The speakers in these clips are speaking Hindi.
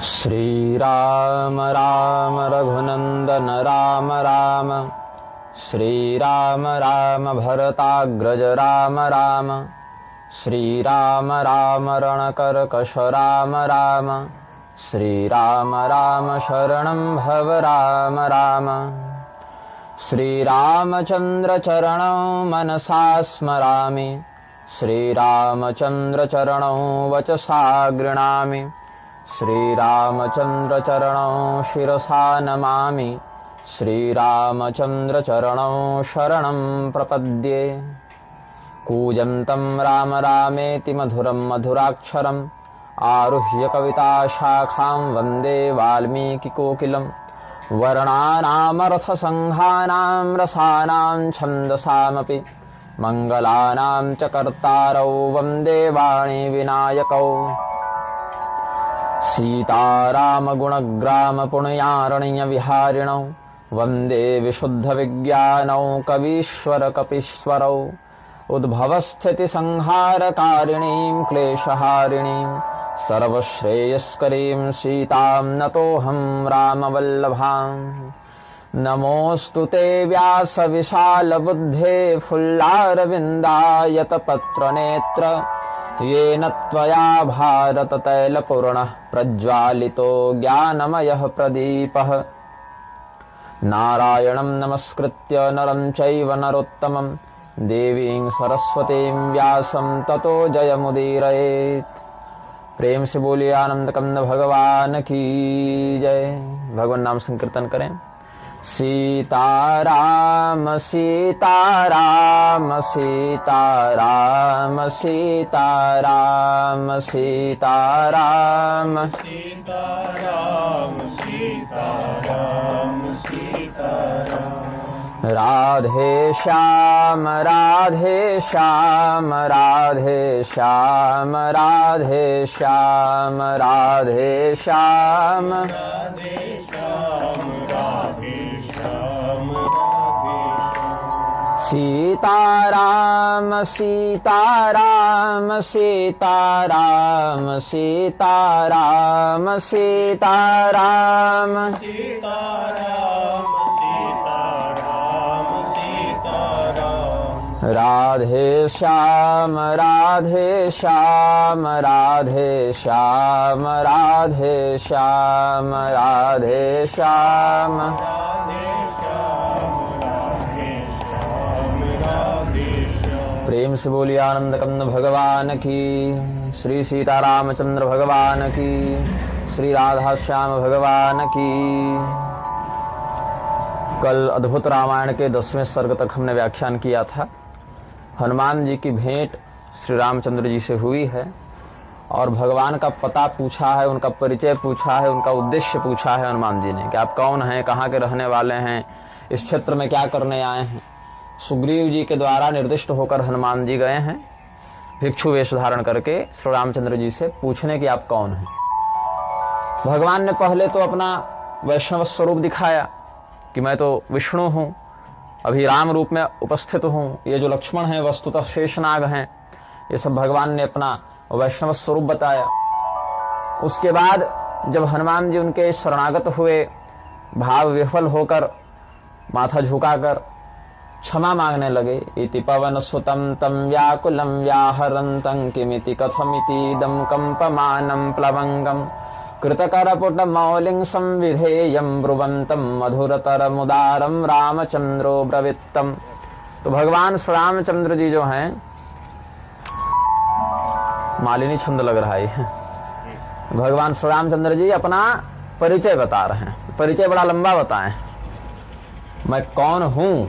श्री राम राम रघुनंदन राम राम, श्री राम राम भरताग्रज राम राम, श्री राम राम रणकर्कश राम राम, श्री राम राम शरणं भव राम राम। श्री रामचंद्र चरणौ मनसा स्मरामि, श्री रामचंद्र चरणौ वचसा गृणामि, श्री रामचंद्र चरणौ शिरसा नमामि, श्री रामचंद्र चरणौ शरणं प्रपद्ये। कूजन्तं राम रामेति मधुरं मधुराक्षरम्, आरुह्य कविता शाखां वन्दे वाल्मीकिकोकिलं। वर्णानामर्थसंहानां रसानां छन्दसामपि, मङ्गलानां च कर्तारौ वन्दे वाणी विनायकौ। सीतारामगुणग्राम पुण्यारण्य विहारिणौ, वन्दे विशुद्धविज्ञानौ कवीश्वर कपीश्वरौ। उद्भवस्थितिसंहारकारिणीं क्लेशहारिणीं, सर्वश्रेयस्करीं सीतां नतोऽहं रामवल्लभाम्। नमोऽस्तु ते व्यासविशालबुद्धे फुल्लारविन्दायतपत्रनेत्र, येन त्वया भारततैलपूर्णः प्रज्वालितो ज्ञानमयः प्रदीपः। नारायणं नमस्कृत्य नरं चैव नरोत्तमं, देवीं सरस्वतीं व्यासं ततो जयमुदीरयेत्। प्रेम से बोलिए आनंद कंद भगवान की जय। भगवान नाम संकीर्तन करें। सीताराम सीताराम सीताराम सीताराम सीताराम सीताराम सीताराम सीताराम। राधे श्याम राधे श्याम राधे श्याम राधे श्याम राधे श्याम राधे श्याम राधे श्याम राधे श्याम। सीताराम सीताराम सीताराम सीताराम सीताराम सीताराम सीताराम सीताराम। राधे श्याम राधे श्याम राधे श्याम राधे श्याम राधे श्याम राधे श्याम राधे श्याम राधे श्याम। प्रेम से बोलिए आनंद कंद भगवान की, श्री सीतारामचंद्र भगवान की, श्री राधा श्याम भगवान की। कल अद्भुत रामायण के 10वें सर्ग तक हमने व्याख्यान किया था। हनुमान जी की भेंट श्री रामचंद्र जी से हुई है और भगवान का पता पूछा है, उनका परिचय पूछा है, उनका उद्देश्य पूछा है हनुमान जी ने कि आप कौन हैं, कहाँ के रहने वाले हैं, इस क्षेत्र में क्या करने आए हैं। सुग्रीव जी के द्वारा निर्दिष्ट होकर हनुमान जी गए हैं भिक्षु वेश धारण करके श्री रामचंद्र जी से पूछने कि आप कौन हैं। भगवान ने पहले तो अपना वैष्णव स्वरूप दिखाया कि मैं तो विष्णु हूँ, अभी राम रूप में उपस्थित हूँ। ये जो लक्ष्मण हैं वस्तुतः शेषनाग हैं। ये सब भगवान ने अपना वैष्णव स्वरूप बताया। उसके बाद जब हनुमान जी उनके शरणागत हुए, भाव विफल होकर माथा झुकाकर क्षमा मांगने लगे। इति पवन सुतं तं व्याकुलं व्याहरन्तं किमिति कथमिति दम कंपमानं प्लवंगम कृतकरपुटमौलिं संविधेयं ब्रुवन्तं मधुरतरमुदारं रामचंद्रो ब्रवीत्तम। तो भगवान श्री रामचंद्र जी जो हैं, मालिनी छंद लग रहा है। भगवान श्री रामचंद्र जी अपना परिचय बता रहे हैं। परिचय बड़ा लंबा बताएं। मैं कौन हूं?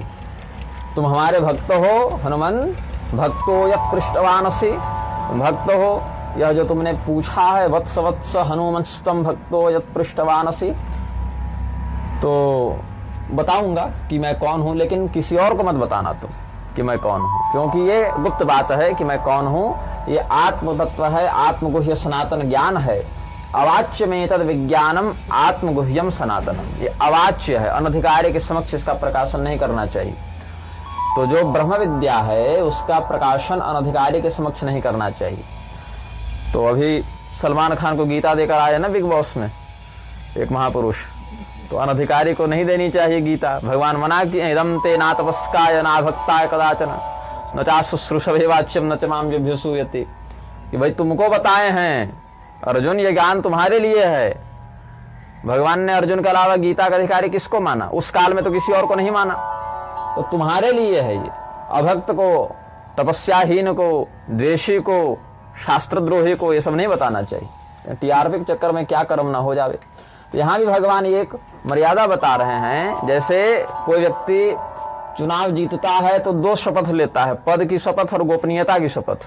तुम हमारे भक्त हो हनुमान। भक्तो यः पृष्टवानसि, भक्त हो यह जो तुमने पूछा है। वत्स वत्स हनुमंस्तम भक्तो यत् पृष्टवानसि। तो बताऊंगा कि मैं कौन हूं, लेकिन किसी और को मत बताना तुम कि मैं कौन हूं, क्योंकि ये गुप्त बात है कि मैं कौन हूं। ये आत्म तत्व है, आत्मगुह्य सनातन ज्ञान है। अवाच्य में तद विज्ञानम आत्मगुह्यम सनातनम। ये अवाच्य है, अनधिकारी के समक्ष इसका प्रकाशन नहीं करना चाहिए। तो जो ब्रह्म विद्या है उसका प्रकाशन अनधिकारी के समक्ष नहीं करना चाहिए। तो अभी सलमान खान को गीता देकर आए ना बिग बॉस में, एक महापुरुष। तो अनधिकारी को नहीं देनी चाहिए गीता। भगवान मना किए, इदं ते ना तपस्काय ना भक्ताय कदाचन न चा शुश्रूषवे वाच्यम न च माम व्यभ्यसूयते, कि भाई तुमको बताए हैं अर्जुन, ये ज्ञान तुम्हारे लिए है। भगवान ने अर्जुन के अलावा गीता का अधिकारी किसको माना? उस काल में तो किसी और को नहीं माना, तो तुम्हारे लिए है ये। अभक्त को, तपस्याहीन को, द्वेषी को, शास्त्रद्रोही को ये सब नहीं बताना चाहिए। टीआरपी के चक्कर में क्या कर्म ना हो जावे। यहाँ भी भगवान एक मर्यादा बता रहे हैं। जैसे कोई व्यक्ति चुनाव जीतता है तो 2 शपथ लेता है, पद की शपथ और गोपनीयता की शपथ।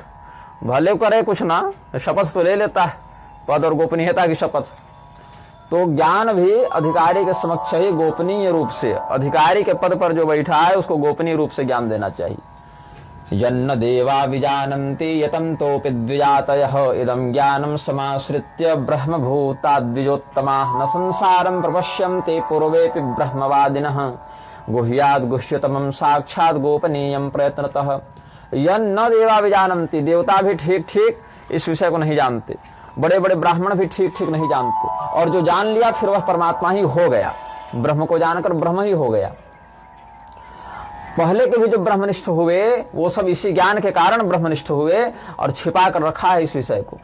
भले करे कुछ ना, शपथ तो ले लेता है, पद और गोपनीयता की शपथ। तो ज्ञान भी अधिकारी के समक्ष ही गोपनीय रूप से, अधिकारी के पद पर जो बैठा है उसको गोपनीय रूप से ज्ञान देना चाहिए। यन्न देवा विजानन्ति यतन्तोऽपि द्विजातयः इदं ज्ञानं समाश्रित्य ब्रह्मभूताद्विजोत्तमाः न संसारं प्रपश्यन्ते पूर्वेऽपि ब्रह्मवादिनः गुह्याद् गुह्यतमं साक्षात् गोपनीयं प्रयत्नतः। यन्न देवा विजानन्ति, देवता भी ठीक ठीक इस विषय को नहीं जानते, बड़े बड़े ब्राह्मण भी ठीक ठीक नहीं जानते, और जो जान लिया फिर वह परमात्मा ही हो गया। ब्रह्म को जानकर ब्रह्म ही हो गया। पहले के भी जो ब्रह्मनिष्ठ हुए वो सब इसी ज्ञान के कारण ब्रह्मनिष्ठ हुए, और छिपा कर रखा है इस विषय को।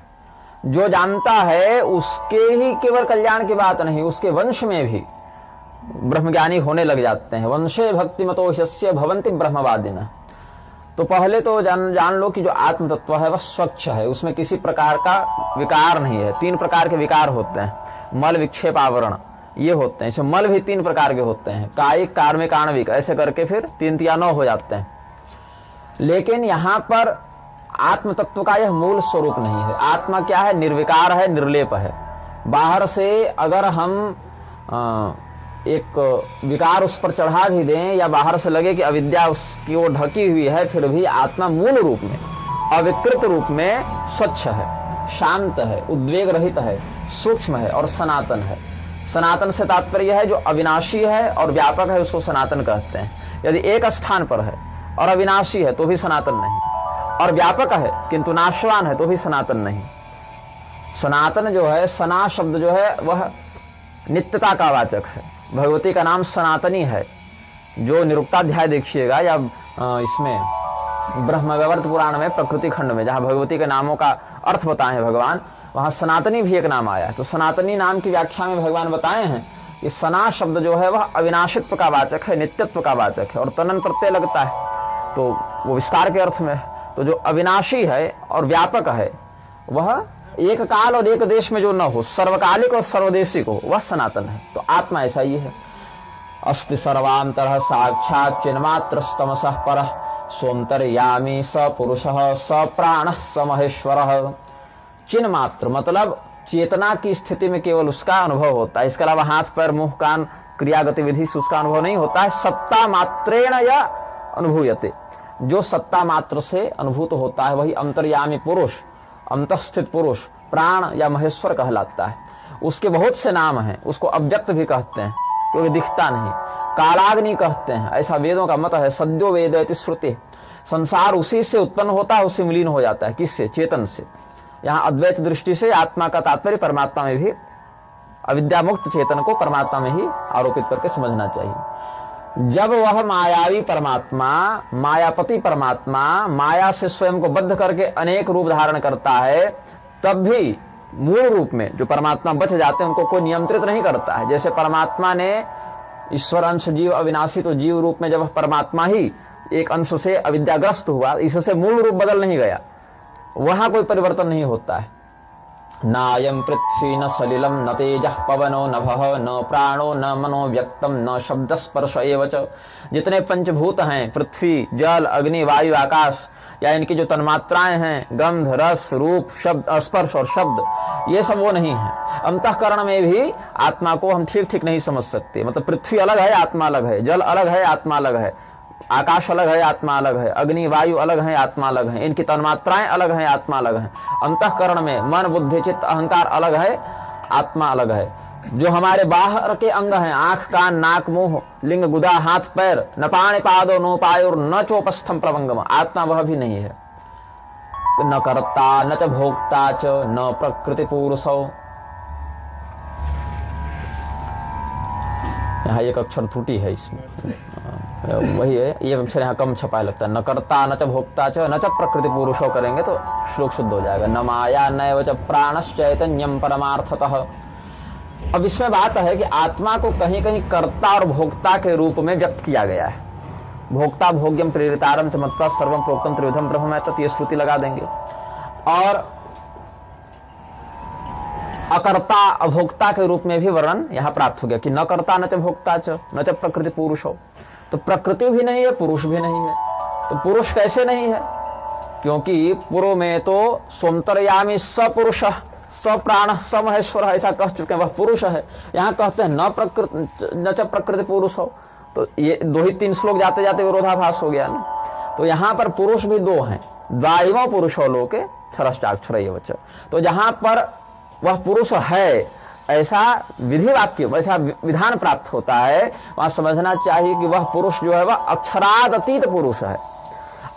जो जानता है उसके ही केवल कल्याण की बात नहीं, उसके वंश में भी ब्रह्मज्ञानी होने लग जाते हैं। वंशे भक्तिमतो ह्यस्य भवन्ति ब्रह्मवादिनः। तो पहले तो जान लो कि जो आत्म तत्व है वह स्वच्छ है, उसमें किसी प्रकार का विकार नहीं है। 3 प्रकार के विकार होते हैं, मल, विक्षेप, आवरण, ये होते हैं। इसे मल भी 3 प्रकार के होते हैं, कायिक, कार्मिक, आणविक, ऐसे करके फिर 3 या 9 हो जाते हैं। लेकिन यहाँ पर आत्म तत्व का यह मूल स्वरूप नहीं है। आत्मा क्या है? निर्विकार है, निर्लेप है। बाहर से अगर हम एक विकार उस पर चढ़ा भी दें या बाहर से लगे कि अविद्या उसकी ओर ढकी हुई है, फिर भी आत्मा मूल रूप में, अविकृत रूप में स्वच्छ है, शांत है, उद्वेग रहित है, सूक्ष्म है और सनातन है। सनातन से तात्पर्य है जो अविनाशी है और व्यापक है, उसको सनातन कहते हैं। यदि एक स्थान पर है और अविनाशी है तो भी सनातन नहीं, और व्यापक है किंतु नाशवान है तो भी सनातन नहीं। सनातन जो है, सना शब्द जो है वह नित्यता का वाचक है। भगवती का नाम सनातनी है। जो निरुक्ताध्याय देखिएगा या इसमें ब्रह्मवैवर्त पुराण में प्रकृति खंड में जहाँ भगवती के नामों का अर्थ बताए हैं भगवान, वहाँ सनातनी भी एक नाम आया है। तो सनातनी नाम की व्याख्या में भगवान बताए हैं कि सना शब्द जो है वह अविनाशित्व का वाचक है, नित्यत्व का वाचक है, और तनन प्रत्यय लगता है तो वो विस्तार के अर्थ में है। तो जो अविनाशी है और व्यापक है वह एक काल और एक देश में जो न हो, सर्वकालिक और सर्वदेशिक हो, वह सनातन है। तो आत्मा ऐसा ही है। अस्ति सर्वांतरः साक्षात् चिन्मात्रस्तमसः परः सोऽन्तर्यामी स पुरुषः स प्राणः स महेश्वरः। चिन्मात्र मतलब चेतना की स्थिति में केवल उसका अनुभव होता है, इसके अलावा हाथ पैर मुंह कान क्रिया गतिविधि से उसका अनुभव नहीं होता है। सत्ता मात्रेण या अनुभूयते, जो सत्ता मात्र से अनुभूत होता है वही अंतर्यामी पुरुष, अंतःस्थित पुरुष, प्राण या महेश्वर कहलाता है। उसके बहुत से नाम हैं, उसको अव्यक्त भी कहते हैं क्योंकि दिखता नहीं, कालाग्नि कहते हैं, ऐसा वेदों का मत है। सद्यो वेद इति श्रुति, संसार उसी से उत्पन्न होता है, उससे विलीन हो जाता है। किससे? चेतन से। यहाँ अद्वैत दृष्टि से आत्मा का तात्पर्य परमात्मा में भी, अविद्या मुक्त चेतन को परमात्मा में ही आरोपित करके समझना चाहिए। जब वह मायावी परमात्मा, मायापति परमात्मा माया से स्वयं को बद्ध करके अनेक रूप धारण करता है, तब भी मूल रूप में जो परमात्मा बच जाते हैं उनको कोई नियंत्रित नहीं करता है। जैसे परमात्मा ने ईश्वर अंश जीव अविनाशी, तो जीव रूप में जब परमात्मा ही एक अंश से अविद्याग्रस्त हुआ, इससे मूल रूप बदल नहीं गया, वहां कोई परिवर्तन नहीं होता है। नायं पृथ्वी न सलिलम न तेजः पवनो नभः न प्राणो न मनो व्यक्तम न शब्द स्पर्श एव च। जितने पंचभूत हैं, पृथ्वी, जल, अग्नि, वायु, आकाश, या इनकी जो तन्मात्राएं हैं, गंध, रस, रूप, शब्द, स्पर्श और शब्द, ये सब वो नहीं है। अंतःकरण में भी आत्मा को हम ठीक ठीक नहीं समझ सकते। मतलब पृथ्वी अलग है, आत्मा अलग है, जल अलग है, आत्मा अलग है, आकाश अलग है, आत्मा अलग है, अग्नि वायु अलग है, आत्मा अलग है, इनकी तन्मात्राएं अलग हैं, आत्मा अलग है। अंतःकरण में मन बुद्धि चित्त अहंकार अलग है, आत्मा अलग है। जो हमारे बाहर के अंग हैं, आंख कान नाक मुंह लिंग गुदा हाथ पैर, न पाणि पादो नो पायोर न चोपस्थम प्रभंगम, आत्मा वह भी नहीं है। न कर्ता न च भोक्ता च न प्रकृति पुरुषो। यहाँ एक अक्षर त्रुटि है इसमें, वही है, एक अक्षर यहाँ कम छपाया लगता है। न कर्ता न च भोक्ता च न च प्रकृति पुरुषो करेंगे तो श्लोक शुद्ध हो जाएगा। न माया नैव च प्राणश्चैतन्यम परमार्थतः। अब इसमें बात है कि आत्मा को कहीं कहीं कर्ता और भोक्ता के रूप में व्यक्त किया गया है। भोक्ता भोग्यम प्रेरितारम च मत्वा सर्वम प्रोक्तम त्रिविधम ब्रह्म है, तो ये श्रुति लगा देंगे। और अकर्ता अभोक्ता के रूप में भी वर्णन यहाँ प्राप्त हो गया कि न कर्ता न च भोक्ता च न च प्रकृति पुरुष हो। तो प्रकृति भी नहीं है, पुरुष भी नहीं है। तो पुरुष कैसे नहीं है? क्योंकि पूर्व में तो स्वंतरयामी सपुरुष सप्राण स महेश्वर ऐसा कह चुके हैं, वह पुरुष है। यहाँ कहते हैं न च प्रकृति पुरुष हो, तो ये 2 ही 3 श्लोक जाते जाते विरोधाभास हो गया ना। तो यहाँ पर पुरुष भी 2 हैं, द्वाइमो पुरुषो लोके क्षरश्चाक्षरैव च। तो जहाँ पर वह पुरुष है ऐसा विधि वाक्य, ऐसा विधान प्राप्त होता है, वहां समझना चाहिए कि वह पुरुष जो है वह अक्षराद अतीत पुरुष है।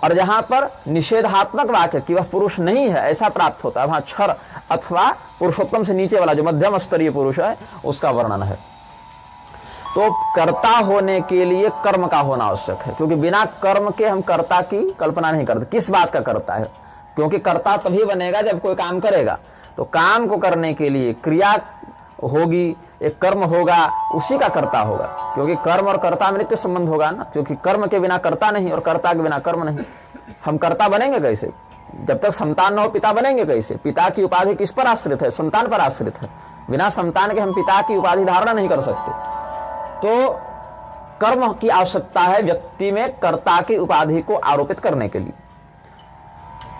और जहां पर निषेधात्मक वाक्य कि वह पुरुष नहीं है ऐसा प्राप्त होता है, वहां क्षर अथवा पुरुषोत्तम से नीचे वाला जो मध्यम स्तरीय पुरुष है उसका वर्णन है। तो कर्ता होने के लिए कर्म का होना आवश्यक है, क्योंकि बिना कर्म के हम कर्ता की कल्पना नहीं करते। किस बात का कर्ता है? क्योंकि कर्ता तभी बनेगा जब कोई काम करेगा। तो काम को करने के लिए क्रिया होगी, एक कर्म होगा, उसी का कर्ता होगा। क्योंकि कर्म और कर्ता में नित्य संबंध होगा ना, क्योंकि कर्म के बिना कर्ता नहीं और कर्ता के बिना कर्म नहीं। हम कर्ता बनेंगे कैसे? जब तक संतान न हो पिता बनेंगे कैसे? पिता की उपाधि किस पर आश्रित है? संतान पर आश्रित है। बिना संतान के हम पिता की उपाधि धारणा नहीं कर सकते। तो कर्म की आवश्यकता है व्यक्ति में कर्ता की उपाधि को आरोपित करने के लिए।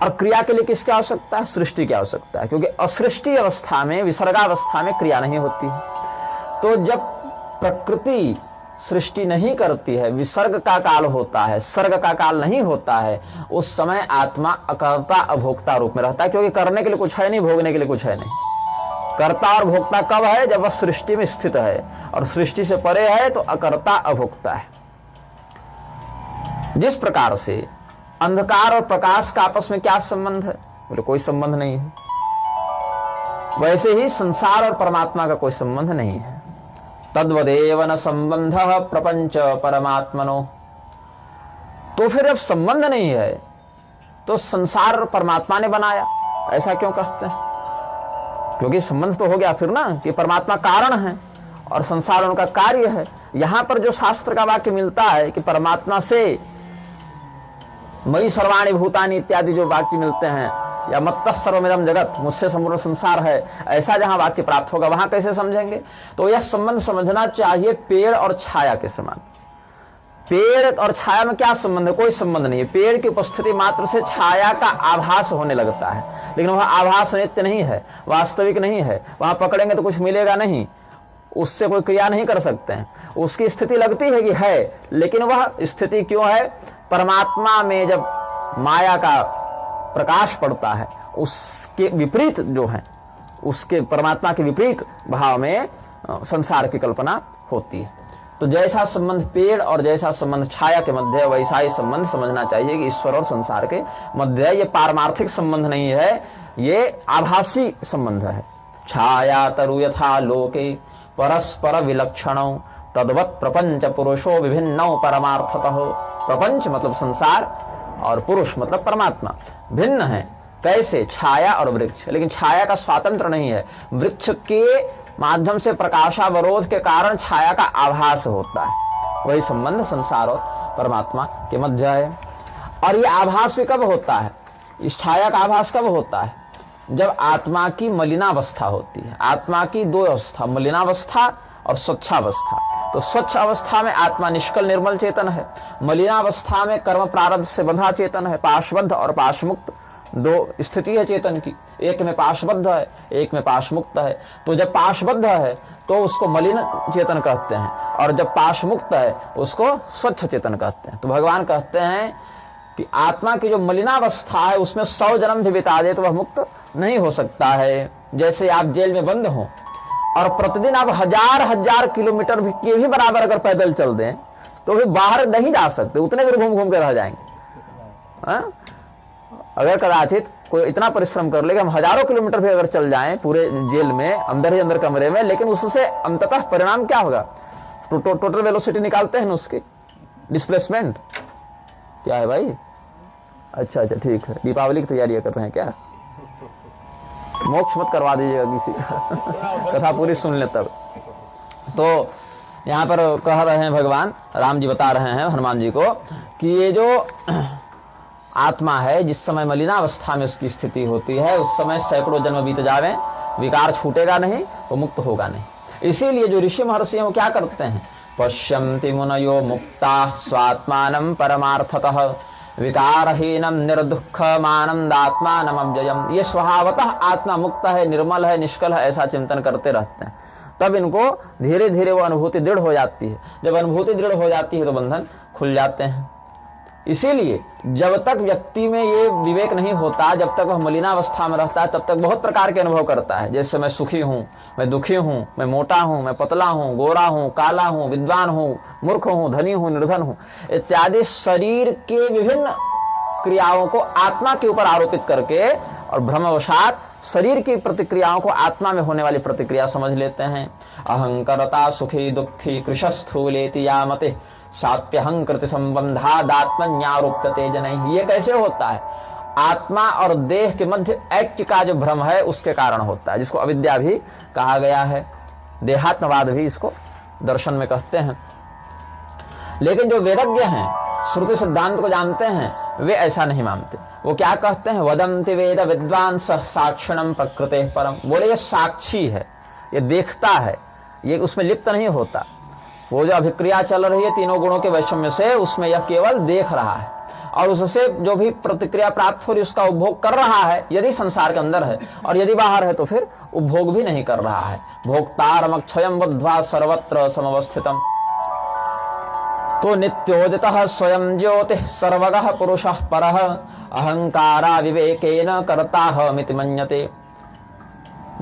और क्रिया के लिए किसकी आवश्यकता है? सृष्टि की आवश्यकता है, क्योंकि असृष्टि अवस्था में, विसर्गावस्था में क्रिया नहीं होती है। तो जब प्रकृति सृष्टि नहीं करती है, विसर्ग का काल होता है, सर्ग का काल नहीं होता है, उस समय आत्मा अकर्ता अभोक्ता रूप में रहता है। क्योंकि करने के लिए कुछ है नहीं, भोगने के लिए कुछ है नहीं। कर्ता और भोक्ता कब है? जब वह सृष्टि में स्थित है, और सृष्टि से परे है तो अकर्ता अभोक्ता है। जिस प्रकार से अंधकार और प्रकाश का आपस में क्या संबंध है? बोले कोई संबंध नहीं है। वैसे ही संसार और परमात्मा का कोई संबंध नहीं है। तद्वदेव न संबंध प्रपंच परमात्मनो। तो फिर अब संबंध नहीं है तो संसार और परमात्मा ने बनाया, ऐसा क्यों कहते हैं? क्योंकि संबंध तो हो गया फिर ना, कि परमात्मा कारण है और संसार उनका कार्य है। यहां पर जो शास्त्र का वाक्य मिलता है कि परमात्मा से मयि सर्वाणि भूतानि इत्यादि जो वाक्य मिलते हैं, या मत्तः सर्वमिदं जगत, मुझसे संपूर्ण संसार है, ऐसा जहां वाक्य प्राप्त होगा वहां कैसे समझेंगे? तो यह संबंध समझना चाहिए पेड़ और छाया के समान। पेड़ और छाया में क्या संबंध है? कोई संबंध नहीं है। पेड़ की उपस्थिति मात्र से छाया का आभास होने लगता है, लेकिन वह आभास नित्य नहीं है, वास्तविक नहीं है। वहां पकड़ेंगे तो कुछ मिलेगा नहीं, उससे कोई क्रिया नहीं कर सकते हैं। उसकी स्थिति लगती है कि है, लेकिन वह स्थिति क्यों है? परमात्मा में जब माया का प्रकाश पड़ता है, उसके विपरीत जो है, उसके परमात्मा के विपरीत भाव में संसार की कल्पना होती है। तो जैसा संबंध पेड़ और जैसा संबंध छाया के मध्य, वैसा ही संबंध समझना चाहिए कि ईश्वर और संसार के मध्य। ये पारमार्थिक संबंध नहीं है, ये आभासी संबंध है। छाया तरु यथा लोके परस्पर विलक्षणौ तद्वत् प्रपंच पुरुषो विभिन्नौ परमार्थतः। प्रपंच मतलब संसार और पुरुष मतलब परमात्मा भिन्न है। कैसे? छाया और वृक्ष। लेकिन छाया का स्वातंत्र नहीं है, वृक्ष के माध्यम से प्रकाशावरोध के कारण छाया का आभास होता है। वही संबंध संसार और परमात्मा के मध्य है। और ये आभास भी कब होता है? इस छाया का आभास कब होता है? जब आत्मा की मलिनावस्था होती है। आत्मा की 2 अवस्था, मलिनावस्था और स्वच्छावस्था। तो स्वच्छ अवस्था में आत्मा निष्कल निर्मल चेतन है, मलिनावस्था में कर्म प्रारब्ध से बंधा चेतन है। पाशबद्ध और पाशमुक्त 2 स्थिति है चेतन की, एक में पाशबद्ध है, एक में पाशमुक्त है। तो जब पाशबद्ध है तो उसको मलिन चेतन कहते हैं, और जब पाशमुक्त है उसको स्वच्छ चेतन कहते हैं। तो भगवान कहते हैं कि आत्मा की जो मलिनावस्था है उसमें 100 जन्म भी बिता दे तो वह मुक्त नहीं हो सकता है। जैसे आप जेल में बंद हो और प्रतिदिन आप हजार किलोमीटर के भी बराबर अगर पैदल चल दें तो भी बाहर नहीं जा सकते, उतने दूर घूम घूम के रह जाएंगे। अगर कदाचित कोई इतना परिश्रम कर ले कि हम हजारों किलोमीटर भी अगर चल जाएं पूरे जेल में, अंदर ही अंदर कमरे में, लेकिन उससे अंततः परिणाम क्या होगा? टोटल वेलोसिटी निकालते हैं ना उसकी, डिस्प्लेसमेंट क्या है भाई? अच्छा ठीक है, दीपावली की तैयारियां कर रहे हैं क्या? मोक्ष मत करवा दीजिएगा किसी का कथा पूरी सुन ले तब। तो यहाँ पर कह रहे हैं भगवान राम जी बता रहे हैं हनुमान जी को कि ये जो आत्मा है, जिस समय मलिनावस्था में उसकी स्थिति होती है, उस समय सैकड़ों जन्म बीत जावे, विकार छूटेगा नहीं, वो मुक्त होगा नहीं। इसीलिए जो ऋषि महर्षि हैं वो क्या करते हैं? पश्यन्ति मुनयो मुक्ता स्वात्मानं परमार्थतः विकारहीनम निर्दुःखमानंदात्मानम अव्ययम्। ये स्वभावतः आत्मा मुक्त है, निर्मल है, निष्कल है, ऐसा चिंतन करते रहते हैं। तब इनको धीरे धीरे वो अनुभूति दृढ़ हो जाती है। जब अनुभूति दृढ़ हो जाती है तो बंधन खुल जाते हैं। इसीलिए जब तक व्यक्ति में ये विवेक नहीं होता, जब तक वह मलिनावस्था में रहता है, तब तक बहुत प्रकार के अनुभव करता है। जैसे मैं सुखी हूँ, मैं दुखी हूँ, मैं मोटा हूँ, मैं पतला हूँ, गोरा हूँ, काला हूँ, विद्वान हूँ, मूर्ख हूँ, धनी हूँ, निर्धन हूँ, इत्यादि शरीर के विभिन्न क्रियाओं को आत्मा के ऊपर आरोपित करके और भ्रमवशात शरीर की प्रतिक्रियाओं को आत्मा में होने वाली प्रतिक्रिया समझ लेते हैं। अहंकारता सुखी दुखी कृशस्थूलेति यामते साप्यहंकृति संबंधादात्मन्यारोप्यते जनैः। ये कैसे होता है? आत्मा और देह के मध्य ऐक्य का जो भ्रम है उसके कारण होता है, जिसको अविद्या भी कहा गया है, देहात्मवाद भी इसको दर्शन में कहते हैं। लेकिन जो वेदज्ञ हैं, श्रुति सिद्धांत को जानते हैं, वे ऐसा नहीं मानते। वो क्या कहते हैं? वदन्ति वेद विद्वान साक्षिणम प्रकृते परम। बोले ये साक्षी है, ये देखता है, ये उसमें लिप्त नहीं होता। वो जो अभिक्रिया चल रही है तीनों गुणों के वैषम्य से, उसमें यह केवल देख रहा है और उससे जो भी प्रतिक्रिया प्राप्त हो रही उसका उपभोग कर रहा है, यदि संसार के अंदर है, और यदि बाहर है तो फिर उपभोग भी नहीं कर रहा है। भोक्तारमक्षयं बुद्ध्वा सर्वत्र समवस्थितम्। तो नित्योदितः स्वयं ज्योतिः सर्वगः पुरुषः परः अहंकारा विवेकेन कर्ताहमिति मन्यते।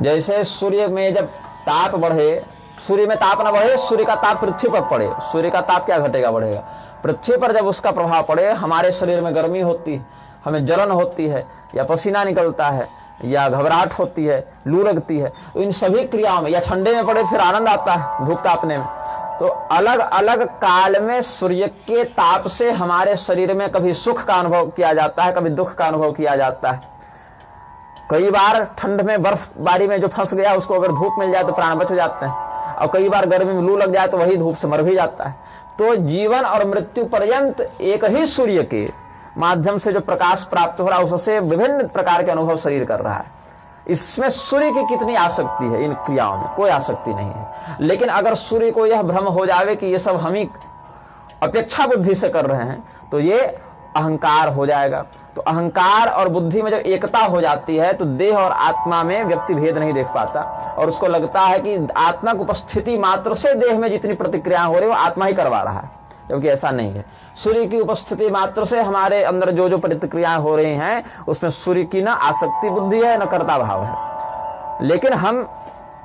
जैसे सूर्य में जब ताप बढ़े, सूर्य में ताप न बढ़े, सूर्य का ताप पृथ्वी पर पड़े, सूर्य का ताप क्या घटेगा? बढ़ेगा। पृथ्वी पर जब उसका प्रभाव पड़े, हमारे शरीर में गर्मी होती है, हमें जलन होती है, या पसीना निकलता है, या घबराहट होती है, लू लगती है, तो इन सभी क्रियाओं में, या ठंडे में पड़े तो फिर आनंद आता है धूप तापने में। तो अलग अलग काल में सूर्य के ताप से हमारे शरीर में कभी सुख का अनुभव किया जाता है, कभी दुख का अनुभव किया जाता है। कई बार ठंड में बर्फबारी में जो फंस गया उसको अगर धूप मिल जाए तो प्राण बच जाते हैं, और कई बार गर्मी में लू लग जाए तो वही धूप से मर भी जाता है। तो जीवन और मृत्यु पर्यंत एक ही सूर्य के माध्यम से जो प्रकाश प्राप्त हो रहा है, उससे विभिन्न प्रकार के अनुभव शरीर कर रहा है। इसमें सूर्य की कितनी आसक्ति है? इन क्रियाओं में कोई आसक्ति नहीं है। लेकिन अगर सूर्य को यह भ्रम हो जावे कि ये सब हम ही अपेक्षा बुद्धि से कर रहे हैं, तो ये अहंकार हो जाएगा। तो अहंकार और बुद्धि में जब एकता हो जाती है तो देह और आत्मा में व्यक्ति भेद नहीं देख पाता, और उसको लगता है कि आत्मा की उपस्थिति मात्र से देह में जितनी प्रतिक्रिया हो रही है वो आत्मा ही करवा रहा है, जबकि ऐसा नहीं है। सूर्य की उपस्थिति मात्र से हमारे अंदर जो जो प्रतिक्रियाएं हो रही हैं उसमें सूर्य की न आसक्ति बुद्धि है, न कर्ता भाव है। लेकिन हम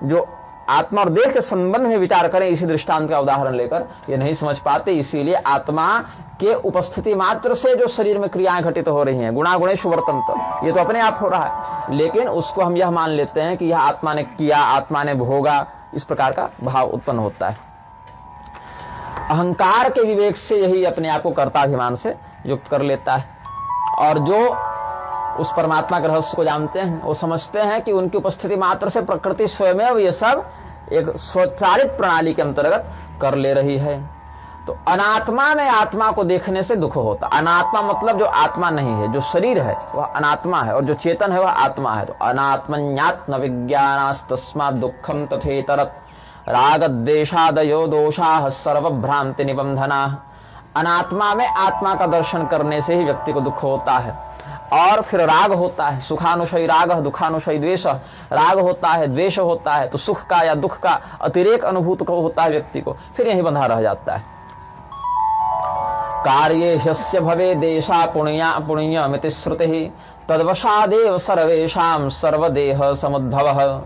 जो आत्मा और देह के संबंध में विचार करें, इसी दृष्टांत का उदाहरण लेकर, ये नहीं समझ पाते। इसीलिए आत्मा के उपस्थिति मात्र से जो शरीर में क्रियाएं घटित हो रही हैं, गुणागुणेषु वर्तन्ते, ये तो अपने आप हो रहा है, लेकिन उसको हम यह मान लेते हैं कि यह आत्मा ने किया, आत्मा ने भोगा, इस प्रकार का भाव उत्पन्न होता है। अहंकार के विवेक से यही अपने आप को कर्ताभिमान से युक्त कर लेता है, और जो उस परमात्मा के रहस्य को जानते हैं वो समझते हैं कि उनकी उपस्थिति मात्र से प्रकृति स्वयं ये सब एक स्वचालित प्रणाली के अंतर्गत कर ले रही है। तो अनात्मा में आत्मा को देखने से दुख होता। अनात्मा मतलब जो आत्मा नहीं है, जो शरीर है वह अनात्मा है, और जो चेतन है वह आत्मा है। तो अनात्मन्यात्म विज्ञानास्तस्मात् दुःखं तथेतरत् रागद्वेषादयो दोषाः सर्वभ्रांति निबंधनाः। अनात्मा में आत्मा का दर्शन करने से ही व्यक्ति को दुख होता है, और फिर राग होता है, सुखानुशयी राग दुखानुशयी द्वेष। राग होता है, द्वेष होता है, तो सुख का या दुख का अतिरेक अनुभूत को होता है व्यक्ति को, फिर यही बंधा रह जाता है। कार्येशस्य भवे देशा पुण्या पुण्यमिति श्रुतिः तद्वशादेव सर्वेषां सर्वदेह समुद्भवः।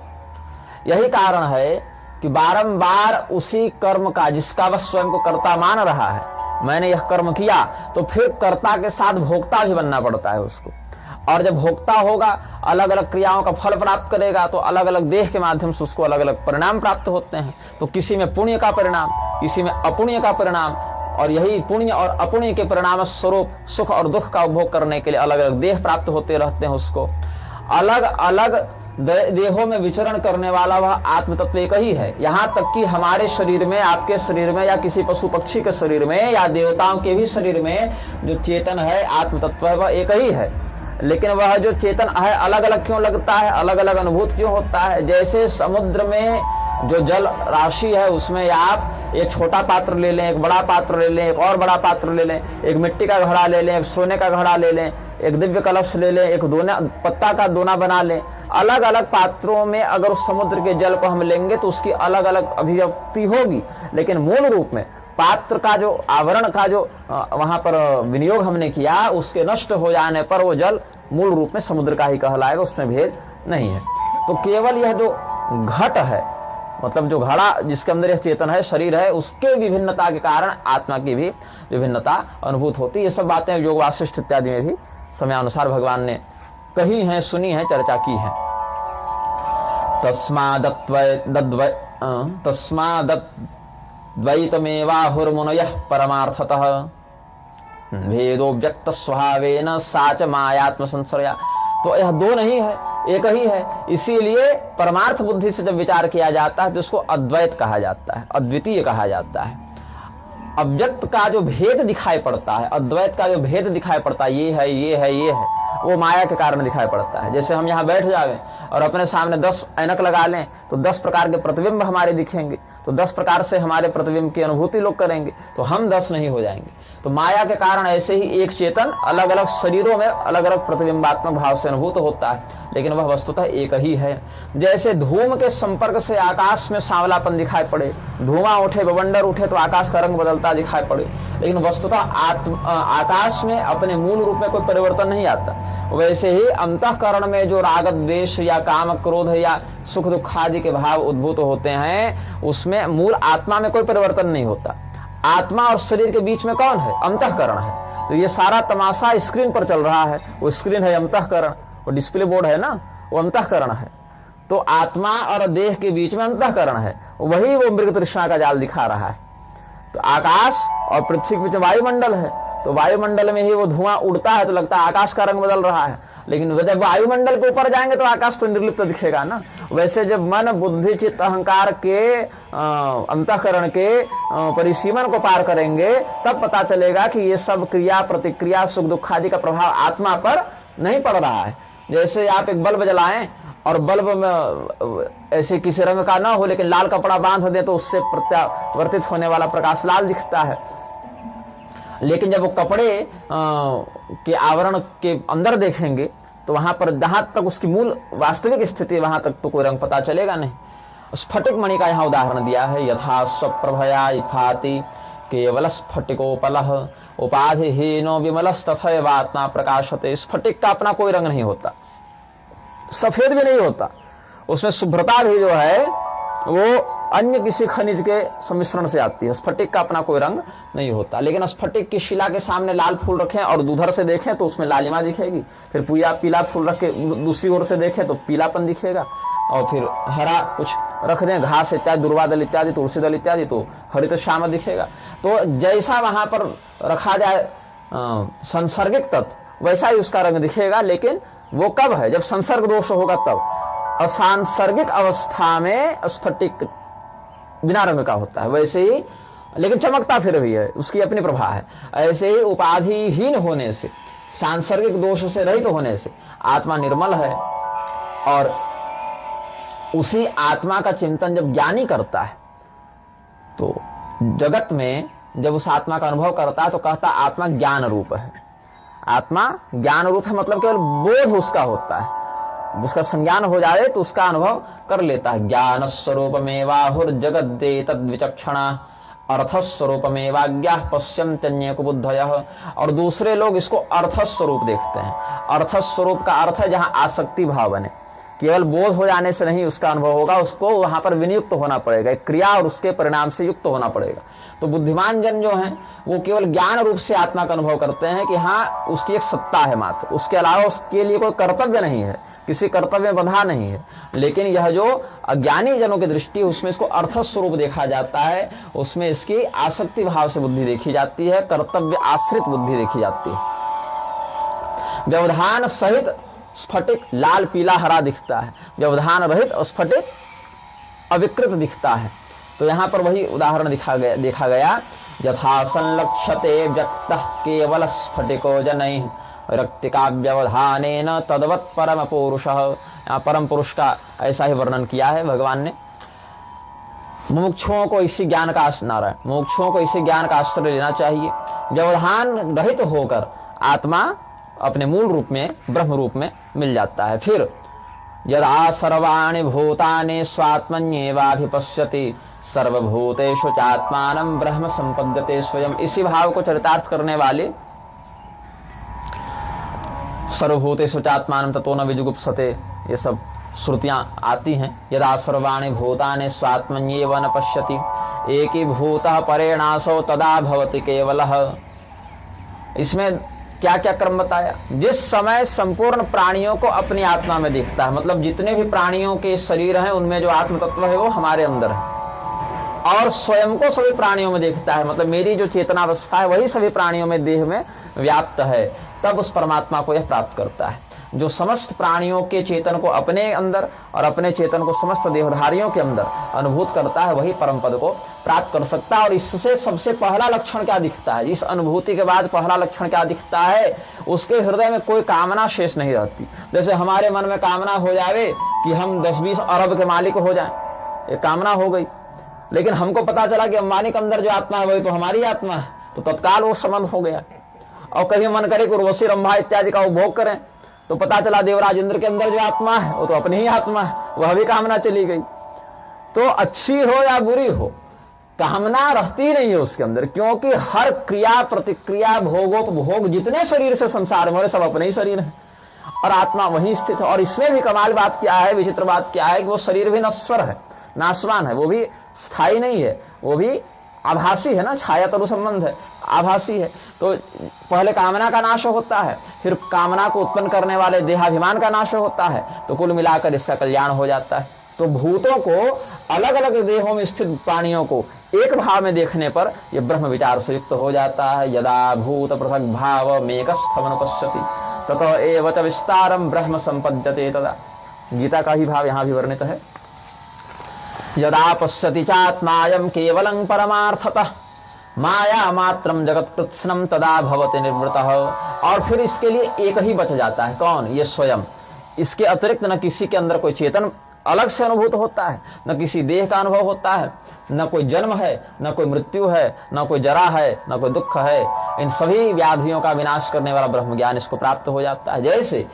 यही कारण है कि बारंबार उसी कर्म का, जिसका वह स्वयं को कर्ता मान रहा है, मैंने यह कर्म किया, तो फिर कर्ता के साथ भोक्ता भी बनना पड़ता है उसको। और जब भोक्ता होगा अलग अलग क्रियाओं का फल प्राप्त करेगा, तो अलग अलग देह के माध्यम से उसको अलग अलग परिणाम प्राप्त होते हैं। तो किसी में पुण्य का परिणाम, किसी में अपुण्य का परिणाम, और यही पुण्य और अपुण्य के परिणाम स्वरूप सुख और दुख का उपभोग करने के लिए अलग अलग देह प्राप्त होते रहते हैं उसको। अलग अलग देहों में विचरण करने वाला वह आत्म तत्व एक ही है। यहाँ तक कि हमारे शरीर में, आपके शरीर में, या किसी पशु पक्षी के शरीर में, या देवताओं के भी शरीर में जो चेतन है, आत्म तत्व है, वह एक ही है। लेकिन वह जो चेतन है अलग अलग क्यों लगता है, अलग अलग अनुभूत क्यों होता है? जैसे समुद्र में जो जल राशि है उसमें आप एक छोटा पात्र ले लें, एक बड़ा पात्र ले लें, एक और बड़ा पात्र ले लें, एक मिट्टी का घड़ा ले लें, एक सोने का घड़ा ले लें, एक दिव्य कलश ले लें, एक दोना पत्ता का दोना बना लें। अलग अलग पात्रों में अगर उस समुद्र के जल को हम लेंगे तो उसकी अलग अलग अभिव्यक्ति होगी, लेकिन मूल रूप में पात्र का जो आवरण का जो वहां पर विनियोग हमने किया, उसके नष्ट हो जाने पर वो जल मूल रूप में समुद्र का ही कहलाएगा, उसमें भेद नहीं है। तो केवल यह जो घट है, मतलब जो घड़ा जिसके अंदर यह चेतन है, शरीर है, उसके विभिन्नता के कारण आत्मा की भी विभिन्नता अनुभूत होती है। ये सब बातें योग वासिष्ठ इत्यादि में भी समयानुसार भगवान ने कही हैं, सुनी है, चर्चा की है। तस्माद्वैतमेवाहुर्मुनयः परमार्थतः भेदो व्यक्त स्वभावेन साच मायात्म संश्रया। तो यह दो नहीं है, एक ही है। इसीलिए परमार्थ बुद्धि से जब विचार किया जाता है तो उसको अद्वैत कहा जाता है, अद्वितीय कहा जाता है। अव्यक्त का जो भेद दिखाई पड़ता है, अद्वैत का जो भेद दिखाई पड़ता है, ये है, ये है, ये है, वो माया के कारण दिखाई पड़ता है। जैसे हम यहाँ बैठ जावें और अपने सामने 10 ऐनक लगा लें तो 10 प्रकार के प्रतिबिंब हमारे दिखेंगे, तो 10 प्रकार से हमारे प्रतिबिंब की अनुभूति लोग करेंगे, तो हम 10 नहीं हो जाएंगे। तो माया के कारण ऐसे ही एक चेतन अलग अलग शरीरों में अलग अलग प्रतिबिंबात्मक भाव से अनुभूत होता है, लेकिन वह वस्तुतः एक ही है। जैसे धूम के संपर्क से आकाश में सांवलापन दिखाई पड़े, धुआं उठे, बवंडर उठे तो आकाश का रंग बदलता दिखाई पड़े, लेकिन वस्तुतः आकाश में अपने मूल रूप में कोई परिवर्तन नहीं आता। वैसे ही अंतःकरण में जो राग द्वेष या काम क्रोध या सुख दुख आदि के भाव उद्भूत होते हैं, उसमें मूल आत्मा में कोई परिवर्तन नहीं होता। आत्मा और शरीर के बीच में कौन है? अंतःकरण है। तो ये सारा तमाशा स्क्रीन पर चल रहा है, वो स्क्रीन है अंतःकरण, वो डिस्प्ले बोर्ड है ना, वो अंतःकरण है। तो आत्मा और देह के बीच में अंतःकरण है, वही वो मृग तृष्णा का जाल दिखा रहा है। तो आकाश और पृथ्वी के बीच में वायुमंडल है, तो वायुमंडल में ही वो धुआं उड़ता है तो लगता है आकाश का रंग बदल रहा है, लेकिन जब वायुमंडल के ऊपर जाएंगे तो आकाश तो निर्लिप्त दिखेगा ना। वैसे जब मन बुद्धि चित्त अहंकार के अंतःकरण के परिसीमन को पार करेंगे तब पता चलेगा कि ये सब क्रिया प्रतिक्रिया सुख दुख आदि का प्रभाव आत्मा पर नहीं पड़ रहा है। जैसे आप एक बल्ब जलाएं और बल्ब में ऐसे किसी रंग का ना हो लेकिन लाल कपड़ा बांध दे तो उससे प्रत्यावर्तित होने वाला प्रकाश लाल दिखता है, लेकिन जब वो कपड़े के आवरण के अंदर देखेंगे तो वहां पर जहां तक उसकी मूल वास्तविक स्थिति है वहां तक तो कोई रंग पता चलेगा नहीं। स्फटिक मणि का यहाँ उदाहरण दिया है, यथा स्वप्रभया इफाति केवल स्फटिकोपलः उपाधिहीनो विमलस् तथैवात्मा प्रकाशते। स्फटिक का अपना कोई रंग नहीं होता, सफेद भी नहीं होता, उसमें शुभ्रता भी जो है वो अन्य किसी खनिज के सम्मिश्रण से आती है। स्फटिक का अपना कोई रंग नहीं होता, लेकिन स्फटिक की शिला के सामने लाल फूल रखें और उधर से देखें तो उसमें लालिमा दिखेगी, फिर पीला फूल रख के दूसरी ओर से देखें तो पीलापन दिखेगा, और फिर हरा कुछ रख दें, घास इत्यादि, दुर्वादल इत्यादि, तुलसी दल इत्यादि, तो हरित श्याम दिखेगा। तो जैसा वहां पर रखा जाए संसर्गिक तत्व वैसा ही उसका रंग दिखेगा, लेकिन वो कब है? जब संसर्ग दोष होगा तब। असांसर्गिक अवस्था में स्फटिक बिना रंग का होता है, वैसे ही लेकिन चमकता फिर भी है, उसकी अपनी प्रभा है। ऐसे ही उपाधिहीन होने से, सांसर्गिक दोष से रहित होने से आत्मा निर्मल है, और उसी आत्मा का चिंतन जब ज्ञानी करता है तो जगत में जब उस आत्मा का अनुभव करता है तो कहता है आत्मा ज्ञान रूप है। आत्मा ज्ञान रूप है मतलब केवल बोध उसका होता है, उसका संज्ञान हो जाए तो उसका अनुभव कर लेता है। ज्ञान स्वरूपमेवाहुर्जगद्दे तद्विचक्षणा अर्थ स्वरूपमेवाज्ञा पश्यन्त्यन्ये कुबुद्धयः। और दूसरे लोग इसको अर्थ स्वरूप देखते हैं। अर्थ स्वरूप का अर्थ है जहां आसक्ति भाव बने, केवल बोध हो जाने से नहीं उसका अनुभव होगा, उसको वहां पर विनियुक्त होना पड़ेगा, एक क्रिया और उसके परिणाम से युक्त होना पड़ेगा। तो बुद्धिमान जन जो हैं वो केवल ज्ञान रूप से आत्मा का अनुभव करते हैं कि हाँ उसकी एक सत्ता है मात्र, उसके अलावा उसके लिए कोई कर्तव्य नहीं है, किसी कर्तव्य में बंधा नहीं है। लेकिन यह जो अज्ञानी जनों की दृष्टि उसमें इसको अर्थ स्वरूप देखा जाता है, उसमें इसकी आसक्ति भाव से बुद्धि देखी जाती है, कर्तव्य आश्रित बुद्धि देखी जाती है। व्यवधान सहित स्फटिक लाल पीला हरा दिखता है, व्यवधान रहित स्फटिक अविकृत दिखता है। तो यहां पर वही उदाहरण देखा गया यथा संलक्ष्यते व्यक्तः केवल स्फटिको जनैः रक्तिका व्यवधानेन तद्वत् परम पुरुषः। यहाँ परम पुरुष का ऐसा ही वर्णन किया है भगवान ने। मुमुक्षुओं को इसी ज्ञान का आश्रय लेना चाहिए। व्यवधान रहित होकर आत्मा अपने मूल रूप में ब्रह्म रूप में मिल जाता है। फिर यदा सर्वाणि भूतानि स्वात्मन्येवाभिपश्यति सर्वभूतेषु चात्मानं ब्रह्म संपद्यते स्वयं। इसी भाव को चरितार्थ करने वाले सर्वभूतेषु चात्मानं ततो न विजुगुप्सते ये सब श्रुतियां आती हैं। यदा सर्वाणि भूतानि स्वात्मन्येव न पश्यति एकीभूतः परेणासो तदा भवति केवलः। इसमें क्या क्या क्रम बताया? जिस समय संपूर्ण प्राणियों को अपनी आत्मा में देखता है, मतलब जितने भी प्राणियों के शरीर हैं उनमें जो आत्म तत्व है वो हमारे अंदर है, और स्वयं को सभी प्राणियों में देखता है, मतलब मेरी जो चेतनावस्था है वही सभी प्राणियों में देह में व्याप्त है, तब उस परमात्मा को यह प्राप्त करता है। जो समस्त प्राणियों के चेतन को अपने अंदर और अपने चेतन को समस्त देहधारियों के अंदर अनुभूत करता है, वही परम पद को प्राप्त कर सकता है। और इससे सबसे पहला लक्षण क्या दिखता है? इस अनुभूति के बाद पहला लक्षण क्या दिखता है? उसके हृदय में कोई कामना शेष नहीं रहती। जैसे हमारे मन में कामना हो जावे कि हम 10-20 अरब के मालिक हो जाएं, ये कामना हो गई, लेकिन हमको पता चला कि अंबानी के अंदर जो आत्मा है वही तो हमारी आत्मा है, तो तत्काल वो संबंध हो गया। और कभी मन करे कि उर्वशी रंभा इत्यादि का उपभोग करें, तो पता चला देवराज इंद्र के अंदर जो आत्मा है वो तो अपनी ही आत्मा है, वह भी कामना चली गई। तो अच्छी हो या बुरी हो, कामना रहती नहीं है उसके अंदर, क्योंकि हर क्रिया प्रतिक्रिया भोगोपभोग जितने शरीर से संसार में सब अपने ही शरीर है और आत्मा वहीं स्थित है। और इसमें भी कमाल बात क्या है, विचित्र बात क्या है कि वो शरीर भी नश्वर है, नाशवान है, वो भी स्थायी नहीं है, वो भी आभासी है ना, छाया तरु संबंध है, आभासी है। तो पहले कामना का नाश होता है, फिर कामना को उत्पन्न करने वाले देहाभिमान का नाश होता है, तो कुल मिलाकर इसका कल्याण हो जाता है। तो भूतों को अलग अलग देहों में स्थित प्राणियों को एक भाव में देखने पर यह ब्रह्म विचार से युक्त हो जाता है। यदा भूत पृथक भाव मेकस्थम पश्यति ततो एव च विस्तारम ब्रह्म संपद्यते तदा। गीता का ही भाव यहाँ भी वर्णित है। यदा पश्यति चात्मायं केवलं परमार्थतः माया मात्रम जगत कृत्स्नम तदा भवति निवृत्तः। और फिर इसके लिए एक ही बच जाता है, कौन? ये स्वयं। इसके अतिरिक्त न किसी के अंदर कोई चेतन अलग से अनुभूत होता है, न किसी देह का अनुभव होता है, न कोई जन्म है, न कोई मृत्यु है, न कोई जरा है, न कोई दुख है। इन सभी व्याधियों का विनाश करने वाला ब्रह्म ज्ञान इसको प्राप्त हो जाता है। जैसे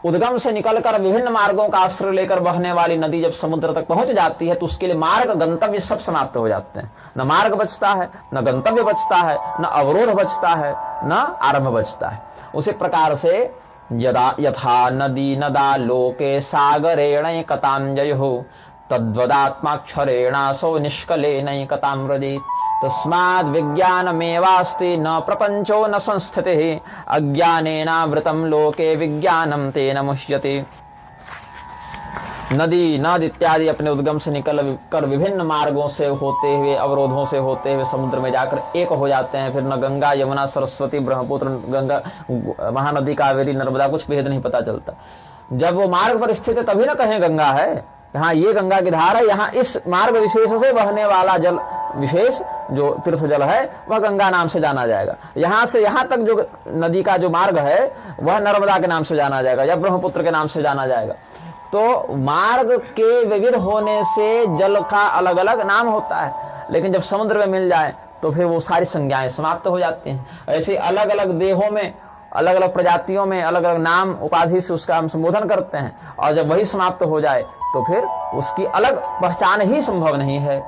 उद्गम से निकलकर विभिन्न मार्गों का आश्रय लेकर बहने वाली नदी जब समुद्र तक पहुंच जाती है तो उसके लिए मार्ग गंतव्य सब समाप्त हो जाते हैं। न मार्ग बचता है, न गंतव्य बचता है, न अवरोध बचता है, न आरंभ बचता है। उसी प्रकार से यथा नदी नदा लोके सागरेण कतांजयो तद्वदात्माक्षरेणासो निष्कलेन कतां व्रजेत्। तस्माद् विज्ञानमेवास्ति न प्रपंचो न संस्थितिः अज्ञानेनावृतं लोके विज्ञानं तेन मुह्यते। नदी नद इत्यादि अपने उद्गम से निकल कर विभिन्न मार्गों से होते हुए, अवरोधों से होते हुए समुद्र में जाकर एक हो जाते हैं। फिर न गंगा यमुना सरस्वती ब्रह्मपुत्र गंगा महानदी कावेरी नर्मदा कुछ भेद नहीं पता चलता। जब वो मार्ग पर स्थित है तभी न कहें गंगा है, यहाँ ये गंगा की धार है, यहाँ इस मार्ग विशेष से बहने वाला जल विशेष जो तीर्थ जल है वह गंगा नाम से जाना जाएगा। यहाँ से यहाँ तक जो नदी का जो मार्ग है वह नर्मदा के नाम से जाना जाएगा या ब्रह्मपुत्र के नाम से जाना जाएगा। तो मार्ग के विविध होने से जल का अलग अलग नाम होता है, लेकिन जब समुद्र में मिल जाए तो फिर वो सारी संज्ञाएं समाप्त हो जाती हैं। ऐसे अलग अलग देहों में, अलग अलग प्रजातियों में अलग अलग नाम उपाधि से उसका हम संबोधन करते हैं, और जब वही समाप्त हो जाए तो फिर उसकी अलग पहचान ही संभव नहीं है।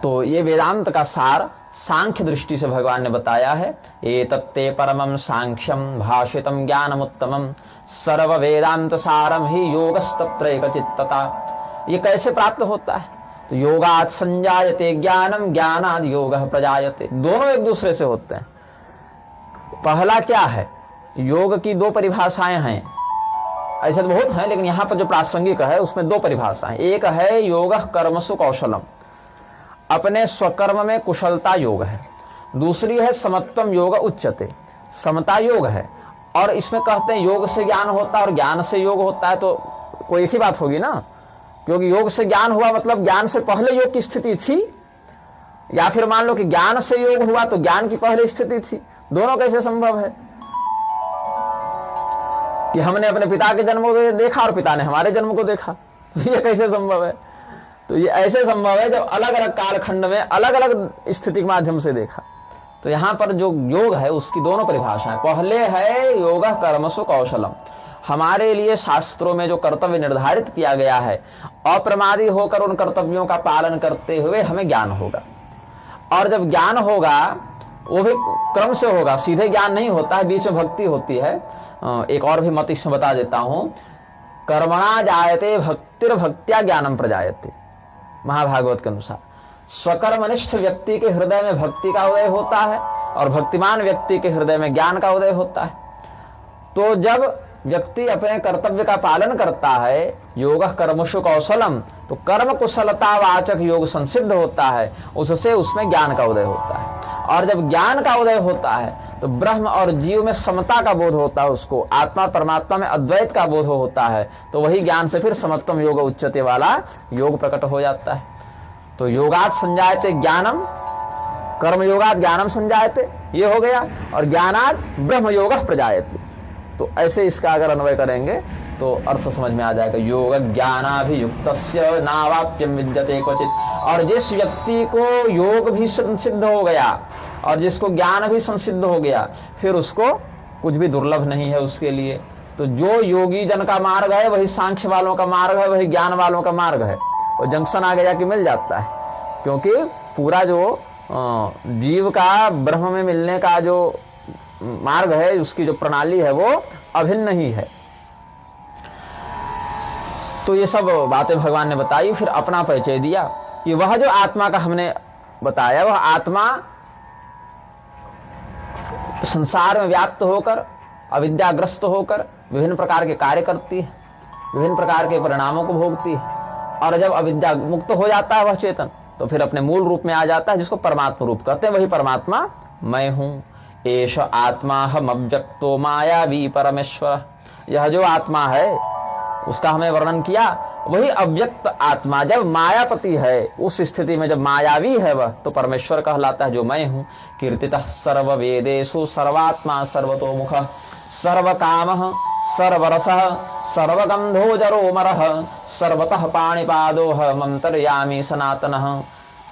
तो ये वेदांत का सार सांख्य दृष्टि से भगवान ने बताया है। एतत्ते परमं सांख्यम भाषितम ज्ञानमुत्तमम सर्व वेदांत सारम ही योगस्तत्रैकचित्तता। ये कैसे प्राप्त होता है? तो योगात् संजायते ज्ञानम ज्ञानाद् योगः प्रजायते। दोनों एक दूसरे से होते हैं। पहला क्या है? योग की दो परिभाषाएं हैं, ऐसे तो बहुत हैं, लेकिन यहां पर जो प्रासंगिक है उसमें दो परिभाषाएं। एक है योगः कर्मसु कौशलम, अपने स्वकर्म में कुशलता योग है। दूसरी है समत्वम योग उच्यते, समता योग है। और इसमें कहते हैं योग से ज्ञान होता है और ज्ञान से योग होता है, तो कोई एक ही बात होगी ना, क्योंकि योग से ज्ञान हुआ मतलब ज्ञान से पहले योग की स्थिति थी, या फिर मान लो कि ज्ञान से योग हुआ तो ज्ञान की पहले स्थिति थी। दोनों कैसे संभव है कि हमने अपने पिता के जन्म को देखा और पिता ने हमारे जन्म को देखा? ये कैसे संभव है? तो ये ऐसे संभव है जब अलग अलग कालखंड में अलग अलग स्थिति के माध्यम से देखा। तो यहां पर जो योग है उसकी दोनों परिभाषाएं। पहले है योगः कर्मसु कौशलम, हमारे लिए शास्त्रों में जो कर्तव्य निर्धारित किया गया है, अप्रमादी होकर उन कर्तव्यों का पालन करते हुए हमें ज्ञान होगा। और जब ज्ञान होगा वो भी क्रम से होगा, सीधे ज्ञान नहीं होता है, बीच में भक्ति होती है। एक और भी मत इसमें बता देता हूं, कर्मणा जायते भक्तिर्भक्त्या ज्ञानम प्रजायते, महाभागवत के अनुसार। स्वकर्मनिष्ठ व्यक्ति के हृदय में भक्ति का उदय होता है और भक्तिमान व्यक्ति के हृदय में ज्ञान का उदय होता है। तो जब व्यक्ति अपने कर्तव्य का पालन करता है, योगः कर्मसु कौशलम, तो कर्म कुशलता वाचक योग संसिद्ध होता है, उससे उसमें ज्ञान का उदय होता है। और जब ज्ञान का उदय होता है तो ब्रह्म और जीव में समता का बोध होता है, उसको आत्मा परमात्मा में अद्वैत का बोध होता है। तो वही ज्ञान से फिर समत्वम योग उच्चते वाला योग प्रकट हो जाता है। तो योगात् संजायते ज्ञानम, कर्म योगात् ज्ञानम संजायते, ये हो गया। और ज्ञानात् ब्रह्म योगः प्रजायते। तो ऐसे इसका अगर अन्वय करेंगे तो अर्थ समझ में आ जाएगा। योग ज्ञानाभियुक्तस्य नावाप्यम विद्यते क्वचित्। और जिस व्यक्ति को योग भी संसिद्ध हो गया और जिसको ज्ञान भी संसिद्ध हो गया, फिर उसको कुछ भी दुर्लभ नहीं है उसके लिए। तो जो योगी जन का मार्ग है वही सांख्य वालों का मार्ग है, वही ज्ञान वालों का मार्ग है। और जंक्शन आगे जाके मिल जाता है, क्योंकि पूरा जो जीव का ब्रह्म में मिलने का जो मार्ग है, उसकी जो प्रणाली है वो अभिन्न ही है। तो ये सब बातें भगवान ने बताई। फिर अपना परिचय दिया कि वह जो आत्मा का हमने बताया, वह आत्मा संसार में व्याप्त होकर, अविद्याग्रस्त होकर विभिन्न प्रकार के कार्य करती है, विभिन्न प्रकार के परिणामों को भोगती है। और जब अविद्या मुक्त हो जाता है वह चेतन, तो फिर अपने मूल रूप में आ जाता है, जिसको परमात्मा रूप कहते हैं। वही परमात्मा मैं हूं। एष आत्मा हम अव्यक्तो मायावी परमेश्वर। यह जो आत्मा है उसका हमें वर्णन किया, वही अव्यक्त आत्मा जब मायापति है, उस स्थिति में जब मायावी है वह, तो परमेश्वर कहलाता है, जो मैं हूं। कीर्तितः सर्व वेदेषु सर्वात्मा सर्वतोमुख सर्वकामः सर्वरसः सर्वगंधोजरोमरः सर्वतः पाणिपादोह ममतर्यामी सनातनः।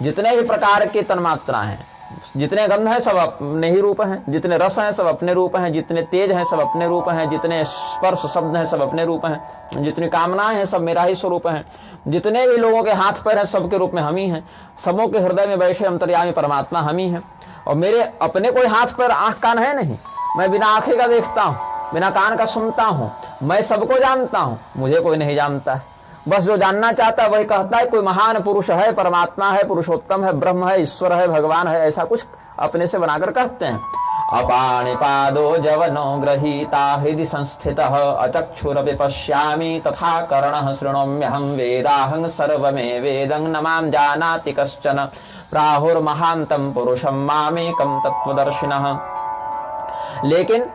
जितने भी प्रकार के तन्मात्रा हैं, जितने गंध हैं सब अपने ही रूप हैं, जितने रस हैं सब अपने रूप हैं, जितने तेज हैं सब अपने रूप हैं, जितने स्पर्श शब्द हैं सब अपने रूप हैं, जितनी कामनाएं हैं सब मेरा ही स्वरूप हैं, जितने भी लोगों के हाथ पैर हैं सबके रूप में हम ही हैं, सबों के हृदय में बैठे अंतर्यामी परमात्मा हम ही हैं। और मेरे अपने कोई हाथ पैर आंख कान है नहीं, मैं बिना आंखें का देखता हूँ, बिना कान का सुनता हूँ, मैं सबको जानता हूँ, मुझे कोई नहीं जानता है। बस जो जानना चाहता है वही कहता है कोई महान पुरुष है, परमात्मा है, पुरुषोत्तम है, ब्रह्म है, ईश्वर है, भगवान है, ऐसा कुछ अपने से बनाकर कहते हैं। अपाणिपादो जवनो गृहीता हृदि संस्थितः अचक्षुरपि पश्यामि तथा कर्णः शृणोम्यहं वेदाहं सर्वमेवेदं न मां जानाति कश्चन प्राहुर्महान्तं पुरुषं मामेकं तत्त्वदर्शिनः। लेकिन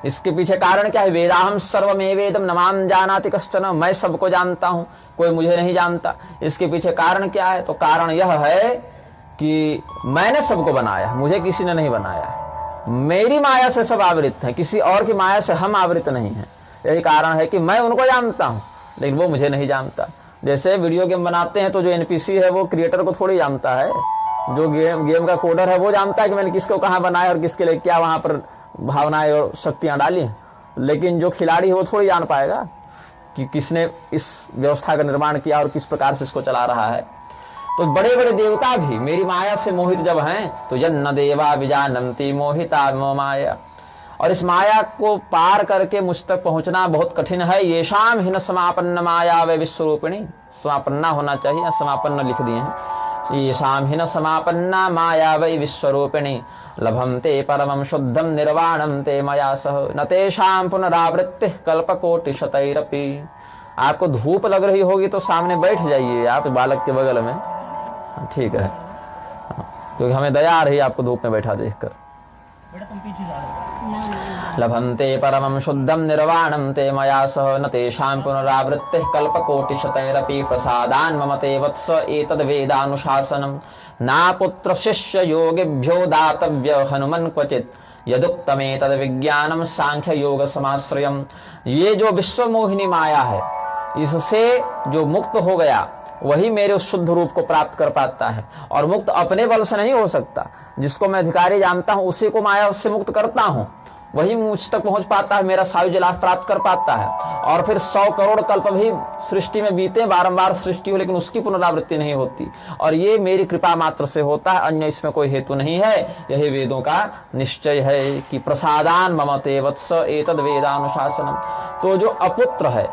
इसके पीछे कारण क्या है? वेदाहम सर्वमेवेदम न मां जानाति कश्चन, मैं सबको जानता हूं, कोई मुझे नहीं जानता। इसके पीछे कारण क्या है? तो कारण यह है कि मैंने सबको बनाया, मुझे किसी ने नहीं बनाया। मेरी माया से सब आवृत है, किसी और की माया से हम आवृत नहीं है। यही कारण है कि मैं उनको जानता हूं लेकिन वो मुझे नहीं जानता। जैसे वीडियो गेम बनाते हैं तो जो एनपीसी है वो क्रिएटर को थोड़ी जानता है, जो गेम का कोडर है वो जानता है कि मैंने किसको कहाँ बनाया और किसके लिए क्या वहां पर भावनाएं और शक्तियां डाली। लेकिन जो खिलाड़ी है वो थोड़ी जान पाएगा कि किसने इस व्यवस्था का निर्माण किया और किस प्रकार से इसको चला रहा है। तो बड़े बड़े देवता भी मेरी माया से मोहित जब हैं तो यन्न देवा विजानन्ति मोहिता मम माया, और इस माया को पार करके मुझ तक पहुंचना बहुत कठिन है। ये शाम हिन समापन्न माया वे विश्वरूपिणी, समापन्ना होना चाहिए, समापन्न लिख दिए हैं। ये शाम हिन समापन्ना माया वै विश्वरूपिणी, लभन्ते परमं शुद्धं निर्वाणं ते मया सह, न तेषां पुनरावृत्तिः कल्पकोटिशतैरपि। आपको धूप लग रही होगी तो सामने बैठ जाइए आप बालक के बगल में, ठीक है, क्योंकि हमें दया आ रही है आपको धूप में बैठा देखकर। लभन्ते परमं शुद्धं निर्वाणं ते मया सह, न तेषां पुनरावृत्तिः कल्पकोटिशतैरपि, प्रसादान् मम ते वत्स एतद्वेदानुशासनं, ना पुत्र शिष्य योगिभ्यो दातव्य हनुमन् क्वचित्, यदुक्तमेतद् विज्ञानं सांख्य योग समाश्रयम्। ये जो विश्वमोहिनी माया है, इससे जो मुक्त हो गया वही मेरे उस शुद्ध रूप को प्राप्त कर पाता है, और मुक्त अपने बल से नहीं हो सकता। जिसको मैं अधिकारी जानता हूं उसी को माया से मुक्त करता हूं, वही मुझ तक पहुंच पाता है, मेरा सायुज्य लाभ प्राप्त कर पाता है। और फिर 100 करोड़ कल्प भी सृष्टि में बीते, बारंबार सृष्टि हो, लेकिन उसकी पुनरावृत्ति नहीं होती, और ये मेरी कृपा मात्र से होता है, अन्य इसमें कोई हेतु नहीं है। यही वेदों का निश्चय है कि प्रसादान मम ते वत्स एतद् वेदानुशासनम। तो जो अपुत्र है,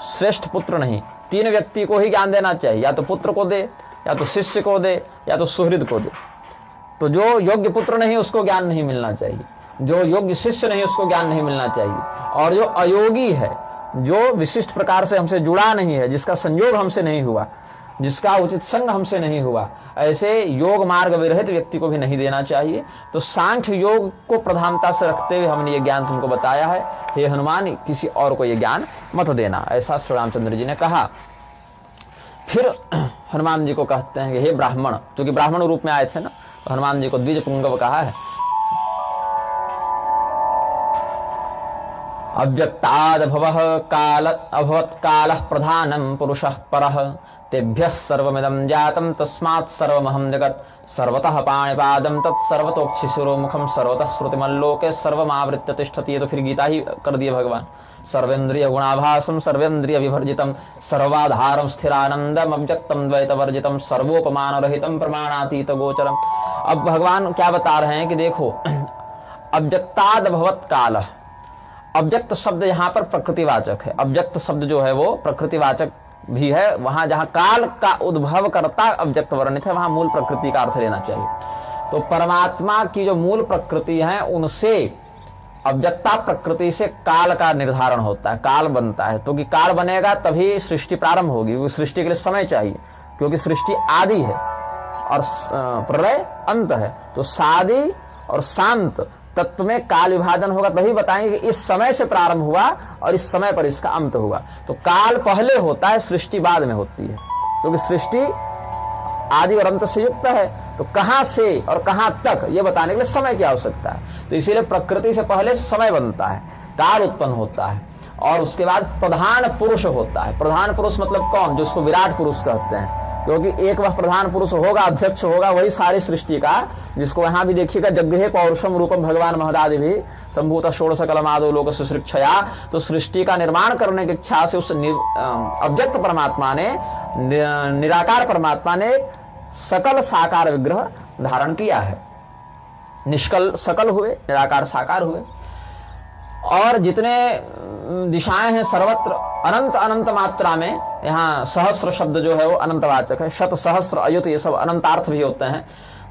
श्रेष्ठ पुत्र नहीं, 3 व्यक्ति को ही ज्ञान देना चाहिए, या तो पुत्र को दे, या तो शिष्य को दे, या तो सुहृद को दे। तो जो योग्य पुत्र नहीं उसको ज्ञान नहीं मिलना चाहिए, जो योग्य शिष्य नहीं उसको ज्ञान नहीं मिलना चाहिए, और जो अयोगी है, जो विशिष्ट प्रकार से हमसे जुड़ा नहीं है, जिसका संयोग हमसे नहीं हुआ, जिसका उचित संग हमसे नहीं हुआ, ऐसे योग मार्ग विरहित व्यक्ति को भी नहीं देना चाहिए। तो सांख्य योग को प्रधानता से रखते हुए हमने ये ज्ञान तुमको बताया है। हे हनुमान, किसी और को ये ज्ञान मत देना, ऐसा श्री रामचंद्र जी ने कहा। फिर हनुमान जी को कहते हैं कि हे ब्राह्मण, क्योंकि ब्राह्मण रूप में आए थे ना, तो हनुमान जी को द्विज पुंगव कहा है। अव्यक्ताद भवः काल अभवत् कालः प्रधानं पुरुषः परः, तेभ्यः सर्वमिदं जातं तस्मात् सर्वमहं जगत्, सर्वतः पाणिपादं तत्सर्वतोक्षिशिरोमुखं, सर्वतः श्रुतिमल्लोके सर्वमावृत्य तिष्ठति। ये तो फिर गीता ही कर दिए भगवान। सर्वेन्द्रिय गुणाभासं सर्वेन्द्रिय विवर्जितं, सर्वाधारं स्थिरानंदम अव्यक्तं द्वैतवर्जितं, सर्वोपमान रहितं प्रमाणातीत गोचरम। अब भगवान क्या बता रहे हैं कि देखो, अव्यक्ताद भवत् कालः, अव्यक्त शब्द यहाँ पर प्रकृतिवाचक है। अव्यक्त शब्द जो है वो प्रकृतिवाचक भी है। वहां जहां काल का उद्भव करता अव्यक्त वर्णित है, वहां मूल प्रकृति का अर्थ लेना चाहिए। तो परमात्मा की जो मूल प्रकृति है, उनसे अव्यक्ता प्रकृति से काल का निर्धारण होता है, काल बनता है। तो कि काल बनेगा तभी सृष्टि प्रारंभ होगी, वो सृष्टि के लिए समय चाहिए, क्योंकि सृष्टि आदि है और प्रलय अंत है। तो सादि और शांत तत्व में काल विभाजन होगा, तभी बताएंगे कि इस समय से प्रारंभ हुआ और इस समय पर इसका अंत हुआ। तो काल पहले होता है, सृष्टि बाद में होती है, क्योंकि सृष्टि आदि और अंत से युक्त है। तो कहां से और कहां तक ये बताने के लिए समय की आवश्यकता है। तो इसीलिए प्रकृति से पहले समय बनता है, काल उत्पन्न होता है, और उसके बाद प्रधान पुरुष होता है। प्रधान पुरुष मतलब कौन? जो उसको विराट पुरुष कहते हैं, क्योंकि एक वह प्रधान पुरुष होगा, अध्यक्ष होगा, वही सारी सृष्टि का, जिसको यहाँ भी देखिएगा, जगृहे पौरुषम रूपम भगवान महदादि भी संभूत षोडश कलमादो लोक सुशिक्षया। तो सृष्टि का निर्माण करने की इच्छा से उस अव्यक्त परमात्मा ने, निराकार परमात्मा ने सकल साकार विग्रह धारण किया है। निष्कल सकल हुए, निराकार साकार हुए, और जितने दिशाएं हैं सर्वत्र अनंत अनंत मात्रा में। यहाँ सहस्र शब्द जो है वो अनंतवाचक है, शत सहस्र अयुत ये सब अनंतार्थ भी होते हैं।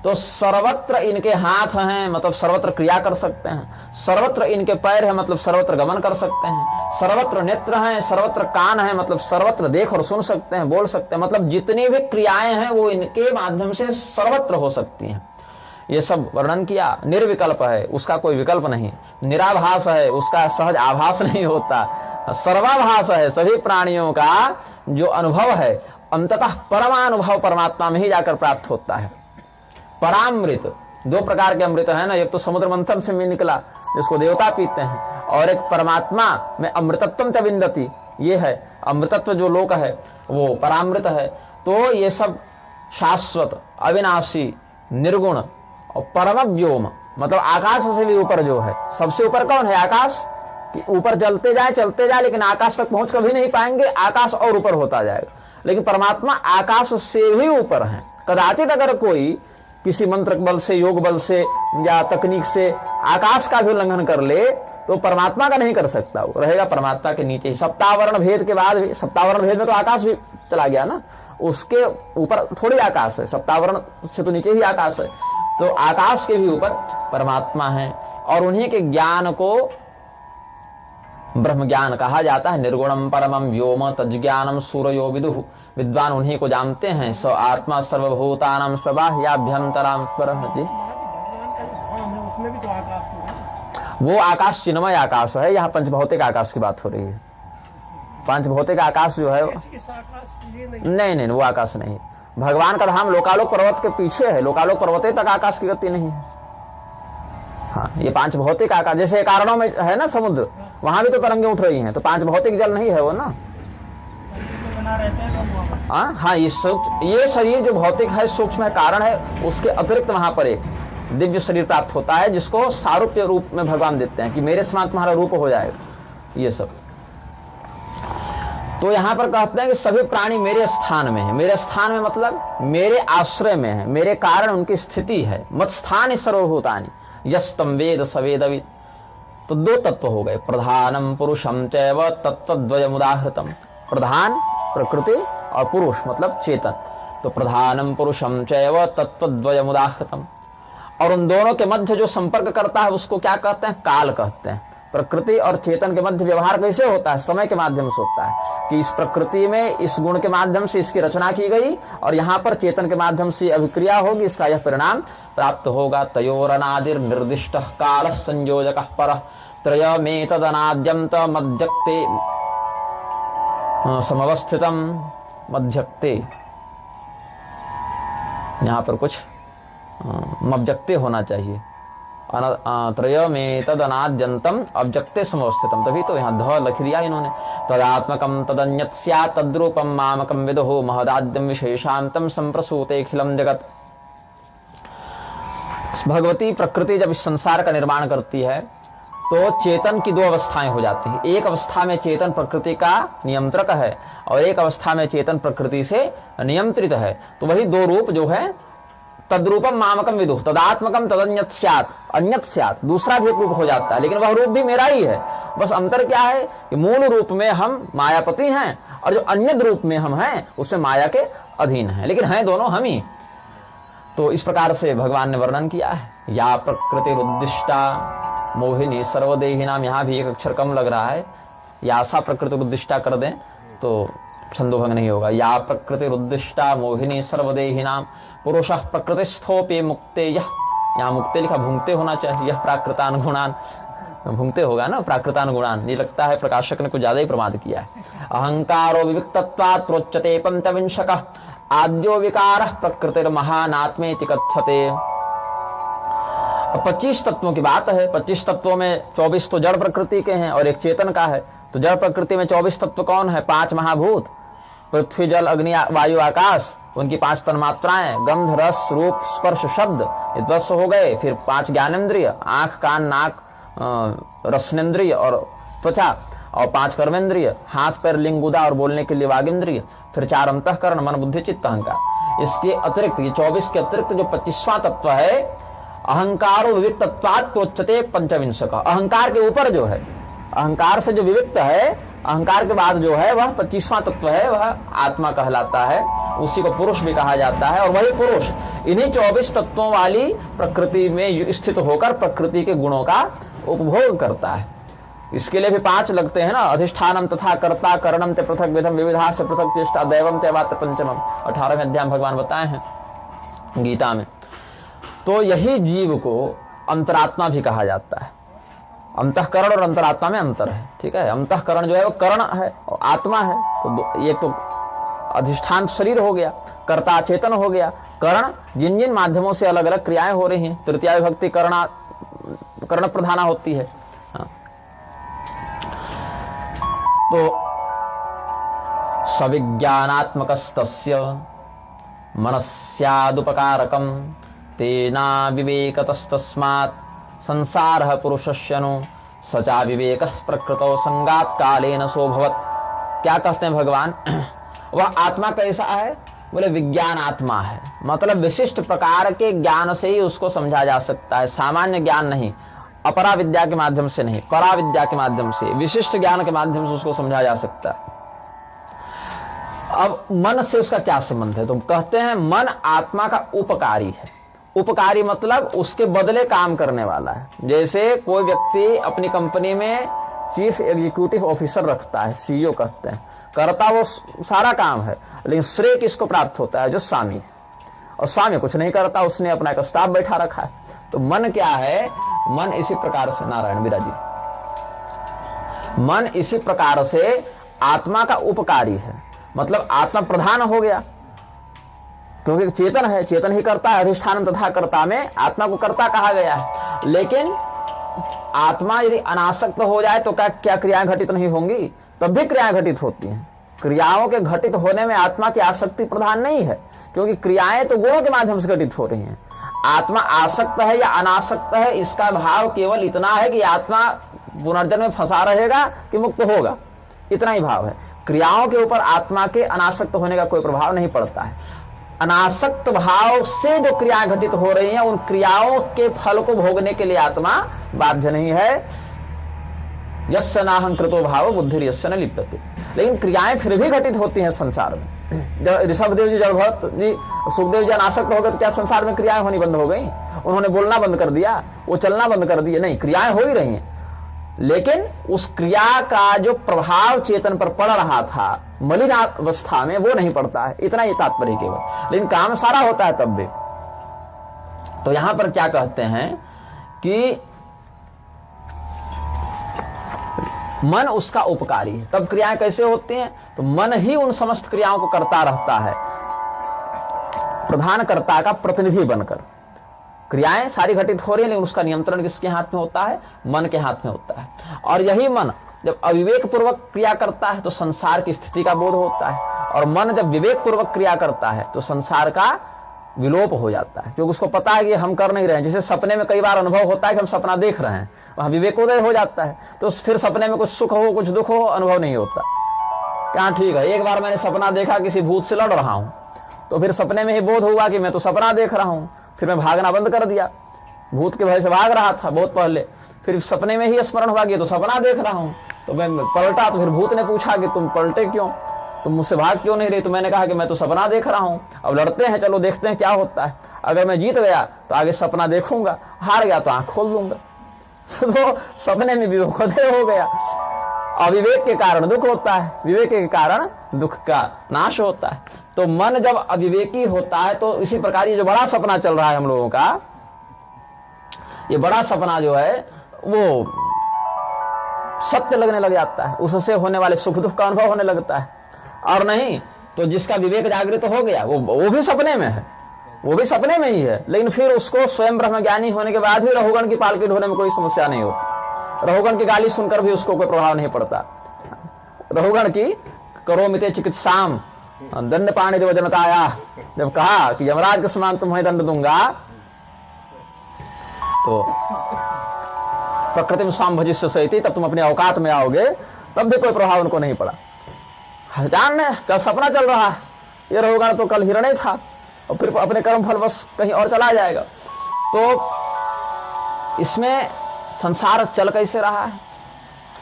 तो सर्वत्र इनके हाथ हैं, मतलब सर्वत्र क्रिया कर सकते हैं। सर्वत्र इनके पैर हैं, मतलब सर्वत्र गमन कर सकते हैं। सर्वत्र नेत्र हैं, सर्वत्र कान हैं, मतलब सर्वत्र देख और सुन सकते हैं, बोल सकते हैं। मतलब जितनी भी क्रियाएं हैं वो इनके माध्यम से सर्वत्र हो सकती हैं। ये सब वर्णन किया। निर्विकल्प है, उसका कोई विकल्प नहीं। निराभास है, उसका सहज आभास नहीं होता। सर्वाभास है, सभी प्राणियों का जो अनुभव है अंततः परमानुभव परमात्मा में ही जाकर प्राप्त होता है। परामृत, 2 प्रकार के अमृत है ना, एक तो समुद्र मंथन से निकला जिसको देवता पीते हैं, और एक परमात्मा में अमृतत्वम च विन्दति, ये है अमृतत्व जो लोक है वो परामृत है। तो ये सब शाश्वत, अविनाशी, निर्गुण और परम व्योम, मतलब आकाश से भी ऊपर जो है। सबसे ऊपर कौन है? आकाश। कि ऊपर चलते जाए, लेकिन आकाश तक पहुंच कभी नहीं पाएंगे, आकाश और ऊपर होता जाएगा। लेकिन परमात्मा आकाश से भी ऊपर है। कदाचित अगर कोई किसी मंत्र बल से, योग बल से या तकनीक से आकाश का भी उल्लंघन कर ले तो परमात्मा का नहीं कर सकता, वो रहेगा परमात्मा के नीचे ही। सप्तावरण भेद के बाद भी, सप्तावरण भेद में तो आकाश भी चला गया ना, उसके ऊपर थोड़ी आकाश है, सप्तावरण से तो नीचे ही आकाश है। तो आकाश के भी ऊपर परमात्मा है और उन्हीं के ज्ञान को ब्रह्म ज्ञान कहा जाता है। निर्गुणम परमम व्योम तज्ज्ञानम सूर्यो विदुः, विद्वान उन्हीं को जानते हैं। स आत्मा सर्वभूतानां सबाह्याभ्यंतरां परः जी। भगवान का जो धाम है उसमें भी तो आकाश होगा। वो आकाश चिन्मय आकाश है, यहाँ पंचभौतिक आकाश की बात हो रही है। पंचभौतिक आकाश जो है इस आकाश ये नहीं। नहीं, वो आकाश नहीं। भगवान का धाम लोकालोक पर्वत के पीछे है, लोकालोक पर्वत तक आकाश की गति नहीं है। हाँ, ये पांच भौतिक आकाश, जैसे कारणों में है ना समुद्र, वहां भी तो तरंगे उठ रही हैं, तो पांच भौतिक जल नहीं है वो ना। बना रहते हैं तो वहाँ पर। हाँ, ये शरीर जो भौतिक है, सूक्ष्म है, कारण है, उसके अतिरिक्त वहां पर एक दिव्य शरीर प्राप्त होता है जिसको सारूप्य रूप में भगवान देते हैं कि मेरे समान तुम्हारा रूप हो जाएगा। ये सब तो यहां पर कहते हैं कि सभी प्राणी मेरे स्थान में है। मेरे स्थान में मतलब मेरे आश्रय में है, मेरे कारण उनकी स्थिति है। मत स्थान सर्वभूतानि यस्तम वेद सवेदविद। तो दो तत्व हो गए, प्रधानम पुरुषम चैव तत्वद्वयमुदाहृतम। प्रधान प्रकृति और पुरुष मतलब चेतन। तो प्रधानम पुरुषम चैव तत्वद्वयमुदाहृतम। और उन दोनों के मध्य जो संपर्क करता है उसको क्या कहते हैं? काल कहते हैं। प्रकृति और चेतन के मध्य व्यवहार कैसे होता है? समय के माध्यम से होता है कि इस प्रकृति में इस गुण के माध्यम से इसकी रचना की गई और यहाँ पर चेतन के माध्यम से अभिक्रिया होगी, इसका यह परिणाम प्राप्त होगा। तयोरनादिर निर्दिष्ट काल संयोजक पर त्रयमेतदनाद्यंत मध्यक्ते समवस्थितम मध्यक्ते। यहाँ पर कुछ मव्यक्ते होना चाहिए। त्रयमेतदनाद्यंतम अव्यक्ते समवस्थितम, तभी तो यहाँ ध लिख दिया इन्होंने। तदात्मकम तदन्यत् स्यात् तद्रूपम मामकम विदुः महदाद्यम विशेषांतम संप्रसूतेऽखिलम जगत। भगवती प्रकृति जब इस संसार का निर्माण करती है तो चेतन की दो अवस्थाएं हो जाती हैं। एक अवस्था में चेतन प्रकृति का नियंत्रक है और एक अवस्था में चेतन प्रकृति से नियंत्रित है। तो वही दो रूप जो है, तद्रूपम मामकम विदुः, तदात्मकम तदन्यत् स्यात्, अन्यत् स्यात्, दूसरा भी एक रूप हो जाता है, लेकिन वह रूप भी मेरा ही है। बस अंतर क्या है कि मूल रूप में हम मायापति हैं और जो अन्य रूप में हम हैं उसमें माया के अधीन हैं, लेकिन हैं दोनों हम ही। तो इस प्रकार से भगवान ने वर्णन किया है। या प्रकृति उद्दिष्टा मोहिनी सर्वदेही नाम, यहाँ भी एक अक्षर कम लग रहा है, या सा प्रकृति उद्दिष्टा कर दें तो छंदोभंग नहीं होगा। या प्रकृति उद्दिष्टा मोहिनी सर्वदेही नाम पुरुषः प्रकृतिस्थोपि मुक्ते यह, यहाँ मुक्ते लिखा भुंगते होना चाहिए, यह प्राकृतान गुणान, भुंगते होगा ना प्राकृतान गुणान। ये लगता है प्रकाशक ने कुछ ज्यादा ही प्रमाद किया है। अहंकारो विविक्तत्वात् प्रोच्यते पंचविंशकः आद्यो विकारः प्रकृतिर्महानात्मेति कथ्यते। 25 तत्वों की बात है। 25 तत्वों में 24 तो जड़ प्रकृति के हैं और एक चेतन का है। तो जड़ प्रकृति में 24 तत्व कौन है? 5 महाभूत, पृथ्वी जल अग्नि वायु आकाश, उनकी 5 तन्मात्राएं, गंध रस रूप स्पर्श शब्द, ये 10 हो गए। फिर 5 ज्ञानेन्द्रिय, आंख कान नाक रसनेन्द्रिय और त्वचा, और 5 कर्मेंद्रिय, हाथ पैर लिंग गुदा और बोलने के लिए वागिंद्रिय, फिर 4 अंतःकरण मन बुद्धि चित्त अहंकार। इसके अतिरिक्त ये 24 के अतिरिक्त जो 25वां तत्व है, अहंकारो विविक्तत्वात् प्रोच्यते पंचविंशक। अहंकार के ऊपर जो है, अहंकार से जो विविक्त है, अहंकार के बाद जो है वह 25वां तत्व है, वह आत्मा कहलाता है। उसी को पुरुष भी कहा जाता है। और वही पुरुष इन्हीं 24 तत्वों वाली प्रकृति में स्थित होकर प्रकृति के गुणों का उपभोग करता है। इसके लिए भी 5 लगते हैं ना, अधिष्ठानम तथा कर्ता करणम ते पृथक विधम विविधा से पृथक चेष्टा दैवम ते वात्र पंचमम, 18वें अध्याय में भगवान बताए हैं गीता में। तो यही जीव को अंतरात्मा भी कहा जाता है। अंतःकरण और अंतरात्मा में अंतर है, ठीक है। अंतःकरण जो है वो करण है और आत्मा है। तो ये तो अधिष्ठान शरीर हो गया, कर्ता चेतन हो गया, करण जिन जिन माध्यमों से अलग अलग क्रियाएं हो रही हैं, तृतीया विभक्ति कर्ण प्रधाना होती है। हाँ। तो सविज्ञानात्मकस्तस्य मनस्यादुपकारकम तेना विवेकतस्तस्मात् संसारः पुरुषस्यनु सचा विवेकः प्रकृतौ संगात कालेन सोभवत्। क्या कहते हैं भगवान? वह आत्मा कैसा है? बोले विज्ञान आत्मा है, मतलब विशिष्ट प्रकार के ज्ञान से ही उसको समझा जा सकता है, सामान्य ज्ञान नहीं, अपरा विद्या के माध्यम से नहीं, परा विद्या के माध्यम से, विशिष्ट ज्ञान के माध्यम से उसको समझा जा सकता है। अब मन से उसका क्या संबंध है? तो कहते हैं मन आत्मा का उपकारी है। उपकारी मतलब उसके बदले काम करने वाला है। जैसे कोई व्यक्ति अपनी कंपनी में चीफ एग्जीक्यूटिव ऑफिसर रखता है, सीईओ कहते हैं, करता वो सारा काम है, लेकिन श्रेय किसको प्राप्त होता है? जो स्वामी है। और स्वामी कुछ नहीं करता, उसने अपना एक स्टाफ बैठा रखा है। तो मन क्या है? मन इसी प्रकार से, नारायण विराजी, मन इसी प्रकार से आत्मा का उपकारी है, मतलब आत्मा प्रधान हो गया, क्योंकि चेतन है, चेतन ही करता है, अधिष्ठान तथा कर्ता में आत्मा को कर्ता कहा गया है। लेकिन आत्मा यदि अनासक्त हो जाए तो क्या क्रियाएं घटित नहीं होंगी? तब भी क्रियाएं घटित होती हैं। क्रियाओं के घटित होने में आत्मा की आसक्ति प्रधान नहीं है, क्योंकि क्रियाएं तो गुणों के माध्यम से घटित हो रही हैं। आत्मा आसक्त है या अनासक्त है, इसका भाव केवल इतना है कि आत्मा पुनर्जन्म में फंसा रहेगा कि मुक्त होगा, इतना ही भाव है। क्रियाओं के ऊपर आत्मा के अनासक्त होने का कोई प्रभाव नहीं पड़ता है। अनासक्त भाव से जो क्रियाएं घटित हो रही हैं, उन क्रियाओं के फल को भोगने के लिए आत्मा बाध्य नहीं है। यस्य नाहंकृतो भाव बुद्धि यस्य न लिप्यते। लेकिन क्रियाएं फिर भी घटित होती हैं संसार में। जब ऋषभदेव जी, जड़भरत जी, सुखदेव जी अनासक्त हो गए तो क्या संसार में क्रियाएं होनी बंद हो गई? उन्होंने बोलना बंद कर दिया, वो चलना बंद कर दिए? नहीं, क्रियाएं हो ही रही हैं, लेकिन उस क्रिया का जो प्रभाव चेतन पर पड़ रहा था मलिन अवस्था में, वो नहीं पड़ता है। इतना ही तात्पर्य केवल, लेकिन काम सारा होता है तब भी। तो यहां पर क्या कहते हैं कि मन उसका उपकारी है। तब क्रियाएं कैसे होती हैं? तो मन ही उन समस्त क्रियाओं को करता रहता है, प्रधान कर्ता का प्रतिनिधि बनकर। क्रियाएं सारी घटित हो रही हैं, लेकिन उसका नियंत्रण किसके हाथ में होता है? मन के हाथ में होता है। और यही मन जब अविवेक पूर्वक क्रिया करता है तो संसार की स्थिति का बोध होता है, और मन जब विवेक पूर्वक क्रिया करता है तो संसार का विलोप हो जाता है, क्योंकि उसको पता है कि हम कर नहीं रहे हैं। जैसे सपने में कई बार अनुभव होता है कि हम सपना देख रहे हैं, वहां विवेकोदय हो जाता है, तो फिर सपने में कुछ सुख हो कुछ दुख हो अनुभव नहीं होता। क्या ठीक है, एक बार मैंने सपना देखा किसी भूत से लड़ रहा हूं, तो फिर सपने में ही बोध हुआ कि मैं तो सपना देख रहा हूं, फिर मैं भागना बंद कर दिया, भूत के भय से भाग रहा था बहुत पहले, फिर सपने में ही स्मरण हुआ कि तो सपना देख रहा हूं, तो मैं पलटा, तो फिर भूत ने पूछा कि तुम पलटे क्यों, तुम मुझसे भाग क्यों नहीं रहे? तो मैंने कहा कि मैं तो सपना देख रहा हूं, अब लड़ते हैं, चलो देखते हैं क्या होता है। अगर मैं जीत गया तो आगे सपना देखूंगा, हार गया तो आंख खोल दूंगा। तो सपने में विवेकोदय हो गया। अविवेक के कारण दुख होता है, विवेक के कारण दुख का नाश होता है। तो मन जब अविवेकी होता है तो इसी प्रकार ये जो बड़ा सपना चल रहा है हम लोगों का, ये बड़ा सपना जो है वो सत्य लगने लग जाता है, उससे होने वाले सुख दुख का अनुभव होने लगता है। और नहीं तो जिसका विवेक जागृत हो गया वो भी सपने में है, वो भी सपने में ही है, लेकिन फिर उसको स्वयं ब्रह्मज्ञानी होने के बाद भी रहुगण की पालकी ढोने में कोई समस्या नहीं होती। रहुगण की गाली सुनकर भी उसको कोई प्रभाव नहीं पड़ता। रहुगण की करोमिते चिकित्साम दंड पाणी देव जनताया, जब कहा कि यमराज के समान तुम्हें दंड दूंगा, तो प्रकृति में स्वाम भजिष्य सहित, तब तुम अपने औकात में आओगे, तब भी कोई प्रभाव उनको नहीं पड़ा। जान चल सपना चल रहा है, ये रहुगण तो कल हिरण्य था और फिर अपने कर्म फल बस कहीं और चला जाएगा। तो इसमें संसार चल कैसे रहा है?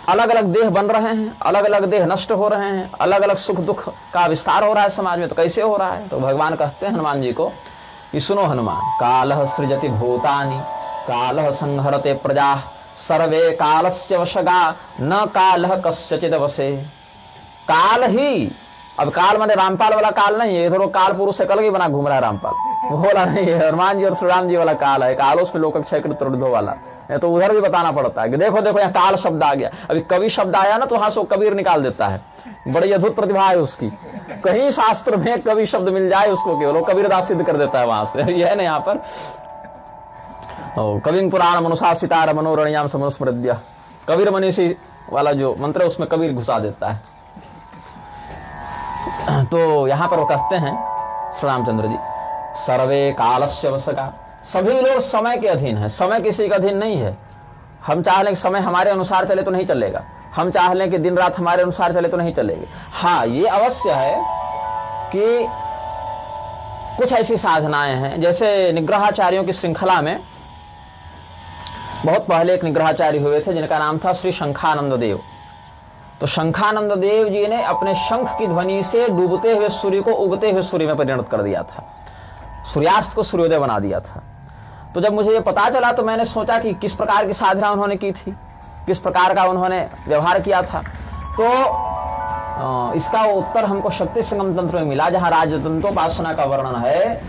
अलग अलग देह बन रहे हैं, अलग अलग देह नष्ट हो रहे हैं, अलग अलग सुख दुख का विस्तार हो रहा है समाज में। तो कैसे हो रहा है? तो भगवान कहते हैं हनुमान जी को कि सुनो हनुमान, कालः सृजति भूतानि कालः संहरते प्रजा सर्वे कालस्य वशगा न कालः कस्यचिद वशे। काल ही, अब काल माने रामपाल वाला काल नहीं है, इधर वो काल पुरुष से कल ही बना घूम रहा है रामपाल, बोला नहीं है। हनुमान जी और श्री राम जी वाला काल है, कालों में लोकक्षय कृतोर्ध्व वाला है। तो उधर भी बताना पड़ता है कि देखो देखो यहाँ काल शब्द आ गया। अभी कवि शब्द आया ना तो वहां से कबीर निकाल देता है, बड़ी अद्भुत प्रतिभा है उसकी। कहीं शास्त्र में कवि शब्द मिल जाए उसको केवल कबीरदास सिद्ध कर देता है वहां से। यह है ना यहाँ पर कविं पुराण मनुशासितार मनोरणियाम समनुस्मृत्य, कबीर मनीषी वाला जो मंत्र है उसमें कबीर घुसा देता है। तो यहां पर वो कहते हैं श्री रामचंद्र जी, सर्वे कालस्य वशगा, सभी लोग समय के अधीन है, समय किसी का अधीन नहीं है। हम चाह लें कि समय हमारे अनुसार चले तो नहीं चलेगा, हम चाह लें कि दिन रात हमारे अनुसार चले तो नहीं चलेगी। हाँ ये अवश्य है कि कुछ ऐसी साधनाएं हैं, जैसे निग्रहाचार्यों की श्रृंखला में बहुत पहले एक निग्रहाचार्य हुए थे जिनका नाम था श्री शंखानंद देव। तो शंखानंद देव जी ने अपने शंख की ध्वनि से डूबते हुए सूर्य को उगते हुए सूर्य में परिणत कर दिया था, सूर्यास्त को सूर्योदय बना दिया था। तो जब मुझे ये पता चला तो मैंने सोचा कि किस प्रकार की साधना उन्होंने की थी, किस प्रकार का उन्होंने व्यवहार किया था। तो इसका उत्तर हमको शक्ति संगम तंत्र में मिला, जहां राजतंत्रोपासना का वर्णन है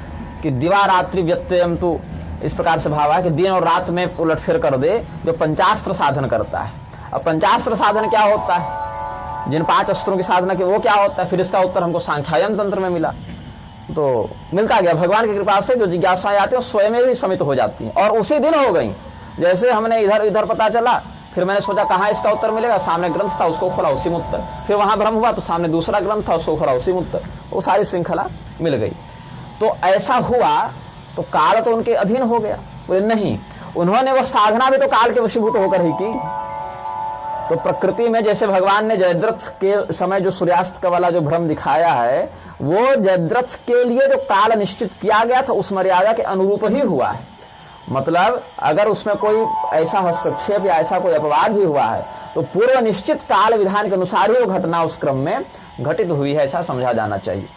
कि दिवा रात्रि व्यत्ययम, तो इस प्रकार से भाव है कि दिन और रात में उलटफेर कर दे जो पंचास्त्र साधन करता है। अब पंचास्त्र साधन क्या होता है, जिन 5 अस्त्रों की साधना की वो क्या होता है, फिर इसका उत्तर हमको सांख्यायन तंत्र में मिला। तो मिलता गया भगवान की कृपा से जो जिज्ञासाएं आती है स्वयं में भी समित हो जाती हैं, और उसी दिन हो गई। जैसे हमने इधर इधर पता चला, फिर मैंने सोचा कहाँ इसका उत्तर मिलेगा, सामने ग्रंथ था उसको खोला उसी में उत्तर, फिर वहां भ्रम हुआ तो सामने दूसरा ग्रंथ था उसको खोला उसी में उत्तर, वो सारी श्रृंखला मिल गई। तो ऐसा हुआ तो काल तो उनके अधीन हो गया। बोले नहीं, उन्होंने वह साधना भी तो काल के वशीभूत होकर ही की। तो प्रकृति में जैसे भगवान ने जयद्रथ के समय जो सूर्यास्त का वाला जो भ्रम दिखाया है, वो जयद्रथ के लिए जो काल निश्चित किया गया था उस मर्यादा के अनुरूप ही हुआ है। मतलब अगर उसमें कोई ऐसा हस्तक्षेप या ऐसा कोई अपवाद भी हुआ है तो पूर्व निश्चित काल विधान के अनुसार ही वो घटना उस क्रम में घटित हुई है, ऐसा समझा जाना चाहिए।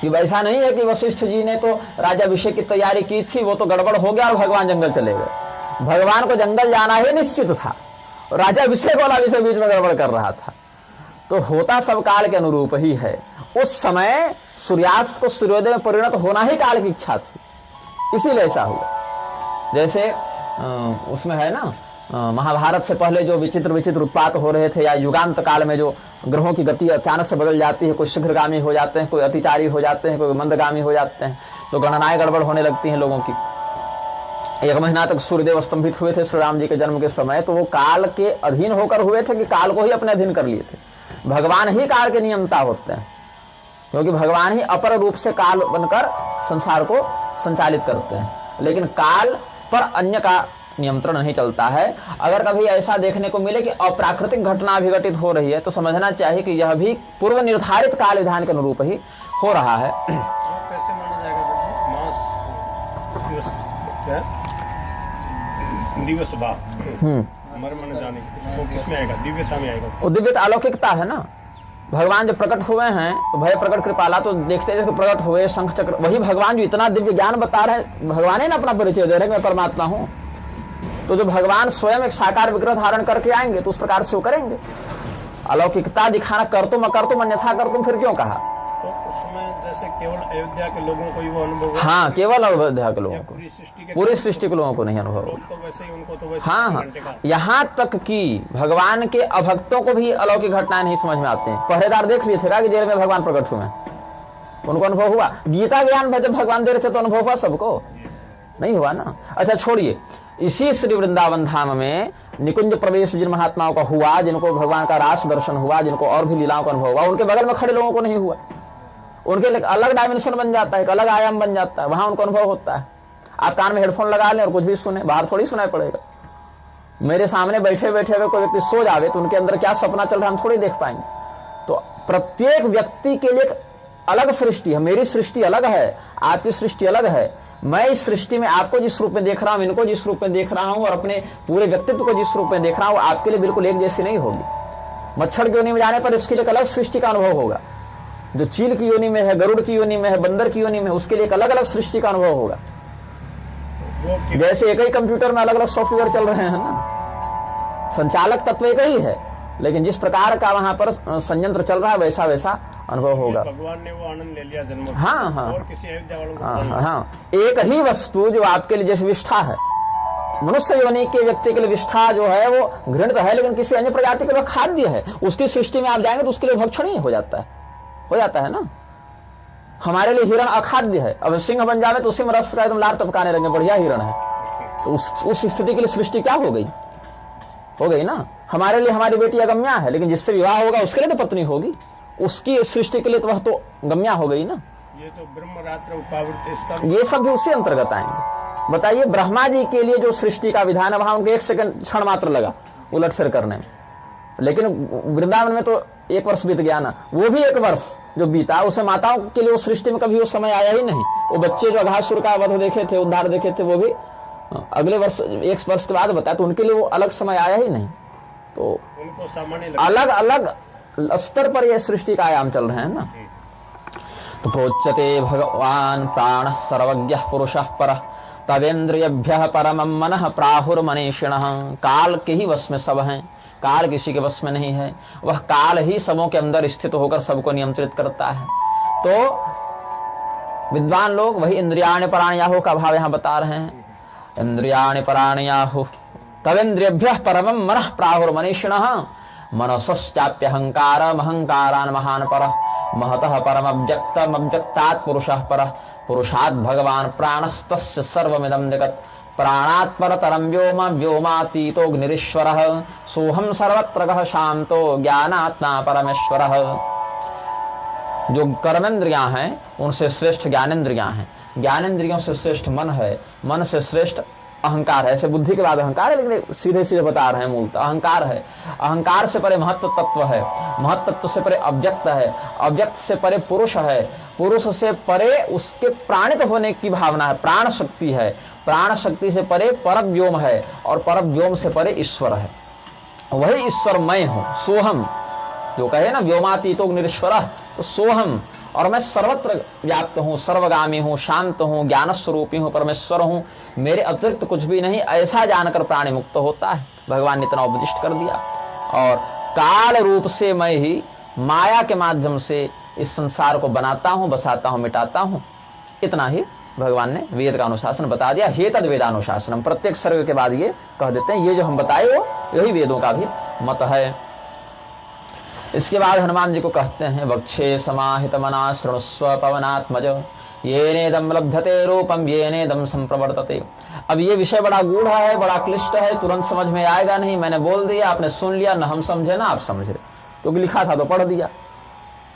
कि वैसा नहीं है कि वशिष्ठ जी ने तो राज्याभिषेक की तैयारी की थी, वो तो गड़बड़ हो गया और भगवान जंगल चले गए। भगवान को जंगल जाना ही निश्चित था, राज्याभिषेक वाला विषय बीच में गड़बड़ कर रहा था। तो होता सब काल के अनुरूप ही है। उस समय सूर्यास्त को सूर्योदय में परिणत होना ही काल की इच्छा थी, इसीलिए ऐसा हुआ। जैसे उसमें है ना, महाभारत से पहले जो विचित्र विचित्र उत्पात हो रहे थे, या युगांत काल में जो ग्रहों की गति अचानक से बदल जाती है, कोई शीघ्रगामी हो जाते हैं, कोई अतिचारी हो जाते हैं, कोई मंदगामी हो जाते हैं, तो गणनाएं गड़बड़ होने लगती हैं लोगों की। 1 महीना तक सूर्यदेव स्तंभित हुए थे श्री राम जी के जन्म के समय, तो वो काल के अधीन होकर हुए थे कि काल को ही अपने अधीन कर लिए थे। भगवान ही काल के नियंता होते हैं, क्योंकि भगवान ही अपर रूप से काल बनकर संसार को संचालित करते हैं, लेकिन काल पर अन्य का नियंत्रण नहीं चलता है। अगर कभी ऐसा देखने को मिले कि अप्राकृतिक घटना भी घटित हो रही है तो समझना चाहिए कि यह भी पूर्व निर्धारित काल विधान के अनुरूप ही हो रहा है। कैसे माना जाएगा मास दिवस क्या दिवस बा मर्म न जाने वो किसमें आएगा, दिव्यता में आएगा। वो दिव्यता अलौकिकता है ना। भगवान जब प्रकट हुए हैं तो भय प्रकट कृपाला, तो देखते देखते प्रकट हुए शंख चक्र, वही भगवान जो इतना दिव्य ज्ञान बता रहे हैं, भगवान ही ना अपना परिचय दे रहे हैं मैं परमात्मा हूँ। तो जो भगवान स्वयं एक साकार विग्रह धारण करके आएंगे तो उस प्रकार से वो करेंगे। अलौकिकता दिखाना कर तुम अकर तुम अन्यथा कर तुम, फिर क्यों कहा? तो उस समय जैसे केवल अयोध्या के लोगों को ही वो अनुभव हुआ। हाँ, केवल अयोध्या के लोगों को, पूरी सृष्टि के लोगों को नहीं अनुभव लोग तो वैसे ही उनको तो वैसे हाँ, यहाँ तक कि भगवान के अभक्तों को भी अलौकिक घटनाएं नहीं समझ में आते हैं। पहरेदार देख लिए थे कि जेल में भगवान प्रकट हुए, उनको अनुभव हुआ। गीता ज्ञान जब भगवान दे रहे थे तो अनुभव हुआ सबको? नहीं हुआ ना। अच्छा छोड़िए, इसी श्री वृंदावन धाम में निकुंज प्रवेश जिन महात्माओं का हुआ, जिनको भगवान का रास दर्शन हुआ, जिनको और भी लीलाओं का अनुभव हुआ, उनके बगल में खड़े लोगों को नहीं हुआ। उनके अलग डायमेंशन बन जाता है, एक अलग आयाम बन जाता है, वहां उनको अनुभव होता है। आप कान में हेडफोन लगा लें और कुछ भी सुने, बाहर थोड़ी सुनाई पड़ेगा। मेरे सामने बैठे बैठे अगर कोई व्यक्ति सो जावे तो उनके अंदर क्या सपना चल रहा है हम थोड़ी देख पाएंगे। तो प्रत्येक व्यक्ति के लिए अलग सृष्टि है। मेरी सृष्टि अलग है, आपकी सृष्टि अलग है। मैं इस सृष्टि में आपको जिस रूप में देख रहा हूं, इनको जिस रूप में देख रहा हूं, और अपने पूरे व्यक्तित्व को जिस रूप में देख रहा हूं, आपके लिए बिल्कुल एक जैसी नहीं होगी। मच्छर की योनि में जाने पर इसके लिए अलग सृष्टि का अनुभव होगा। जो चील की योनि में है, गरुड़ की योनि में है, बंदर की योनि में, उसके लिए एक अलग अलग सृष्टि का अनुभव होगा। जैसे एक ही कंप्यूटर में अलग अलग सॉफ्टवेयर चल रहे हैं ना, संचालक तत्व एक ही है, लेकिन जिस प्रकार का वहां पर संयंत्र चल रहा है वैसा वैसा अनुभव होगा। भगवान ने वो आनंद ले लिया जन्म। हाँ हाँ, और किसी अयोध्या वालों को हाँ, एक ही वस्तु जो आपके लिए जैसे विष्ठा है, मनुष्य योनि के व्यक्ति के लिए विष्ठा जो है वो घृणित है, लेकिन किसी अन्य प्रजाति के लिए खाद्य है। उसकी सृष्टि में आप जाएंगे तो उसके लिए भक्षण ही हो जाता है ना। हमारे लिए हिरण अखाद्य है, अब सिंह बन जावे तो उसी में रस का एकदम लार टपकाने लगे, बढ़िया हिरण है, तो उस स्थिति के लिए सृष्टि क्या हो गई ना। हमारे लिए हमारी बेटी अगम्या है, लेकिन जिससे विवाह होगा उसके लिए तो पत्नी होगी, उसकी सृष्टि के लिए तो वह तो गम्या हो गई ना। ये तो ब्रह्म रात्र उपावृत्ति, इसका ये सब भी उसी अंतर्गत आएंगे। बताइए, ब्रह्मा जी के लिए जो सृष्टि का विधान है वहां उनको 1 सेकंड क्षण मात्र लगा उलटफेर करने में, लेकिन वृंदावन में तो 1 वर्ष बीत गया ना, वो भी 1 वर्ष जो बीता उसे माताओं के लिए उस सृष्टि में कभी वो समय आया ही नहीं। वो बच्चे जो अघासुर का वध देखे थे, उद्धार देखे थे, वो भी अगले वर्ष 1 वर्ष के बाद बताया, तो उनके लिए वो अलग समय आया ही नहीं। तो उनको सामान्य अलग अलग स्तर पर यह सृष्टि का आयाम चल रहे हैं ना। तो प्रोच्यते भगवान प्राण सर्वज्ञ पुरुषः परः तदेन्द्रियभ्यः परमं मनः प्राहुर्मनीषिणः। काल के ही वश में सब हैं, काल किसी के वश में नहीं है। वह काल ही सबों के अंदर स्थित होकर सबको नियंत्रित करता है। तो विद्वान लोग वही इंद्रियाणि पराण्याहुः का भाव यहाँ बता रहे हैं। इंद्रियाणि पराण्याहुः तदेन्द्रियभ्यः परमं मनः प्राहुर्मनीषिणः। मनसश्चाप्यहंकारमहंकारान् महान् परः महतः परमव्यक्तमव्यक्तात् पुरुषः परः पुरुषात् भगवान् प्राणस्तस्य सर्वमिदं जगत् प्राणात् परतरं व्योम व्योमातीतोऽग्निरीश्वरः सोऽहं सर्वत्रगः शांतो ज्ञानात्मा परमेश्वरः। जो कर्मेंद्रियां हैं उनसे श्रेष्ठ ज्ञानेंद्रियां हैं, ज्ञानेंद्रियों से श्रेष्ठ मन है, मन से श्रेष्ठ अहंकार है। ऐसे बुद्धि के बाद अहंकार है, लेकिन सीधे सीधे बता रहे हैं मूलतः अहंकार है। अहंकार से परे महत्व तत्व है, महत्व तत्व से परे अव्यक्त है, अव्यक्त से परे पुरुष है, पुरुष से परे उसके प्राणित होने की भावना है, प्राण शक्ति है, प्राण शक्ति से परे परव्योम है, और परव्योम से परे ईश्वर है। वही ईश्वर मैं हूं, सोहम। जो कहे ना व्योमातीतोऽग्निरीश्वरः, तो सोहम, और मैं सर्वत्र व्याप्त हूँ, सर्वगामी हूँ, शांत हूँ, ज्ञान स्वरूपी हूँ, परमेश्वर हूँ, मेरे अतिरिक्त कुछ भी नहीं। ऐसा जानकर प्राणी मुक्त होता है। भगवान ने इतना उपदिष्ट कर दिया। और काल रूप से मैं ही माया के माध्यम से इस संसार को बनाता हूँ, बसाता हूँ, मिटाता हूँ। इतना ही भगवान ने वेद का अनुशासन बता दिया। हे तद वेदानुशासनम, प्रत्येक सर्ग के बाद ये कह देते हैं, ये जो हम बताए वो यही वेदों का भी मत है। इसके बाद हनुमान जी को कहते हैं, वक्षे समाहित मना शृणुस्व पवनात्मज येनेदं लभ्यते रूपम येनेदं संप्रवर्तते। अब ये विषय बड़ा गूढ़ है, बड़ा क्लिष्ट है, तुरंत समझ में आएगा नहीं। मैंने बोल दिया, आपने सुन लिया, न हम समझे ना आप समझे, क्योंकि लिखा था तो पढ़ दिया,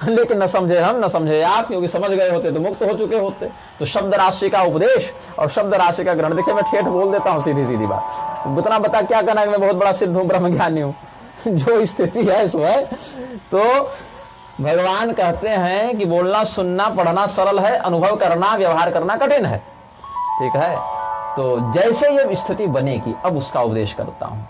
लेकिन न समझे हम, न समझे आप, क्योंकि समझ गए होते तो मुक्त हो चुके होते। तो शब्द राशि का उपदेश और शब्द राशि का ग्रहण। देखिए मैं ठेठ बोल देता हूँ, सीधी सीधी बात, उतना बता क्या करना है, मैं बहुत बड़ा सिद्ध हूँ, ब्रह्मज्ञानी हूँ। जो स्थिति है सो है। तो भगवान कहते हैं कि बोलना सुनना पढ़ना सरल है, अनुभव करना व्यवहार करना कठिन है। ठीक है, तो जैसे ये स्थिति बनेगी अब उसका उपदेश करता हूं।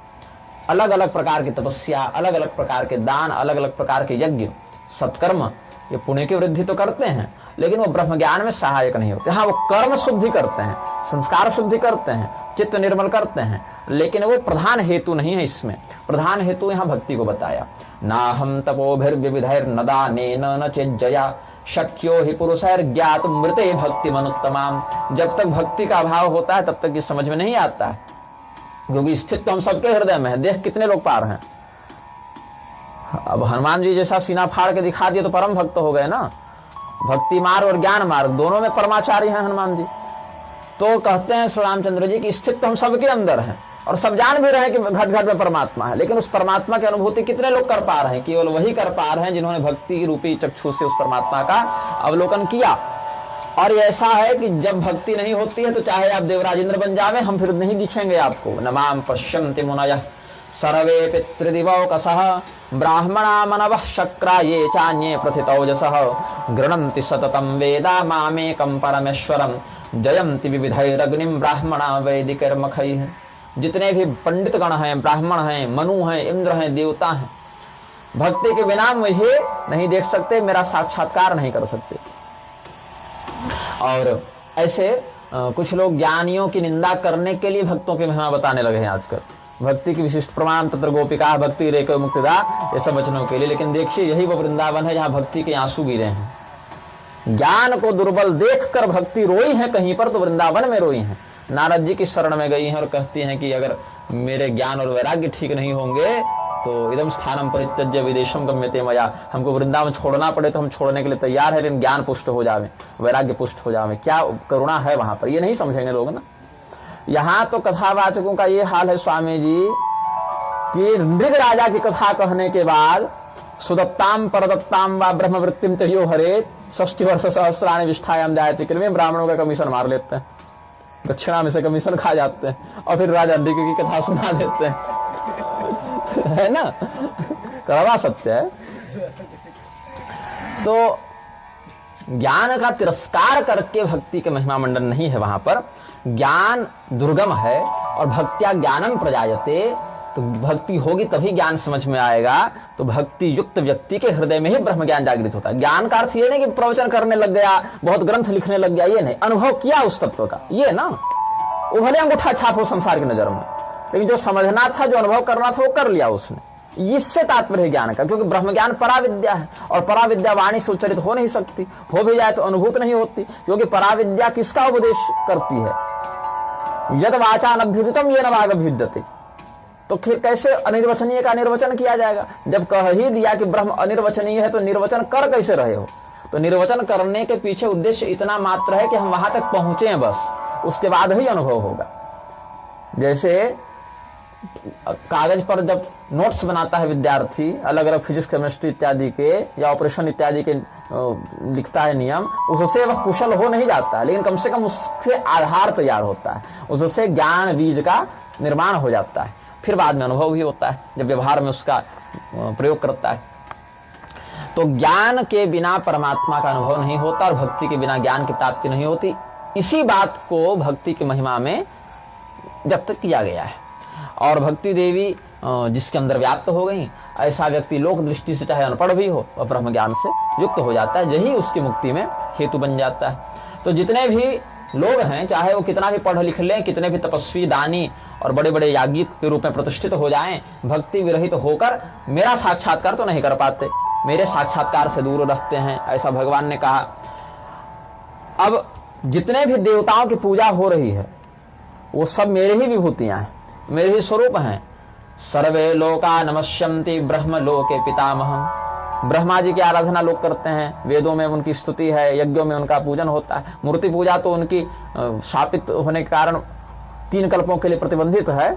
अलग अलग प्रकार की तपस्या, अलग अलग प्रकार के दान, अलग अलग प्रकार के यज्ञ सत्कर्म, ये पुण्य की वृद्धि तो करते हैं, लेकिन वो ब्रह्म ज्ञान में सहायक नहीं होते। हाँ, वो कर्म शुद्धि करते हैं, संस्कार शुद्धि करते हैं, चित्त निर्मल करते हैं, लेकिन वो प्रधान हेतु नहीं है। इसमें प्रधान हेतु यहाँ भक्ति को बताया। ना हम तपोभिर्विविधैर्नदानेन न चेज्जया शक्यो हि पुरुषैर्ज्ञातुं मृते भक्तिमनुत्तमाम। जब तक भक्ति का अभाव होता है तब तक ये समझ में नहीं आता है, क्योंकि स्थित तो हम सबके हृदय में है। देख कितने लोग पार हैं। अब हनुमान जी जैसा सीना फाड़ के दिखा दिया तो परम भक्त हो गए ना। भक्ति मार्ग और ज्ञान मार्ग दोनों में परमाचार्य हैं हनुमान जी। तो कहते हैं श्री रामचंद्र जी की स्थित तो हम सबके अंदर हैं, और सब जान भी रहे हैं कि घट घट में परमात्मा है, लेकिन उस परमात्मा की अनुभूति कितने लोग कर पा रहे हैं? केवल वही कर पा रहे हैं जिन्होंने भक्ति रूपी चक्षु से उस परमात्मा का अवलोकन किया। और ये ऐसा है कि जब भक्ति नहीं होती है तो चाहे आप देवराज इंद्र बन जावे, हम फिर नहीं दिखेंगे आपको। नमाम पश्यन्ति मुनयः सर्वे पितृदिवौकसः ब्राह्मणा मनवः शक्रा ये चान्ये प्रथितौजसः गृह्णन्ति सततं वेदा मामेकं परमेश्वरं जयन्ति विविधैरग्निं ब्राह्मणा वैदिकैर्मखैः। जितने भी पंडित गण हैं, ब्राह्मण हैं, मनु हैं, इंद्र हैं, देवता हैं, भक्ति के बिना मुझे नहीं देख सकते, मेरा साक्षात्कार नहीं कर सकते। और ऐसे कुछ लोग ज्ञानियों की निंदा करने के लिए भक्तों की महिमा बताने लगे हैं आजकल। भक्ति की विशिष्ट प्रमाण तत्र गोपिका भक्ति रेको मुक्तिदा, ये सब वचनों के लिए। लेकिन देखिए यही वो वृंदावन है जहां भक्ति के आंसू गिरे हैं। ज्ञान को दुर्बल देखकर भक्ति रोई है कहीं पर, तो वृंदावन में रोई है। नारद जी की शरण में गई हैं और कहती हैं कि अगर मेरे ज्ञान और वैराग्य ठीक नहीं होंगे तो इदम स्थानम परित्यज्य विदेशम गम्यते मया। हमको वृंदावन छोड़ना पड़े तो हम छोड़ने के लिए तैयार है, लेकिन ज्ञान पुष्ट हो जावे, वैराग्य पुष्ट हो जावे। क्या करुणा है वहां पर, ये नहीं समझेंगे लोग ना। यहाँ तो कथावाचकों का ये हाल है स्वामी जी कि नृग राजा की कथा कहने के बाद सुदत्ताम परदत्ताम व ब्रह्मवृत्तिम तयो हरेत 60 वर्ष सहस्राणि विष्ठायाम जायते कृमे, ब्राह्मणों का कमीशन मार लेते हैं, दक्षिणा में से कमीशन खा जाते हैं, और फिर राजा नृग की कथा सुना देते हैं, है ना। कड़वा सत्य है। तो ज्ञान का तिरस्कार करके भक्ति के महिमा मंडन नहीं है। वहां पर ज्ञान दुर्गम है और भक्त्या ज्ञानम प्रजायते, तो भक्ति होगी तभी ज्ञान समझ में आएगा। तो भक्ति युक्त व्यक्ति के हृदय में ही ब्रह्म ज्ञान जागृत होता है। ज्ञान का अर्थ ये नहीं कि प्रवचन करने लग गया, बहुत ग्रंथ लिखने लग गया, ये नहीं, अनुभव किया उस तत्व का, ये ना, वो भले अंगूठा छाप हो संसार की नजर में, लेकिन जो समझना था, जो अनुभव करना था, वो कर लिया उसने। इससे तात्पर्य है ज्ञान का, क्योंकि ब्रह्म ज्ञान पराविद्या है और पराविद्या वाणी से उच्चरित हो नहीं सकती, हो भी जाए तो अनुभूत नहीं होती, क्योंकि पराविद्या किसका उपदेश करती है? यद वाचा नभ्युदितम येन वागभ्युद्यते। तो फिर कैसे अनिर्वचनीय का निर्वचन किया जाएगा? जब कह ही दिया कि ब्रह्म अनिर्वचनीय है तो निर्वचन कर कैसे रहे हो? तो निर्वचन करने के पीछे उद्देश्य इतना मात्र है कि हम वहां तक पहुंचे, बस उसके बाद ही अनुभव होगा। जैसे कागज पर जब नोट्स बनाता है विद्यार्थी, अलग अलग फिजिक्स, केमिस्ट्री इत्यादि के या ऑपरेशन इत्यादि के लिखता है नियम, उससे वह कुशल हो नहीं जाता, लेकिन कम से कम उससे आधार तैयार होता है, उससे ज्ञान बीज का निर्माण हो जाता है। फिर बाद में अनुभव भी होता है जब व्यवहार में उसका प्रयोग करता है। तो ज्ञान के बिना परमात्मा का अनुभव नहीं होता और भक्ति के बिना ज्ञान की प्राप्ति नहीं होती। इसी बात को भक्ति की महिमा में व्यक्त किया गया है। और भक्ति देवी जिसके अंदर व्याप्त हो गई, ऐसा व्यक्ति लोक दृष्टि से चाहे अनपढ़ भी हो और ब्रह्म ज्ञान से युक्त हो जाता है, यही उसकी मुक्ति में हेतु बन जाता है। तो जितने भी लोग हैं, चाहे वो कितना भी पढ़ लिख लें, कितने भी तपस्वी, दानी और बड़े बड़े याज्ञिक के रूप में प्रतिष्ठित हो जाएं, भक्ति विरहित होकर मेरा साक्षात्कार तो नहीं कर पाते, मेरे साक्षात्कार से दूर रहते हैं, ऐसा भगवान ने कहा। अब जितने भी देवताओं की पूजा हो रही है वो सब मेरे ही विभूतियां हैं, मेरे ही स्वरूप हैं। सर्वे लोका नमस्यन्ति ब्रह्म लोके पितामहम्। ब्रह्मा जी की आराधना लोग करते हैं, वेदों में उनकी स्तुति है, यज्ञों में उनका पूजन होता है। मूर्ति पूजा तो उनकी शापित होने के कारण 3 कल्पों के लिए प्रतिबंधित है,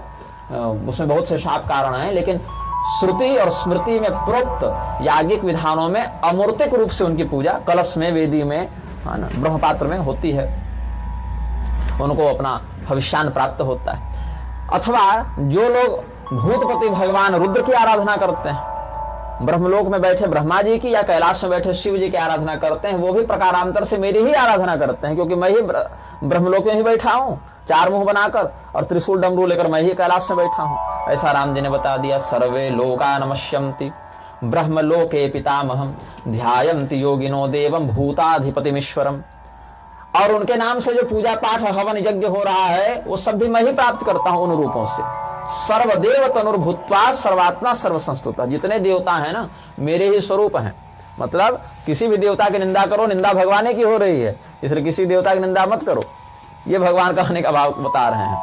उसमें बहुत से शाप कारण हैं, लेकिन श्रुति और स्मृति में प्रोक्त याज्ञिक विधानों में अमूर्तिक रूप से उनकी पूजा कलश में, वेदी में, ब्रह्मपात्र में होती है, उनको अपना भविष्यान प्राप्त होता है। अथवा जो लोग भूतपति भगवान रुद्र की आराधना करते हैं, ब्रह्मलोक में बैठे ब्रह्मा जी की या कैलाश में बैठे शिव जी की आराधना करते हैं, वो भी प्रकारांतर से मेरी ही आराधना करते हैं, क्योंकि मैं ही ब्रह्मलोक में ही बैठा हूं, 4 मुंह बनाकर, और त्रिशूल डमरू लेकर मैं ही कैलाश में बैठा हूं। ऐसा राम जी ने बता दिया। सर्वे लोका नमस्यन्ति ब्रह्मलोके पितामहम् ध्यायन्ति योगिनो देवं भूताधिपतिमीश्वरम्। और उनके नाम से जो पूजा पाठ हवन यज्ञ हो रहा है वो सब भी मैं ही प्राप्त करता हूं उन रूपों से। सर्वदेव तनुर्भूत्वा सर्वात्मा सर्वसंस्तुतः। जितने देवता हैं ना मेरे ही स्वरूप हैं, मतलब किसी भी देवता की निंदा करो, निंदा भगवान की हो रही है, इसलिए किसी देवता की निंदा मत करो, ये भगवान कहने का भाव बता रहे हैं।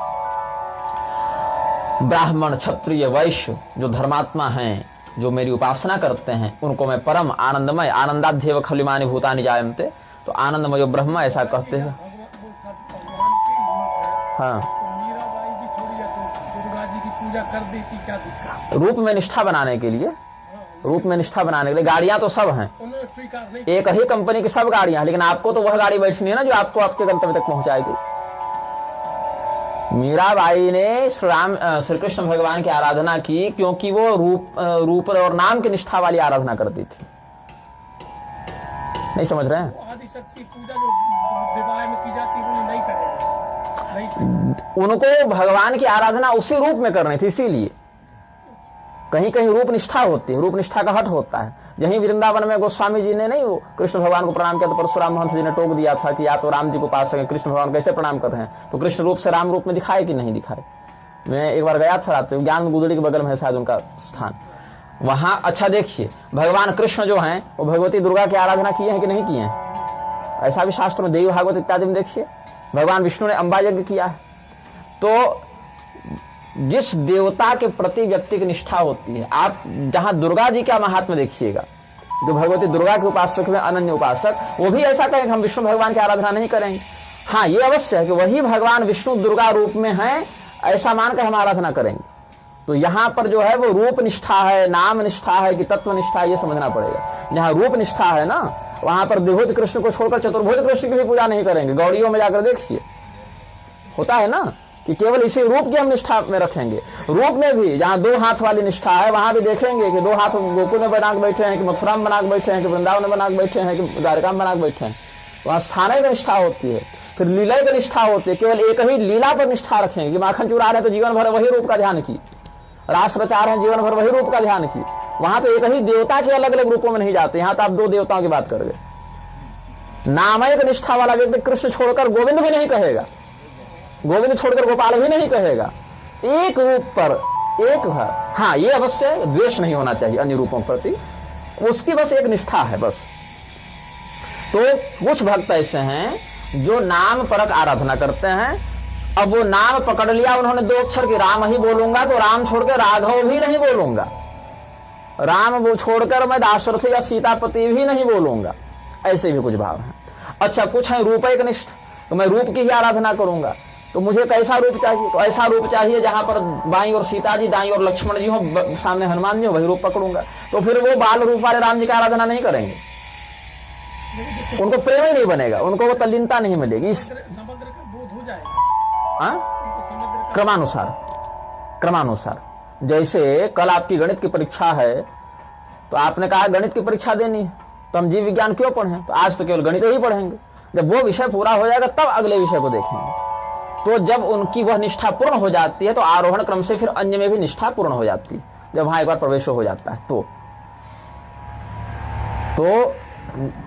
ब्राह्मण, क्षत्रिय, वैश्य जो धर्मात्मा हैं, जो मेरी उपासना करते हैं, उनको मैं परम आनंदमय, आनंदाध्येव खलिमानि भूतानि जायन्ते, तो आनंदमय ब्रह्म ऐसा कहते हैं। हाँ, कर देती, क्या दिक्कत? रूप में निष्ठा बनाने के लिए, रूप में निष्ठा बनाने के लिए। गाड़ियां तो सब हैं, उन्होंने स्वीकार नहीं, एक ही कंपनी की सब गाड़ियां, लेकिन आपको तो वह गाड़ी बैठनी है ना जो आपको आपके गंतव्य तक पहुंचाएगी। मीराबाई ने श्री कृष्ण भगवान की आराधना की क्योंकि वो रूप और नाम की निष्ठा वाली आराधना करती थी। नहीं समझ रहे हैं? आदिशक्ति पूजा जो विवाह में की जाती है नहीं करेंगे, उनको भगवान की आराधना उसी रूप में करनी थी, इसीलिए कहीं कहीं रूप निष्ठा होती है, रूप निष्ठा का हट होता है। यहीं वृंदावन में गोस्वामी जी ने नहीं वो कृष्ण भगवान को प्रणाम किया तो परशुराम महंत जी ने टोक दिया था कि आप तो राम जी को पास सके, कृष्ण भगवान कैसे प्रणाम कर रहे हैं? तो कृष्ण रूप से राम रूप में दिखाए कि नहीं दिखाए? मैं एक बार गया था रात, ज्ञान गुदड़ी के बगल में है शायद उनका स्थान, वहां। अच्छा देखिए, भगवान कृष्ण जो हैं वो भगवती दुर्गा की आराधना किए हैं कि नहीं किए हैं? ऐसा भी शास्त्र में, देवी भागवत इत्यादि में देखिए। भगवान विष्णु ने अम्बा यज्ञ किया है। तो जिस देवता के प्रति व्यक्ति की निष्ठा होती है, आप जहां दुर्गा जी का महात्म्य देखिएगा, जो भगवती दुर्गा के उपासक में अनन्य उपासक, वो भी ऐसा कहेंगे हम विष्णु भगवान की आराधना नहीं करेंगे। हाँ, ये अवश्य है कि वही भगवान विष्णु दुर्गा रूप में है, ऐसा मानकर हम आराधना करेंगे। तो यहाँ पर जो है वो रूप निष्ठा है, नाम निष्ठा है कि तत्व निष्ठा है, ये समझना पड़ेगा। जहाँ रूप निष्ठा है ना, वहां पर द्विभुज कृष्ण को छोड़कर चतुर्भुज कृष्ण की भी पूजा नहीं करेंगे। गौड़ियों में जाकर देखिए, होता है ना, कि केवल इसी रूप की हम निष्ठा में रखेंगे। रूप में भी जहाँ 2 हाथ वाली निष्ठा है वहां भी देखेंगे कि 2 हाथ गोकुल में बना के बैठे हैं, कि मथुरा में बना के बैठे हैं, कि वृंदावन में बना के बैठे हैं, कि द्वारका में बना के बैठे हैं। वहां स्थान की निष्ठा होती है, फिर लीला की निष्ठा होती है। केवल एक ही लीला पर निष्ठा रखेंगे कि माखन चुरा रहे तो जीवन भर वही रूप का ध्यान की, रास रचा रहे हैं जीवन भर वही रूप का ध्यान की। वहां तो एक ही देवता के अलग अलग रूपों में नहीं जाते, यहाँ तो आप 2 देवताओं की बात कर गए। नामयक निष्ठा वाला व्यक्ति कृष्ण छोड़कर गोविंद भी नहीं कहेगा, गोविंद छोड़कर गोपाल भी नहीं कहेगा। एक रूप पर एक है। हाँ, ये अवश्य द्वेष नहीं होना चाहिए अन्य रूपों के प्रति, उसकी बस एक निष्ठा है बस। तो कुछ भक्त ऐसे हैं जो नाम परक आराधना करते हैं। अब वो नाम पकड़ लिया उन्होंने 2 अक्षर की, राम ही बोलूंगा तो राम छोड़कर राघव भी नहीं बोलूंगा, राम वो छोड़कर मैं दाशरथ या सीतापति भी नहीं बोलूंगा, ऐसे भी कुछ भाव है। अच्छा, कुछ है रूपक निष्ठ, तो मैं रूप की ही आराधना करूंगा। तो मुझे कैसा रूप चाहिए? तो ऐसा रूप चाहिए जहां पर बाईं ओर सीता जी, दाईं ओर लक्ष्मण जी हो, सामने हनुमान जी हो, वही रूप पकड़ूंगा। तो फिर वो बाल रूप वाले राम जी की आराधना नहीं करेंगे, उनको प्रेम ही नहीं बनेगा, उनको वो तल्लीनता नहीं मिलेगी। समग्र का बोध हो जाएगा। क्रमानुसार, क्रमानुसार। जैसे कल आपकी गणित की परीक्षा है तो आपने कहा गणित की परीक्षा देनी है, तो हम जीव विज्ञान क्यों पढ़ें? तो आज तो केवल गणित ही पढ़ेंगे। जब वो विषय पूरा हो जाएगा तब अगले विषय को देखेंगे। तो जब उनकी वह निष्ठा पूर्ण हो जाती है तो आरोहण क्रम से फिर अन्य में भी निष्ठा पूर्ण हो जाती है, जब वहां एक बार प्रवेश हो जाता है। तो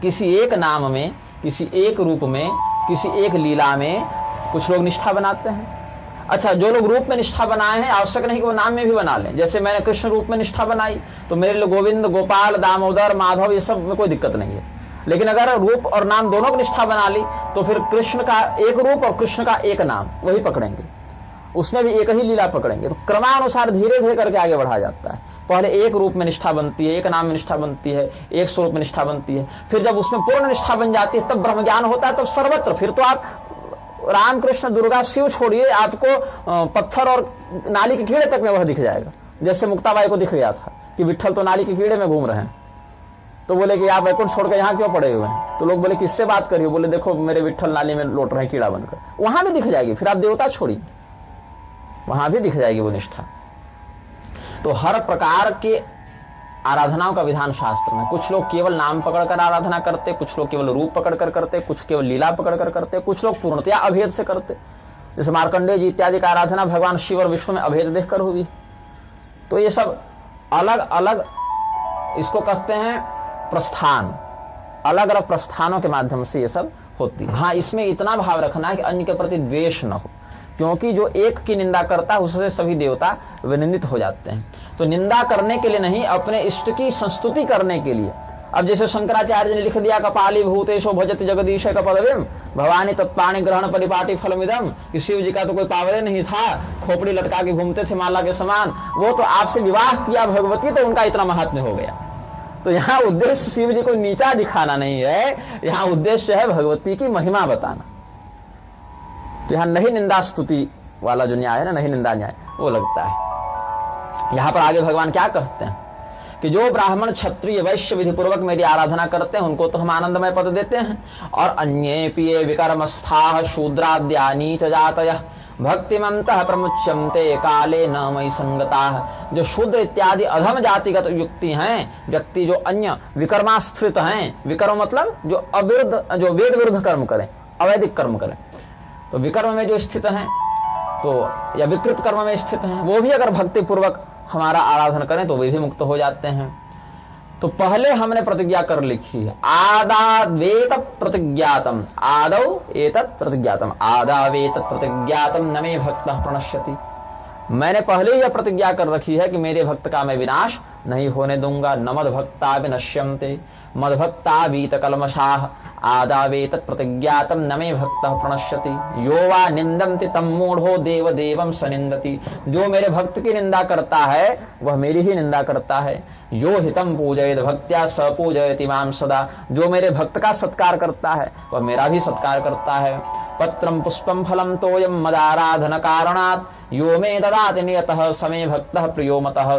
किसी एक नाम में, किसी एक रूप में, किसी एक लीला में कुछ लोग निष्ठा बनाते हैं। अच्छा, जो लोग रूप में निष्ठा बनाए हैं आवश्यक नहीं कि वो नाम में भी बना लें। जैसे मैंने कृष्ण रूप में निष्ठा बनाई तो मेरे लिए गोविंद, गोपाल, दामोदर, माधव ये सब में कोई दिक्कत नहीं है। लेकिन अगर रूप और नाम दोनों की निष्ठा बना ली तो फिर कृष्ण का एक रूप और कृष्ण का एक नाम वही पकड़ेंगे, उसमें भी एक ही लीला पकड़ेंगे। तो क्रमानुसार धीरे धीरे करके आगे बढ़ा जाता है। पहले एक रूप में निष्ठा बनती है, एक नाम में निष्ठा बनती है, एक स्वरूप में निष्ठा बनती है, फिर जब उसमें पूर्ण निष्ठा बन जाती है तब ब्रह्म ज्ञान होता है, तब सर्वत्र। फिर तो आप राम कृष्ण दुर्गा शिव छोड़िए, आपको पत्थर और नाली के कीड़े तक में वह दिख जाएगा। जैसे मुक्ताबाई को दिख गया था कि विट्ठल तो नाली के कीड़े में घूम रहे हैं, तो बोले कि आप वैकुंठ छोड़कर यहाँ क्यों पड़े हुए हैं? तो लोग बोले किससे बात करिए? बोले देखो मेरे विट्ठल नाली में लौट रहे हैं कीड़ा बनकर। वहां भी दिख जाएगी। फिर आप देवता छोड़िए, वहां भी दिख जाएगी वो निष्ठा। तो हर प्रकार के आराधनाओं का विधान शास्त्र में। कुछ लोग केवल नाम पकड़कर आराधना करते, कुछ लोग केवल रूप पकड़कर करते, कुछ केवल लीला पकड़कर करते, कुछ लोग पूर्णतया अभेद से करते। जैसे मार्कंडेय जी इत्यादि का आराधना भगवान शिव और विष्णु में अभेद देखकर हुई। तो ये सब अलग अलग, इसको कहते हैं प्रस्थान, अलग अलग प्रस्थानों के माध्यम से ये सब होती है। हाँ, इसमें इतना भाव रखना है कि अन्य के प्रति द्वेष न हो, क्योंकि जो एक की निंदा करता है उससे सभी देवता विनिंदित हो जाते हैं। तो निंदा करने के लिए नहीं, अपने इष्ट की संस्तुति करने के लिए। अब जैसे शंकराचार्य ने लिख दिया कपाली भूतेशो भजति जगदीश कपदविम भवानी तत्पाणी ग्रहण परिपाटी फलमिदम, कि शिव जी का तो कोई पावले नहीं था, खोपड़ी लटका के घूमते थे माला के समान। वो तो आपसे विवाह किया भगवती तो उनका इतना महात्म्य हो गया। तो यहाँ उद्देश्य शिव जी को नीचा दिखाना नहीं है, यहाँ उद्देश्य है भगवती की महिमा बताना। तो यहाँ नहीं निंदा स्तुति वाला जो न्याय है ना, नहीं निंदा न्याय, वो लगता है। यहाँ पर आगे भगवान क्या कहते हैं कि जो ब्राह्मण क्षत्रिय वैश्य विधि पूर्वक मेरी आराधना करते हैं उनको तो हम आनंदमय पद देते हैं, और अन्ये पिए विकर्मस्थाः शूद्राद्यानी च जातयः भक्तिमन्तः प्रमुच्यन्ते काले न मयि संगताः। जो शूद्र इत्यादि अधम जातिगत युक्ति हैं, व्यक्ति जो अन्य विकर्माश्रित हैं, विकर्म मतलब जो अविरुद्ध, जो वेद विरुद्ध कर्म करें, अवैदिक कर्म करें, तो विकर्म में जो स्थित हैं तो या विकृत कर्म में स्थित हैं, वो भी अगर भक्ति पूर्वक हमारा आराधन करें तो वे भी मुक्त हो जाते हैं। तो पहले हमने प्रतिज्ञा कर लिखी है, आदावेत प्रतिज्ञातम, आदौ एतत् प्रतिज्ञातम, आदावेत प्रतिज्ञातम न मे भक्तः प्रणश्यति। मैंने पहले ही यह प्रतिज्ञा कर रखी है कि मेरे भक्त का मैं विनाश नहीं होने दूंगा। न मद भक्ता विनश्यन्ते मद भक्ता वीत कलमशाः, आदावेत प्रतिज्ञातम न मे भक्तः प्रणश्यति। यो वा निंदन्ति तं मूढ़ो देव देवं सनिंदति। जो मेरे भक्त की निंदा करता है वह मेरी ही निंदा करता है। यो हितं पूजयेत् भक्त्या स पूजयति मां सदा। जो मेरे भक्त का सत्कार करता है वह मेरा भी सत्कार करता है। पत्रं पुष्पं फलं तोयं मदाराधन कारणात् यो मे ददाति नियतः समे भक्तः प्रियो मतः।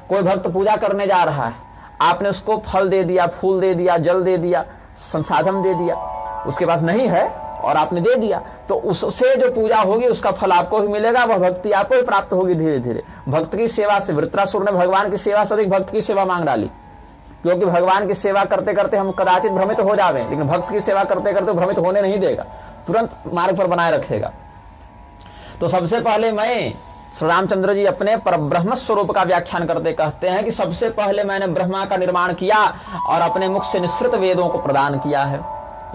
कोई भक्त पूजा करने जा रहा है, आपने उसको फल दे दिया, फूल दे दिया, जल दे दिया, संसाधन दे दिया, उसके पास नहीं है, और आपने दे दिया, तो उससे जो पूजा होगी उसका फल आपको भी मिलेगा, वह भक्ति आपको भी प्राप्त होगी धीरे धीरे। भक्त की सेवा से वृत्रासुर ने भगवान की सेवा से अधिक भक्त की सेवा मांग डाली, क्योंकि भगवान की सेवा करते करते हम कदाचित भ्रमित हो जावे, लेकिन भक्त की सेवा करते करते भ्रमित होने नहीं देगा, तुरंत मार्ग पर बनाए रखेगा। तो सबसे पहले मैं श्री रामचंद्र जी अपने परब्रह्म स्वरूप का व्याख्यान करते कहते हैं कि सबसे पहले मैंने ब्रह्मा का निर्माण किया और अपने मुख से निःसृत वेदों को प्रदान किया है।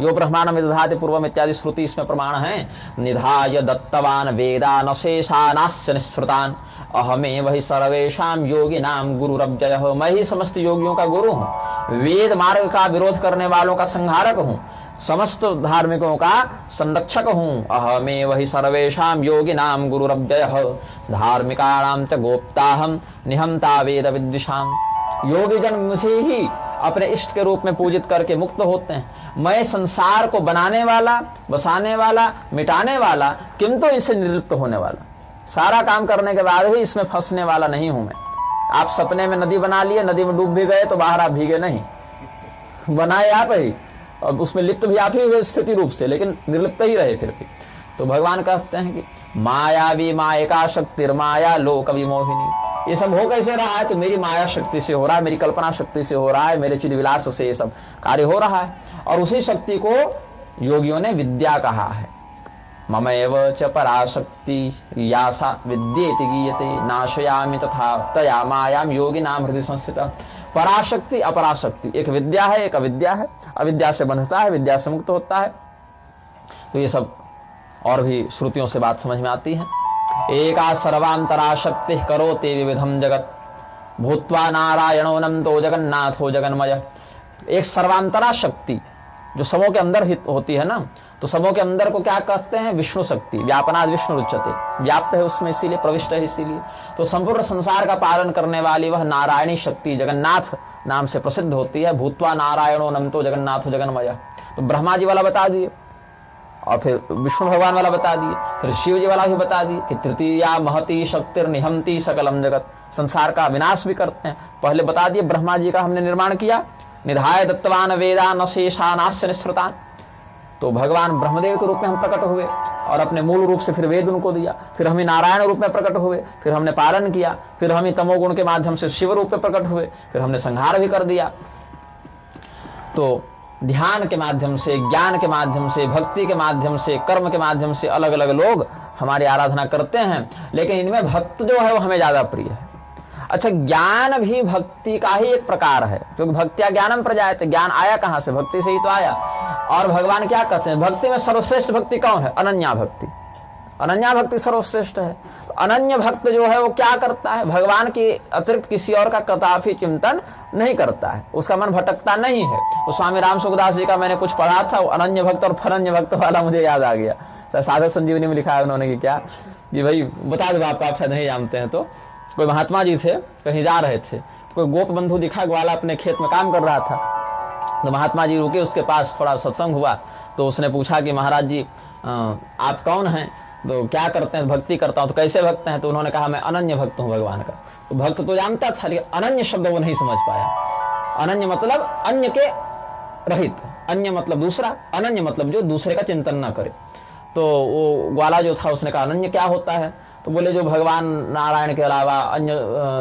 यो ब्रह्मांड दधाति पूर्वम इत्यादि श्रुति इसमें प्रमाण है। निधाय दत्तवान वेदान अशेषानास्य निःसृतान अहमे वही सर्वेशाम योगी नाम गुरुरव्ययः। मैं ही समस्त योगियों का गुरु हूँ, वेद मार्ग का विरोध करने वालों का संहारक हूँ, समस्त धार्मिकों का संरक्षक हूँ। अहमे वही सर्वेशाम योगी नाम गुरुरव्ययः धार्मिकाणाम च गोप्ताहम निहंता वेद विद्विषाम। योगी जन मुझे ही अपने इष्ट के रूप में पूजित करके मुक्त होते हैं। मैं संसार को बनाने वाला, बसाने वाला, मिटाने वाला, किंतु इससे निर्लिप्त होने वाला, सारा काम करने के बाद भी इसमें फंसने वाला नहीं हूं मैं। आप सपने में नदी बना लिए, नदी में डूब भी गए तो बाहर आप भीगे नहीं, बनाए आप ही और उसमें लिप्त भी आप ही हुए स्थिति रूप से, लेकिन निर्लिप्त ही रहे फिर भी। तो भगवान कहते हैं कि मायावी मायका शक्तिर्माया लोक विमोहिनी। ये सब हो कैसे रहा है? तो मेरी माया शक्ति से हो रहा है, मेरी कल्पना शक्ति से हो रहा है, मेरे चिद विलास से ये सब कार्य हो रहा है। और उसी शक्ति को योगियों ने विद्या कहा है। मम एव च पराशक्ति यासा विद्येति गीयते नाशयामि तथा तया मायाम योगी नाम हृदय संस्थिता। पराशक्ति अपराशक्ति, एक विद्या है, एक अविद्या है। अविद्या से बंधता है, विद्या से मुक्त होता है। तो ये सब और भी श्रुतियों से बात समझ में आती है। एका सर्वांतरा शक्ति करोति विविधम जगत भूत्वा नारायणो नंतो जगन्नाथो जगन्मय। एक सर्वांतरा शक्ति जो सबों के अंदर होती है ना, तो सबों के अंदर को क्या कहते हैं? विष्णु शक्ति। व्यापनाद विष्णु रुच्यते, व्याप्त है उसमें, इसीलिए प्रविष्ट है इसीलिए। तो संपूर्ण संसार का पालन करने वाली वह नारायणी शक्ति जगन्नाथ नाम से प्रसिद्ध होती है। भूत्वा नारायणो नमतो जगन्नाथो जगन्मय। तो ब्रह्मा जी वाला बता दिए और फिर विष्णु भगवान वाला बता दिए, फिर शिव जी वाला भी बता दिए कि तृतीया महती शक्तिर निहंती सकलम जगत। संसार का विनाश भी करते हैं। पहले बता दिए ब्रह्मा जी का हमने निर्माण किया। निधाय दत्तवान वेदान अशेषानास्य निःसृतान। तो भगवान ब्रह्मदेव के रूप में हम प्रकट हुए और अपने मूल रूप से फिर वेद उनको दिया। फिर हमें नारायण रूप में प्रकट हुए, फिर हमने पालन किया। फिर हमें तमोगुण के माध्यम से शिव रूप में प्रकट हुए, फिर हमने संहार भी कर दिया। तो ध्यान के माध्यम से, ज्ञान के माध्यम से, भक्ति के माध्यम से, कर्म के माध्यम से अलग अलग लोग हमारी आराधना करते हैं, लेकिन इनमें भक्त जो है वो हमें ज्यादा प्रिय है। अच्छा, ज्ञान भी भक्ति का ही एक प्रकार है, क्योंकि भक्तिया ज्ञानम प्रजायते। ज्ञान आया कहां से? भक्ति से ही तो आया। और भगवान क्या कहते हैं? भक्ति में सर्वश्रेष्ठ भक्ति कौन है? अनन्या भक्ति। अनन्या भक्ति सर्वश्रेष्ठ है। तो अनन्य भक्त जो है वो क्या करता है? भगवान के अतिरिक्त किसी और का कदापि चिंतन नहीं करता है, उसका मन भटकता नहीं है। तो स्वामी राम सुखदास जी का मैंने कुछ पढ़ा था, वो अनन्य भक्त और फरन्य भक्त वाला मुझे याद आ गया। साधक संजीवनी में लिखा है उन्होंने कि क्या जी भाई बता दो आपको, आप शायद नहीं जानते हैं। तो कोई महात्मा जी थे, कहीं जा रहे थे, कोई गोप बंधु दिखा, ग्वाला अपने खेत में काम कर रहा था। तो महात्मा जी रुके, उसके पास थोड़ा सत्संग हुआ। तो उसने पूछा कि महाराज जी आप कौन हैं? तो क्या करते हैं? भक्ति करता हूँ। तो कैसे भक्त हैं? तो उन्होंने कहा मैं अनन्य भक्त हूँ भगवान का। तो भक्त तो जानता था, लेकिन अनन्य शब्द वो नहीं समझ पाया। अनन्य मतलब अन्य के रहित, अन्य मतलब दूसरा, अनन्य मतलब जो दूसरे का चिंतन न करे। तो वो ग्वाला जो था उसने कहा अनन्य क्या होता है? तो बोले जो भगवान नारायण के अलावा अन्य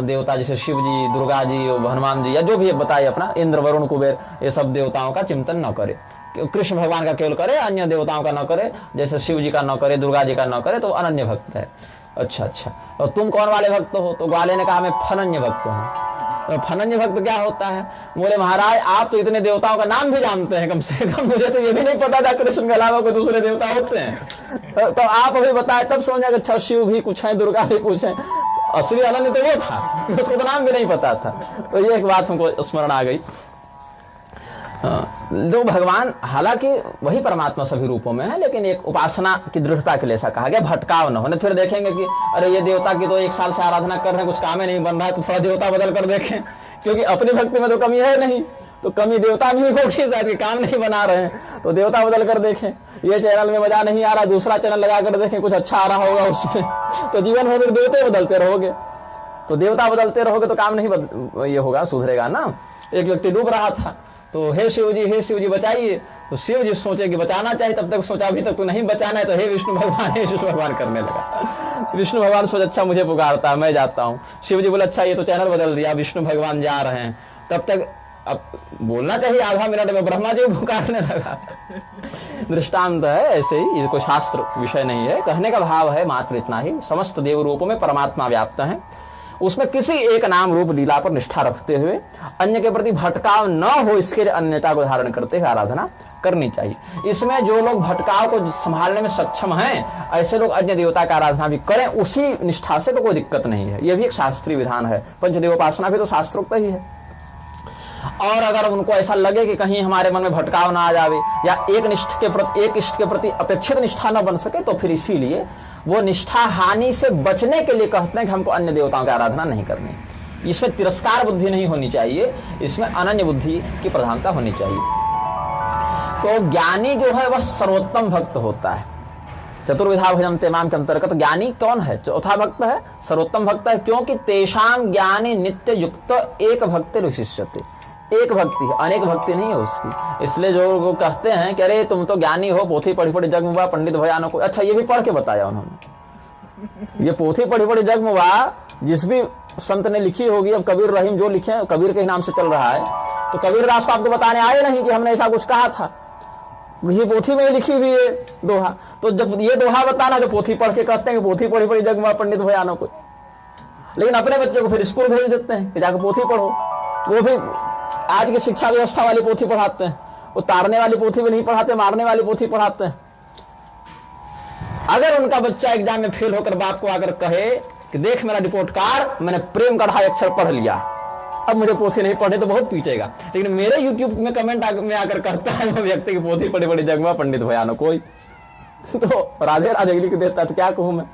देवता जैसे शिव जी, दुर्गा जी, हनुमान जी या जो भी बताए अपना, इंद्र, वरुण, कुबेर, ये सब देवताओं का चिंतन न करे। कृष्ण भगवान का केवल करे, अन्य देवताओं का न करे, जैसे शिव जी का न करे, दुर्गा जी का न करे, तो अनन्य भक्त है। अच्छा, और तुम कौन वाले भक्त हो? तो ग्वाले ने कहा मैं फनन्य भक्त हूँ। तो फनन्य भक्त क्या होता है? बोले महाराज आप तो इतने देवताओं का नाम भी जानते हैं, कम से कम मुझे तो ये भी नहीं पता था कृष्ण के अलावा कोई दूसरे देवता होते हैं। तो आप अभी बताए तब समझा कि अच्छा शिव भी कुछ है, दुर्गा भी कुछ है। असली अनन्य तो वो था, उसको तो नाम भी नहीं पता था। तो ये एक बात हमको स्मरण आ गई। जो भगवान हालांकि वही परमात्मा सभी रूपों में है, लेकिन एक उपासना की दृढ़ता के लिए ऐसा कहा गया, भटकाव न होने। फिर देखेंगे कि अरे ये देवता की तो 1 साल से आराधना कर रहे हैं, कुछ काम ही नहीं बन रहा है, तो थोड़ा देवता बदल कर देखें, क्योंकि अपनी भक्ति में तो कमी है नहीं, तो कमी देवता में ही होगी, शायद काम नहीं बना रहे हैं, तो देवता बदल कर देखें। ये चैनल में मजा नहीं आ रहा, दूसरा चैनल लगा कर देखें, कुछ अच्छा आ रहा होगा उसमें। तो जीवन भर देवते बदलते रहोगे, तो देवता बदलते रहोगे तो काम नहीं ये होगा, सुधरेगा ना। एक व्यक्ति डूब रहा था, तो हे शिव जी बचाइए। तो शिव जी सोचे कि बचाना चाहिए, तब तक सोचा अभी तक तो नहीं बचाना है, तो हे विष्णु भगवान करने लगा। विष्णु भगवान सोच अच्छा मुझे पुकारता है, मैं जाता हूँ। शिव जी बोले अच्छा ये तो चैनल बदल दिया, विष्णु भगवान जा रहे हैं। तब तक अब बोलना चाहिए आधा मिनट में ब्रह्मा जी पुकारने लगा। दृष्टांत है ऐसे ही, ये कोई शास्त्र विषय नहीं है। कहने का भाव है मात्र इतना ही, समस्त देव रूपों में परमात्मा व्याप्त है, उसमें किसी एक नाम रूप लीला पर निष्ठा रखते हुए अन्य के प्रति भटकाव न हो, इसके लिए अन्यता को धारण करते हुए आराधना करनी चाहिए। इसमें जो लोग भटकाव को संभालने में सक्षम हैं, ऐसे लोग अन्य देवता का आराधना भी करें उसी निष्ठा से, तो कोई दिक्कत नहीं है। यह भी एक शास्त्रीय विधान है। पंचदेवोपासना भी तो शास्त्रोक्त ही है। और अगर उनको ऐसा लगे कि कहीं हमारे मन में भटकाव ना आ जावे या एक इष्ट के प्रति अपेक्षित निष्ठा न बन सके, तो फिर इसीलिए वो निष्ठा हानि से बचने के लिए कहते हैं कि हमको अन्य देवताओं की आराधना नहीं करनी। इसमें तिरस्कार बुद्धि नहीं होनी चाहिए, इसमें अनन्य बुद्धि की प्रधानता होनी चाहिए। तो ज्ञानी जो है वह सर्वोत्तम भक्त होता है। चतुर्विधा भजन तेमाम के अंतर्गत ज्ञानी कौन है? चौथा भक्त है, सर्वोत्तम भक्त है, क्योंकि तेषाम ज्ञानी नित्य युक्त एक भक्त विशिष्यते। एक भक्ति है, अनेक भक्ति नहीं है उसकी। इसलिए जो कहते हैं कि अरे तुम तो ज्ञानी हो, पोथी पढ़ी पढ़ी जग मुआ पंडित भयानो को, अच्छा ये भी पढ़ के बताया उन्होंने। ये पोथी पढ़ी पढ़ी जग मुआ जिस भी संत ने लिखी होगी, अब कबीर रहीम जो लिखे, कबीर के नाम से चल रहा है, तो कबीर दास को आपको बताने आए नहीं कि हमने ऐसा कुछ कहा था, ये पोथी में लिखी हुई है दोहा। तो जब ये दोहा बताना, जो पोथी पढ़ के कहते हैं कि पोथी पढ़ी पढ़ी जग मुआ पंडित भयानो को, लेकिन अपने बच्चे को फिर स्कूल भेज देते हैं कि जाकर पोथी पढ़ो। वो भी आज की शिक्षा व्यवस्था वाली पोथी पढ़ाते हैं, उतारने वाली पोथी भी नहीं पढ़ाते, मारने वाली पोथी पढ़ाते हैं। अगर उनका बच्चा एग्जाम में फेल होकर बाप को आकर कहे कि देख मेरा रिपोर्ट कार्ड, मैंने प्रेम का 2.5 अक्षर पढ़ लिया, अब मुझे पोथी नहीं पढ़े, तो बहुत पीटेगा। लेकिन मेरे यूट्यूब में कमेंट में आकर करता है वो व्यक्ति की पोथी पढ़ी पढ़ी जगमा पंडित भयानो कोई, तो राधे राधे लिख देता है, तो क्या कहूं मैं।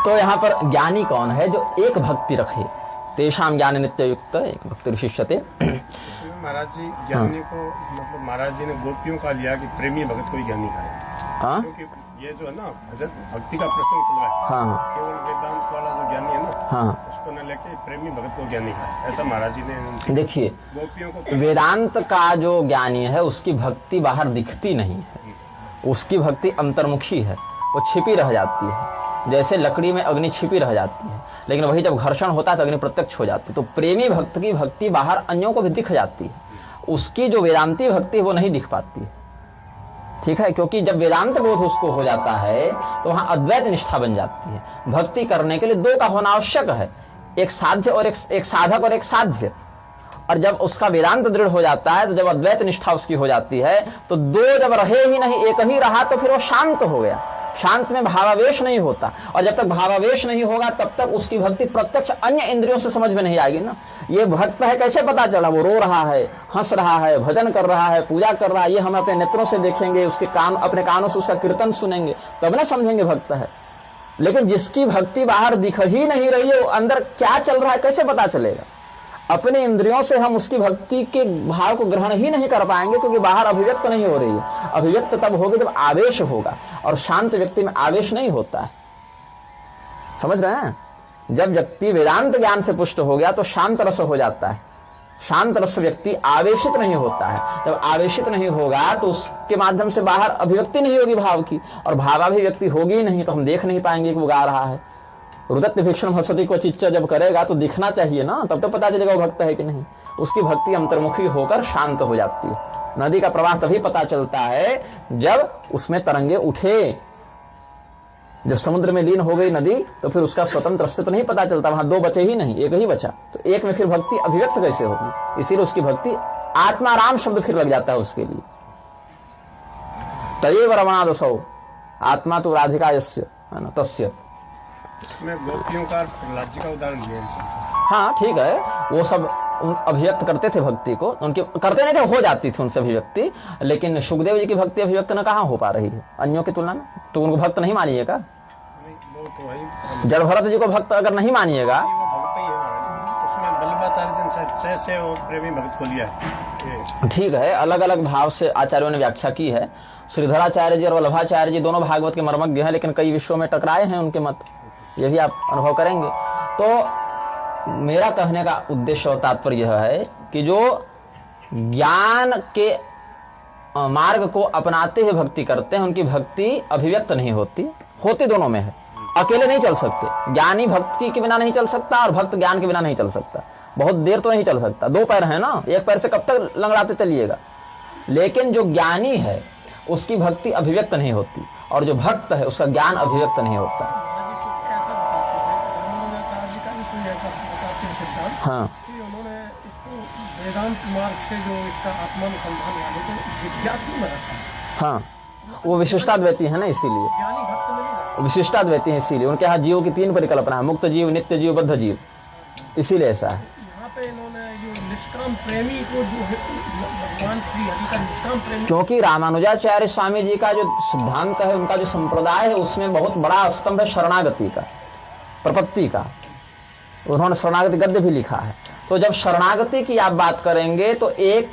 तो यहाँ पर ज्ञानी कौन है? जो एक भक्ति रखे, तेषाम ज्ञान नित्य युक्त एक भक्ति विशिष्यते। महाराज जी ज्ञानी को मतलब महाराज जी ने गोपियों का लिया कि प्रेमी भगत को ही ज्ञानी कहा। हाँ, क्योंकि ये जो है ना भजन भक्ति का प्रसंग चल रहा है। हाँ, केवल वेदांत वाला जो ज्ञानी है ना, हाँ, उसको न लेके प्रेमी भगत को ज्ञानी कहा, ऐसा महाराज जी ने। देखिए गोपियों को वेदांत का जो ज्ञानी है उसकी भक्ति बाहर दिखती नहीं है, उसकी भक्ति अंतर्मुखी है, वो छिपी रह जाती है। जैसे लकड़ी में अग्नि छिपी रह जाती है, लेकिन वही जब घर्षण होता है तो अग्नि प्रत्यक्ष हो जाती है। तो प्रेमी भक्त की भक्ति बाहर अन्यों को भी दिख जाती है, उसकी जो वेदांती भक्ति है वो नहीं दिख पाती है। ठीक है, क्योंकि जब वेदांत बोध उसको हो जाता है तो वहां अद्वैत निष्ठा बन जाती है। भक्ति करने के लिए दो का होना आवश्यक है, एक साध्य और एक साधक और एक साध्य। और जब उसका वेदांत दृढ़ हो जाता है, तो जब अद्वैत निष्ठा उसकी हो जाती है, तो दो जब रहे ही नहीं, एक ही रहा, तो फिर वो शांत हो गया। शांत में भावावेश नहीं होता, और जब तक भावावेश नहीं होगा तब तक उसकी भक्ति प्रत्यक्ष अन्य इंद्रियों से समझ में नहीं आएगी ना। ये भक्त है कैसे पता चला? वो रो रहा है, हंस रहा है, भजन कर रहा है, पूजा कर रहा है, ये हम अपने नेत्रों से देखेंगे, उसके कान अपने कानों से उसका कीर्तन सुनेंगे, तब ना समझेंगे भक्त है। लेकिन जिसकी भक्ति बाहर दिख ही नहीं रही है, वो अंदर क्या चल रहा है कैसे पता चलेगा? अपने इंद्रियों से हम उसकी भक्ति के भाव को ग्रहण ही नहीं कर पाएंगे, क्योंकि बाहर अभिव्यक्त नहीं हो रही है। अभिव्यक्त तब होगी जब आवेश होगा, और शांत व्यक्ति में आवेश नहीं होता है। समझ रहे हैं? जब व्यक्ति वेदांत ज्ञान से पुष्ट हो गया तो शांत रस हो जाता है। शांत रस व्यक्ति आवेशित नहीं होता है। जब आवेशित नहीं होगा तो उसके माध्यम से बाहर अभिव्यक्ति नहीं होगी भाव की, और भावाभिव्यक्ति होगी ही नहीं तो हम देख नहीं पाएंगे कि वो गा रहा है। रुदत्त भीक्षण हसती को चिच्चा जब करेगा तो दिखना चाहिए ना, तब तो पता चलेगा वो भक्त है कि नहीं। उसकी भक्ति अंतर्मुखी होकर शांत हो जाती है। नदी का प्रवाह तभी पता चलता है जब उसमें तरंगे उठे। जब समुद्र में लीन हो गई नदी तो फिर उसका स्वतंत्र अस्तित्व नहीं पता चलता, वहां दो बचे ही नहीं, एक ही बचा, तो एक में फिर भक्ति अभिव्यक्त कैसे होगी? इसीलिए उसकी भक्ति आत्माराम शब्द फिर लग जाता है उसके लिए। तयेव रमणादसौ आत्मा तो राधिका यस्य है ना तस्य। मैं गोपियों का प्रहलाद जी का उदाहरण लिया। हाँ ठीक है, वो सब अभिव्यक्त करते थे भक्ति को, उनके करते नहीं थे, हो जाती थी उनसे अभिव्यक्ति। लेकिन सुखदेव जी की भक्ति अभिव्यक्त न कहाँ हो पा रही है अन्यों की तुलना में, तो उनको भक्त नहीं मानिएगा। जड़ भरत जी को भक्त अगर नहीं मानिएगा, उसमें बल्लभाचार्य से प्रेमी भक्त को लिया है। ठीक है, अलग अलग भाव से आचार्यों ने व्याख्या की है। श्रीधराचार्य जी और वल्लभाचार्य जी दोनों भागवत के मर्मज्ञ हैं, लेकिन कई विषयों में टकराए हैं उनके मत, ये भी आप अनुभव करेंगे। तो मेरा कहने का उद्देश्य और तात्पर्य यह है कि जो ज्ञान के मार्ग को अपनाते हुए भक्ति करते हैं, उनकी भक्ति अभिव्यक्त नहीं होती, होती दोनों में है, अकेले नहीं चल सकते। ज्ञानी भक्ति के बिना नहीं चल सकता और भक्त ज्ञान के बिना नहीं चल सकता। बहुत देर तो नहीं चल सकता, दो पैर है ना, एक पैर से कब तक लंगड़ाते चलिएगा। लेकिन जो ज्ञानी है उसकी भक्ति अभिव्यक्त नहीं होती और जो भक्त है उसका ज्ञान अभिव्यक्त नहीं होता। हाँ, कि उन्होंने इसको वेदांत मार्ग से जो इसका आत्मानुसंधान वाले को जिज्ञासु में रखा। हाँ, वो विशिष्टाद्वैती है ना, इसीलिए ज्ञानी भक्त में नहीं रखा। विशिष्टाद्वैती है, इसीलिए उनके यहाँ जीवों की तीन परिकल्पना है, मुक्त जीव, नित्य जीव, बद्ध जीव, इसीलिए ऐसा है। यहाँ पे इन्होंने जो निष्काम प्रेमी को जो है भगवान श्री हरि का निष्काम प्रेमी, क्योंकि रामानुजाचार्य स्वामी जी का जो सिद्धांत है, उनका जो संप्रदाय है, उसमें बहुत बड़ा स्तंभ है शरणागति का, प्रपत्ति का। उन्होंने शरणागति गद्य भी लिखा है। तो जब शरणागति की आप बात करेंगे तो एक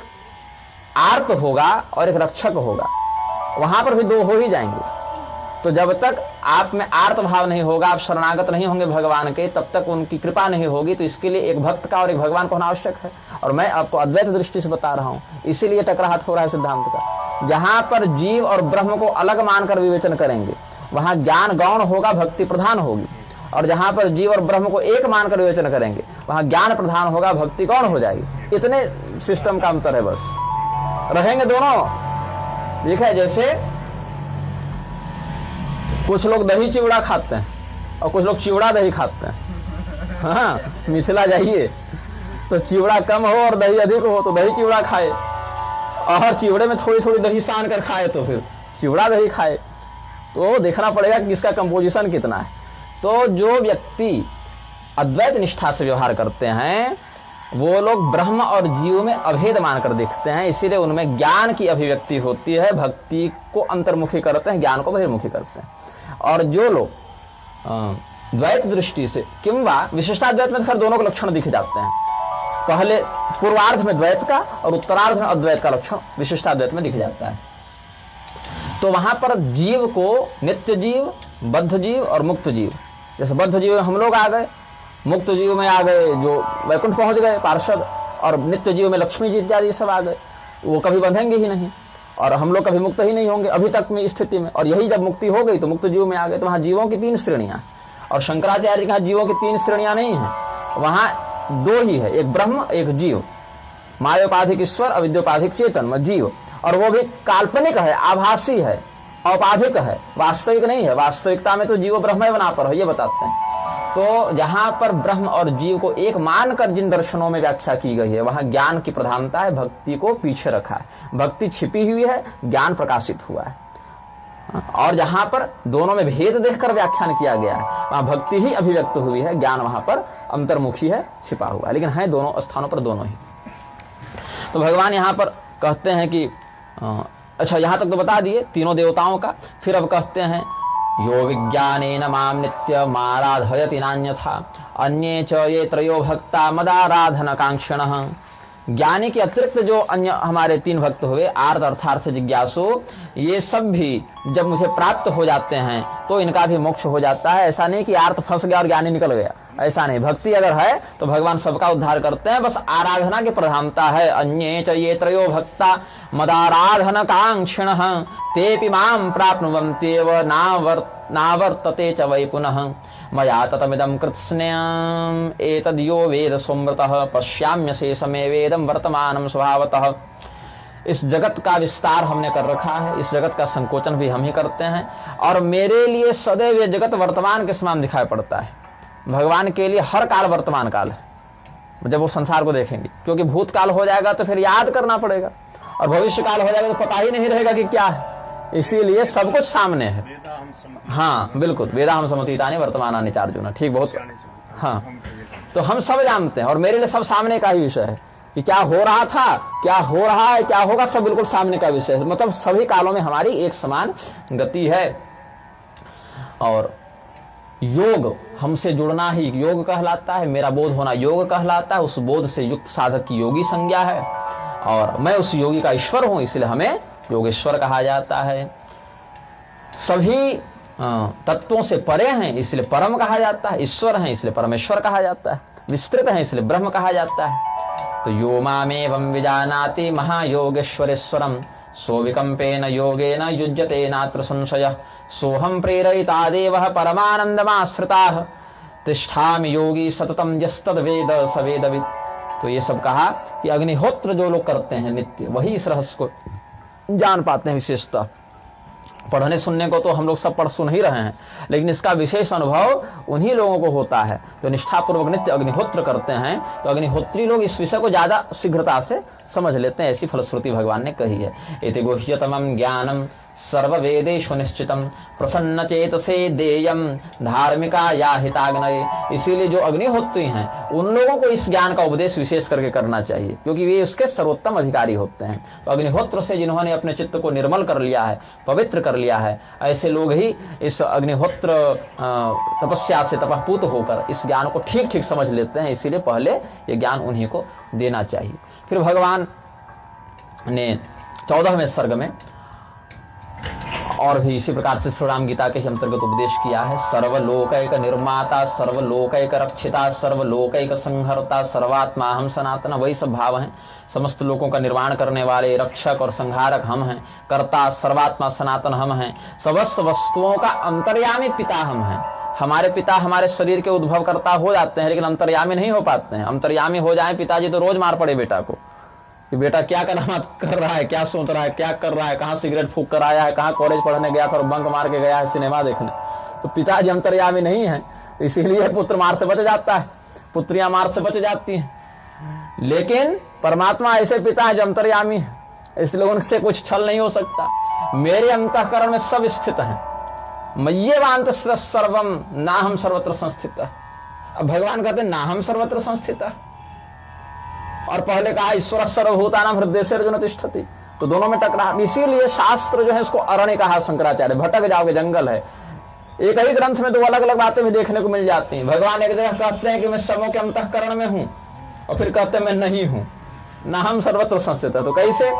आर्त होगा और एक रक्षक होगा, वहां पर भी दो हो ही जाएंगे। तो जब तक आप में आर्त भाव नहीं होगा, आप शरणागत नहीं होंगे भगवान के, तब तक उनकी कृपा नहीं होगी। तो इसके लिए एक भक्त का और एक भगवान का होना आवश्यक है। और मैं आपको अद्वैत दृष्टि से बता रहा हूं, इसीलिए टकराहट हो रहा है सिद्धांत का। जहां पर जीव और ब्रह्म को अलग मानकर विवेचन करेंगे वहां ज्ञान गौण होगा, भक्ति प्रधान होगी। और जहां पर जीव और ब्रह्म को एक मानकर विवेचन करेंगे वहां ज्ञान प्रधान होगा, भक्ति गौण हो जाएगी। इतने सिस्टम का अंतर है, बस रहेंगे दोनों। देखा, जैसे कुछ लोग दही चिवड़ा खाते हैं और कुछ लोग चिवड़ा दही खाते हैं। हाँ, मिथिला जाइए तो चिवड़ा कम हो और दही अधिक हो तो दही चिवड़ा खाए, और चिवड़े में थोड़ी थोड़ी दही सान कर खाए तो फिर चिवड़ा दही खाए। तो देखना पड़ेगा कि इसका कंपोजिशन कितना है। तो जो व्यक्ति अद्वैत निष्ठा से व्यवहार करते हैं वो लोग ब्रह्म और जीव में अभेद मानकर देखते हैं, इसीलिए उनमें ज्ञान की अभिव्यक्ति होती है, भक्ति को अंतर्मुखी करते हैं, ज्ञान को बहिर्मुखी करते हैं। और जो लोग द्वैत दृष्टि से किंवा विशिष्टाद्वैत में खैर दोनों के लक्षण दिख जाते हैं। पहले पूर्वार्ध में द्वैत का और उत्तरार्ध में अद्वैत का लक्षण विशिष्टाद्वैत में दिख जाता है। तो वहां पर जीव को नित्य जीव, बद्ध जीव और मुक्त जीव, जैसे बद्ध जीव में हम लोग आ गए, मुक्त जीव में आ गए जो वैकुंठ पहुंच गए पार्षद, और नित्य जीव में लक्ष्मी जी इत्यादि सब आ गए। वो कभी बंधेंगे ही नहीं और हम लोग कभी मुक्त ही नहीं होंगे अभी तक में स्थिति में। और यही जब मुक्ति हो गई तो मुक्त जीव में आ गए। तो वहां जीवों की तीन श्रेणियां, और शंकराचार्य के यहाँ जीवों की तीन श्रेणियां नहीं है, वहां दो ही है, एक ब्रह्म एक जीव। मायोपाधिक ईश्वर, अविद्योपाधिक चेतन जीव, और वो भी काल्पनिक है, आभासी है, औपाधिक है, वास्तविक नहीं है। वास्तविकता में तो जीव ब्रह्म बना पर है, ये बताते हैं। तो जहां पर ब्रह्म और जीव को एक मानकर जिन दर्शनों में व्याख्या की गई है वहां ज्ञान की प्रधानता है, भक्ति को पीछे रखा है। भक्ति छिपी हुई है, ज्ञान प्रकाशित हुआ है। और जहां पर दोनों में भेद देखकर व्याख्यान किया गया है वहां भक्ति ही अभिव्यक्त हुई है, ज्ञान वहां पर अंतर्मुखी है, छिपा हुआ है। लेकिन है दोनों स्थानों पर दोनों ही। तो भगवान यहाँ पर कहते हैं कि अच्छा, यहाँ तक तो बता दिए तीनों देवताओं का। फिर अब कहते हैं यो विज्ञानेन माम नित्य माराधयति नान्यथा अन्ये च ये त्रयो भक्ता मदाराधन कांक्षिणः। ज्ञानी के अतिरिक्त जो अन्य हमारे तीन भक्त हुए, आर्त अर्थार्थ जिज्ञासु, ये सब भी जब मुझे प्राप्त हो जाते हैं तो इनका भी मोक्ष हो जाता है। ऐसा नहीं कि आर्त फंस गया और ज्ञानी निकल गया, ऐसा नहीं। भक्ति अगर है तो भगवान सबका उद्धार करते हैं, बस आराधना की प्रधानता है। अन्ये च ये त्रयो भक्ता मदाराधन कांक्षिणः तेपि मां प्राप्नुवन्त्येव नावर्तते च वै पुनः मया ततमिदं कृत्स्नम् एतद्यो वेद सोमृतः पश्याम्य शेषमे वेदं वर्तमानं स्वभावतः। इस जगत का विस्तार हमने कर रखा है, इस जगत का संकोचन भी हम ही करते हैं, और मेरे लिए सदैव ये जगत वर्तमान के समान दिखाई पड़ता है। भगवान के लिए हर काल वर्तमान काल है जब वो संसार को देखेंगे, क्योंकि भूतकाल हो जाएगा तो फिर याद करना पड़ेगा, और भविष्य काल हो जाएगा तो पता ही नहीं रहेगा कि क्या है। इसीलिए सब कुछ सामने है। हाँ बिल्कुल, वेदा हम समतीतानि वर्तमानानि चार्जुन, ठीक, बहुत हाँ। तो हम सब जानते हैं, और मेरे लिए सब सामने का ही विषय है कि क्या हो रहा था, क्या हो रहा है, क्या होगा, सब बिल्कुल सामने का विषय है। मतलब सभी कालों में हमारी एक समान गति है। और योग हमसे जुड़ना ही योग कहलाता है, मेरा बोध होना योग कहलाता है। उस बोध से युक्त साधक की योगी संज्ञा है, और मैं उस योगी का ईश्वर हूं, इसलिए हमें योगेश्वर कहा जाता है। सभी तत्वों से परे हैं इसलिए परम कहा जाता है, ईश्वर हैं इसलिए परमेश्वर कहा जाता है, विस्तृत हैं इसलिए ब्रह्म कहा जाता है। तो यो मामेवं विजानाति महायोगेश्वरेश्वरम सोविकंपेन योगेन युज्यते नात्र संशयः सोहम प्रेरयिता देवः परमानंदमाश्रिताः तिष्ठामि योगी सततम यस्तद वेद स वेदविद। तो ये सब कहा कि अग्निहोत्र जो लोग करते हैं नित्य, वही इस रहस्य को जान पाते हैं विशेषतः। पढ़ने सुनने को तो हम लोग सब पढ़ सुन ही रहे हैं, लेकिन इसका विशेष अनुभव उन्हीं लोगों को होता है जो निष्ठापूर्वक नित्य अग्निहोत्र करते हैं। तो अग्निहोत्री लोग इस विषय को ज्यादा शीघ्रता से समझ लेते हैं, ऐसी फलश्रुति भगवान ने कही है। इति गुह्यतमं ज्ञानम सर्ववेदेषु निश्चितम प्रसन्न चेतसे देयम धार्मिका या हिताग्नये। इसीलिए जो अग्निहोत्री हैं उन लोगों को इस ज्ञान का उपदेश विशेष करके करना चाहिए, क्योंकि वे उसके सर्वोत्तम अधिकारी होते हैं। तो अग्निहोत्र से जिन्होंने अपने चित्त को निर्मल कर लिया है, पवित्र कर लिया है, ऐसे लोग ही इस अग्निहोत्र तपस्या से तपःपूत होकर इस ज्ञान को ठीक ठीक समझ लेते हैं। इसीलिए पहले ये ज्ञान उन्हीं को देना चाहिए। फिर भगवान ने 14वें सर्ग में और भी इसी प्रकार से श्री राम गीता के अंतर्गत उपदेश किया है। सर्वलोकैक निर्माता, सर्वलोकैक रक्षिता, सर्वलोकैक संहर्ता, सर्वात्मा हम सनातन। वही सब भाव हैं। समस्त लोगों का निर्माण करने वाले रक्षक और संहारक हम हैं। कर्ता सर्वात्मा सनातन हम हैं। समस्त वस्तुओं का अंतर्यामी पिता हम हैं। हमारे पिता हमारे शरीर के उद्भव करता हो जाते हैं, लेकिन अंतर्यामी नहीं हो पाते हैं। अंतर्यामी हो जाए पिताजी तो रोज मार पड़े बेटा को कि बेटा क्या कर रहा है, क्या सोच रहा है, क्या कर रहा है, कहाँ सिगरेट फूंक कर आया है, कहाँ कॉलेज पढ़ने गया था और बंक मार के गया है सिनेमा देखने। तो पिताजी अंतर्यामी नहीं है, इसीलिए पुत्र मार से बच जाता है, पुत्रियां मार से बच जाती हैं। लेकिन परमात्मा ऐसे पिता है जो अंतर्यामी है, इसलिए उनसे कुछ छल नहीं हो सकता। मेरे अंतःकरण में सब स्थित है। मय्येवांत सर्वम ना हम सर्वत्र संस्थित। अब भगवान कहते ना हम सर्वत्र संस्थित, और पहले कहा ईश्वर सर्वभूतानां हृदयेर्जुन तिष्ठति। तो दोनों में टकराव। इसीलिए शास्त्र जो है उसको अरण्य कहा शंकराचार्य। भटक जाओगे, जंगल है। एक ही ग्रंथ में दो अलग अलग बातें भी देखने को मिल जाती हैं। भगवान एक जगह कहते हैं कि मैं सबों के अंतःकरण में हूं, और फिर कहते हैं मैं नहीं हूं, ना हम सर्वत्र संस्थित है। तो कैसे?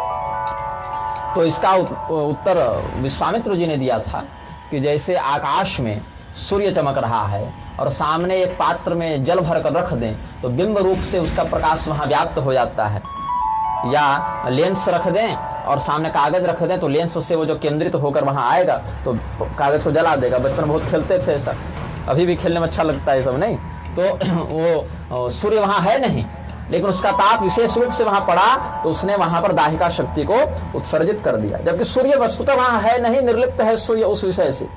तो इसका उत्तर विश्वामित्र जी ने दिया था कि जैसे आकाश में सूर्य चमक रहा है और सामने एक पात्र में जल भर कर रख दें तो बिंब रूप से उसका प्रकाश वहां व्याप्त हो जाता है, या लेंस रख दें और सामने कागज रख दें तो लेंस से वो जो केंद्रित होकर वहां आएगा तो कागज को जला देगा। बचपन बहुत खेलते थे ऐसा, अभी भी खेलने में अच्छा लगता है सब, नहीं? तो वो सूर्य वहां है नहीं, लेकिन उसका ताप विशेष रूप से वहां पड़ा तो उसने वहां पर दाहिका शक्ति को उत्सर्जित कर दिया, जबकि सूर्य वस्तुतः वहां है नहीं, निर्लिप्त है सूर्य उस विषय से।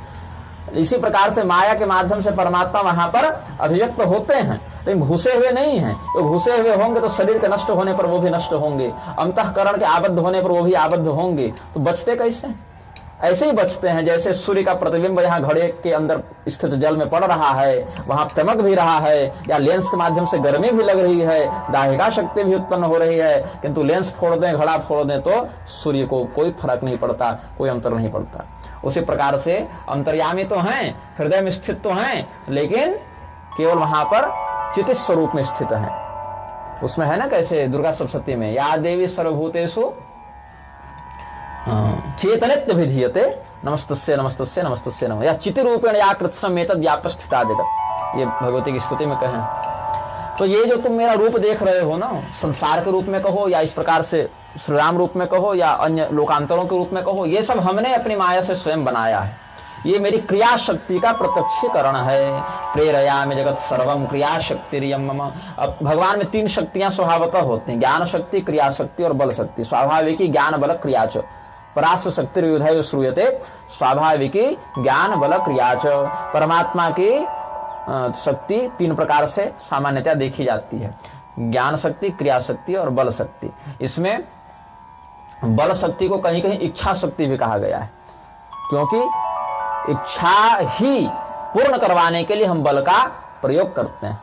इसी प्रकार से माया के माध्यम से परमात्मा वहां पर अभिव्यक्त होते हैं, लेकिन घुसे हुए नहीं हैं। तो घुसे हुए होंगे तो शरीर के नष्ट होने पर वो भी नष्ट होंगे, अंतःकरण के आबद्ध होने पर वो भी आबद्ध होंगे। तो बचते कैसे? ऐसे ही बचते हैं जैसे सूर्य का प्रतिबिंब यहाँ घड़े के अंदर स्थित जल में पड़ रहा है, वहां चमक भी रहा है, या लेंस के माध्यम से गर्मी भी लग रही है, दाहिका शक्ति भी उत्पन्न हो रही है, किंतु लेंस फोड़ दें, घड़ा फोड़ दें तो सूर्य को कोई फर्क नहीं पड़ता, कोई अंतर नहीं पड़ता। उसी प्रकार से अंतर्यामी तो हैं, हृदय में स्थित तो हैं, लेकिन केवल वहां पर चित स्वरूप में स्थित है। उसमें है ना कैसे दुर्गा सप्तशती में, या देवी सर्वभूतेषु चेतनित्य विधीयते नमस्तस्ये नमस्तस्ये नमस्तस्ये नमः, या चिति रूपेण या कृत्स्नम एतद् व्यापस्थिता जगत्। ये भगवती की स्तुति में कहें। तो ये जो तुम मेरा रूप देख रहे हो ना, संसार के रूप में कहो या इस प्रकार से श्री राम रूप में कहो या अन्य लोकांतरों के रूप में कहो, ये सब हमने अपनी माया से स्वयं बनाया है। ये मेरी क्रिया शक्ति का प्रत्यक्षीकरण है। प्रेरयामि जगत सर्वम क्रिया शक्तिरियं मम। अब भगवान में 3 शक्तियां स्वभावतः होती हैं, ज्ञान शक्ति, क्रिया शक्ति और बल शक्ति। स्वाभाविकी ज्ञान बल क्रिया च परास्व शक्ति युधाय श्रूयते। स्वाभाविकी ज्ञान बल क्रिया च। परमात्मा की शक्ति 3 प्रकार से सामान्यतः देखी जाती है, ज्ञान शक्ति, क्रिया शक्ति और बल शक्ति। इसमें बल शक्ति को कहीं कहीं इच्छा शक्ति भी कहा गया है, क्योंकि इच्छा ही पूर्ण करवाने के लिए हम बल का प्रयोग करते हैं,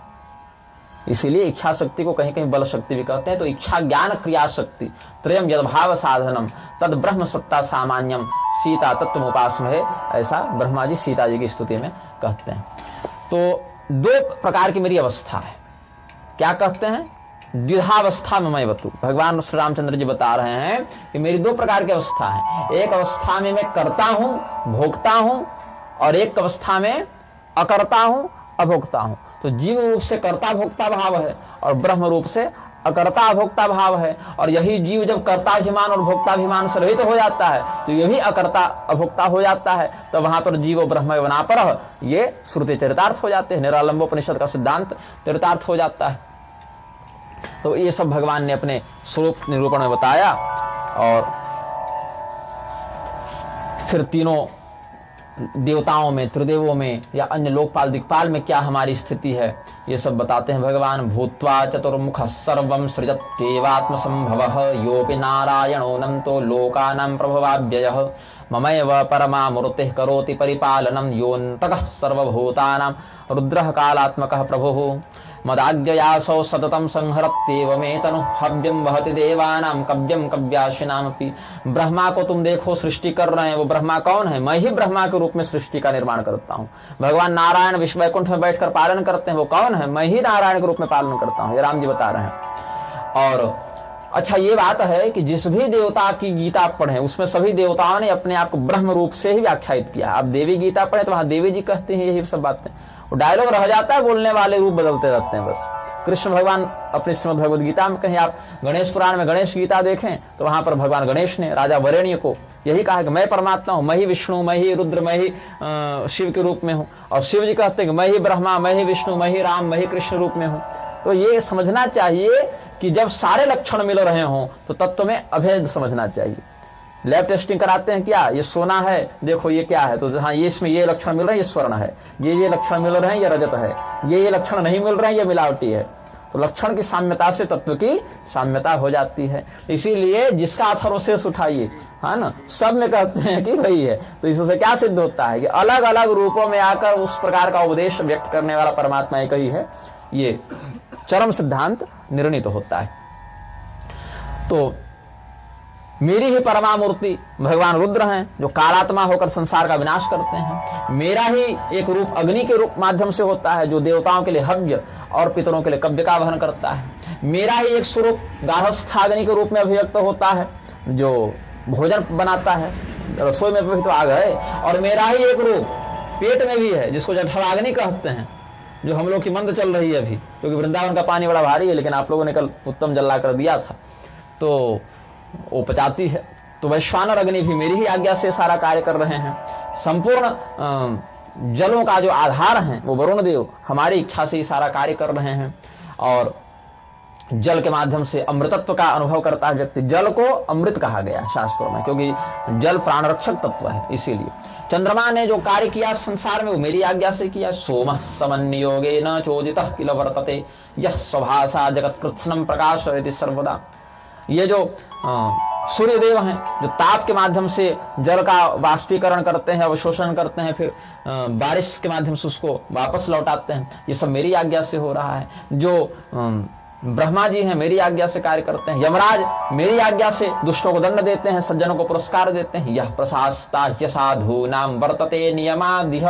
इसीलिए इच्छा शक्ति को कहीं कहीं बल शक्ति भी कहते हैं। तो इच्छा ज्ञान क्रिया शक्ति त्रयम यद्भाव साधनम तद ब्रह्म सत्ता सामान्यम सीता तत्व उपासमहे, ऐसा ब्रह्मा जी सीता जी की स्तुति में कहते हैं। तो 2 प्रकार की मेरी अवस्था है। क्या कहते हैं? द्विधावस्था में मैं बतू। भगवान श्री रामचंद्र जी बता रहे हैं कि मेरी 2 प्रकार की अवस्था है। एक अवस्था में मैं करता हूं, भोगता हूं, और एक अवस्था में अकर्ता हूं, अभोक्ता हूं। तो जीव रूप से कर्ता भोक्ता भाव है और ब्रह्म रूप से अकर्ता अभोक्ता भाव है, और यही जीव जब कर्ताभिमान और भोक्ताभिमान से रहित हो जाता है तो यही अकर्ता अभोक्ता हो जाता है। तो वहां पर जीव ब्रह्म बनापर ये श्रुति चरितार्थ हो जाते हैं, निरालंबोपनिषद का सिद्धांत चरितार्थ हो जाता है। तो ये सब भगवान ने अपने स्वरूप निरूपण में बताया। और फिर तीनों देवताओं में, त्रिदेवों में या अन्य लोकपाल दिक्पाल में क्या हमारी स्थिति है, ये सब बताते हैं भगवान। भूत्वा चतुर्मुख सर्वं सृजत्येवात्म संभव योपि नारायणो नंतो लोकानां प्रभवाव्ययः ममैव परमा मूर्तिः करोति परिपालनं योऽन्तकः सर्वभूतानां रुद्रः कालात्मकः प्रभुः मदाज्ञयासौ सततं संहरत्येवमेतनु हव्यं वहति देवानां कव्यं कव्याशिनामपि। ब्रह्मा को तुम देखो सृष्टि कर रहे हैं, वो ब्रह्मा कौन है? मैं ही ब्रह्मा के रूप में सृष्टि का निर्माण करता हूँ। भगवान नारायण विश्व वैकुंठ में बैठकर पालन करते हैं, वो कौन है? मैं ही नारायण के रूप में पालन करता हूँ, ये राम जी बता रहे हैं। और अच्छा ये बात है कि जिस भी देवता की गीता आप पढ़े उसमें सभी देवताओं ने अपने आप को ब्रह्म रूप से ही व्याख्यायित किया। आप देवी गीता पढ़े तो वहां देवी जी कहते हैं यही सब बातें, वो डायलॉग रह जाता है, बोलने वाले रूप बदलते रहते हैं बस। कृष्ण भगवान अपनी श्रीमद् भगवद गीता में, कहीं आप गणेश पुराण में गणेश गीता देखें तो वहां पर भगवान गणेश ने राजा वरेण्य को यही कहा कि मैं परमात्मा हूं, मैं ही विष्णु, मैं ही रुद्र, मैं ही शिव के रूप में हूं। और शिव जी कहते हैं कि मैं ही ब्रह्मा, मैं ही विष्णु, मैं ही राम, मैं ही कृष्ण रूप में हूं। तो ये समझना चाहिए कि जब सारे लक्षण मिल रहे हों तो तत्व में अभेद समझना चाहिए। लैब टेस्टिंग कराते हैं, क्या ये सोना है, देखो ये क्या है, तो हाँ ये इसमें ये लक्षण मिल रहे हैं, ये स्वर्ण है, ये लक्षण मिल रहे हैं, ये रजत है, ये लक्षण नहीं मिल रहे हैं, ये मिलावटी है। तो लक्षण की साम्यता से तत्व की साम्यता हो जाती है। इसीलिए जिसका अथर्वशेष उठाइए, है ना, सब में कहते हैं कि वही है। तो इससे क्या सिद्ध होता है कि अलग अलग रूपों में आकर उस प्रकार का उपदेश व्यक्त करने वाला परमात्मा एक ही है, ये चरम सिद्धांत निर्णित होता है। तो मेरी ही परमा मूर्ति भगवान रुद्र हैं जो कालात्मा होकर संसार का विनाश करते हैं। मेरा ही एक रूप अग्नि के रूप माध्यम से होता है जो देवताओं के लिए हव्य और पितरों के लिए कव्य का वहन करता है। मेरा ही एक स्वरूप गार्हस्थाग्नि के रूप में अभिव्यक्त होता है जो भोजन बनाता है, रसोई में भी तो आग है। और मेरा ही एक रूप पेट में भी है जिसको जठराग्नि कहते हैं, जो हम लोग की मंद चल रही है अभी, क्योंकि वृंदावन का पानी बड़ा भारी है, लेकिन आप लोगों ने कल उत्तम जल ला कर दिया था तो वो पचाती है। तो वैश्वानर अग्नि भी मेरी ही आज्ञा से सारा कार्य कर रहे हैं। संपूर्ण जलों का जो आधार है वो वरुण देव हमारी इच्छा से ही सारा कार्य कर रहे हैं। और जल के माध्यम से अमृतत्व का अनुभव करता है व्यक्ति। जल को अमृत कहा गया शास्त्रों में, क्योंकि जल प्राणरक्षक तत्व है। इसीलिए चंद्रमा ने जो कार्य किया संसार में वो मेरी आज्ञा से किया। सोमः समन्योगेन चोदितः किल वर्तते यः स्वभासा जगत कृत्स्नम प्रकाशयति सर्वदा। ये जो सूर्य देव हैं जो ताप के माध्यम से जल का वाष्पीकरण करते हैं, अवशोषण करते हैं, फिर बारिश के माध्यम से उसको वापस लौटाते हैं, ये सब मेरी आज्ञा से हो रहा है। जो ब्रह्मा जी हैं मेरी आज्ञा से कार्य करते हैं। यमराज मेरी आज्ञा से दुष्टों को दंड देते हैं, सज्जनों को पुरस्कार देते हैं। यह प्रशास्ता साधु नाम वर्तते नियमादिह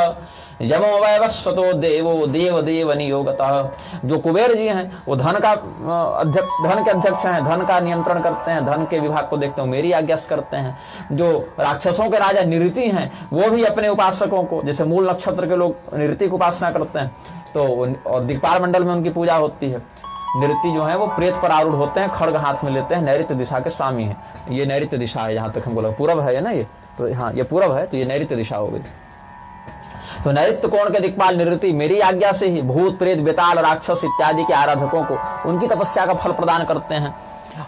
यमो वैवस्वतो देवो देव देव नियोगतः। जो कुबेर जी हैं वो धन के अध्यक्ष हैं, धन का नियंत्रण करते हैं, धन के विभाग को देखते हैं, मेरी आज्ञा से करते हैं। जो राक्षसों के राजा निरृति हैं वो भी अपने उपासकों को, जैसे मूल नक्षत्र के लोग निरृति की उपासना करते हैं तो और दिक्पाल मंडल में उनकी पूजा होती है। निरृति जो है वो प्रेत पर आरूढ़ होते हैं, खड्ग हाथ में लेते हैं, नैऋत्य दिशा के स्वामी हैं। ये नैऋत्य दिशा है, जहां तक हमको लगा पूरब है ना ये, तो हाँ ये पूरब है, तो ये नैऋत्य दिशा हो गई। तो नैऋत्य कोण के दिक्पाल निरृति मेरी आज्ञा से ही भूत प्रेत बेताल राक्षस इत्यादि के आराधकों को उनकी तपस्या का फल प्रदान करते हैं।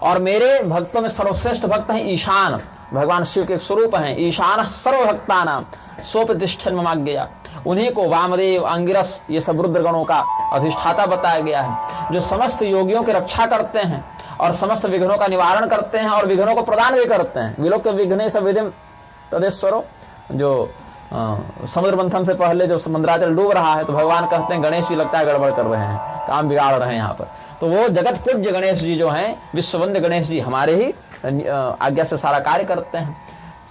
और मेरे भक्तों में सर्वश्रेष्ठ भक्त हैं ईशान, भगवान शिव के एक स्वरूप हैं। ईशान सर्वभक्तानां सोपतिष्ठन् ममाज्ञया। उन्हीं को वामदेव अंगिरस ये सब रुद्रगणों का अधिष्ठाता बताया गया है, जो समस्त योगियों की रक्षा करते हैं और समस्त विघ्नों का निवारण करते हैं और विघ्नों को प्रदान भी करते हैं। विलोक विघ्ने सब विधिम तदेश्वरो। जो समुद्र मंथन से पहले जो मंदराचल डूब रहा है तो भगवान कहते हैं गणेश जी लगता है गड़बड़ कर रहे हैं, काम बिगाड़ रहे हैं यहाँ पर। तो वो जगत पूज्य गणेश जी जो हैं, विश्ववंद्य गणेश जी हमारे ही आज्ञा से सारा कार्य करते हैं।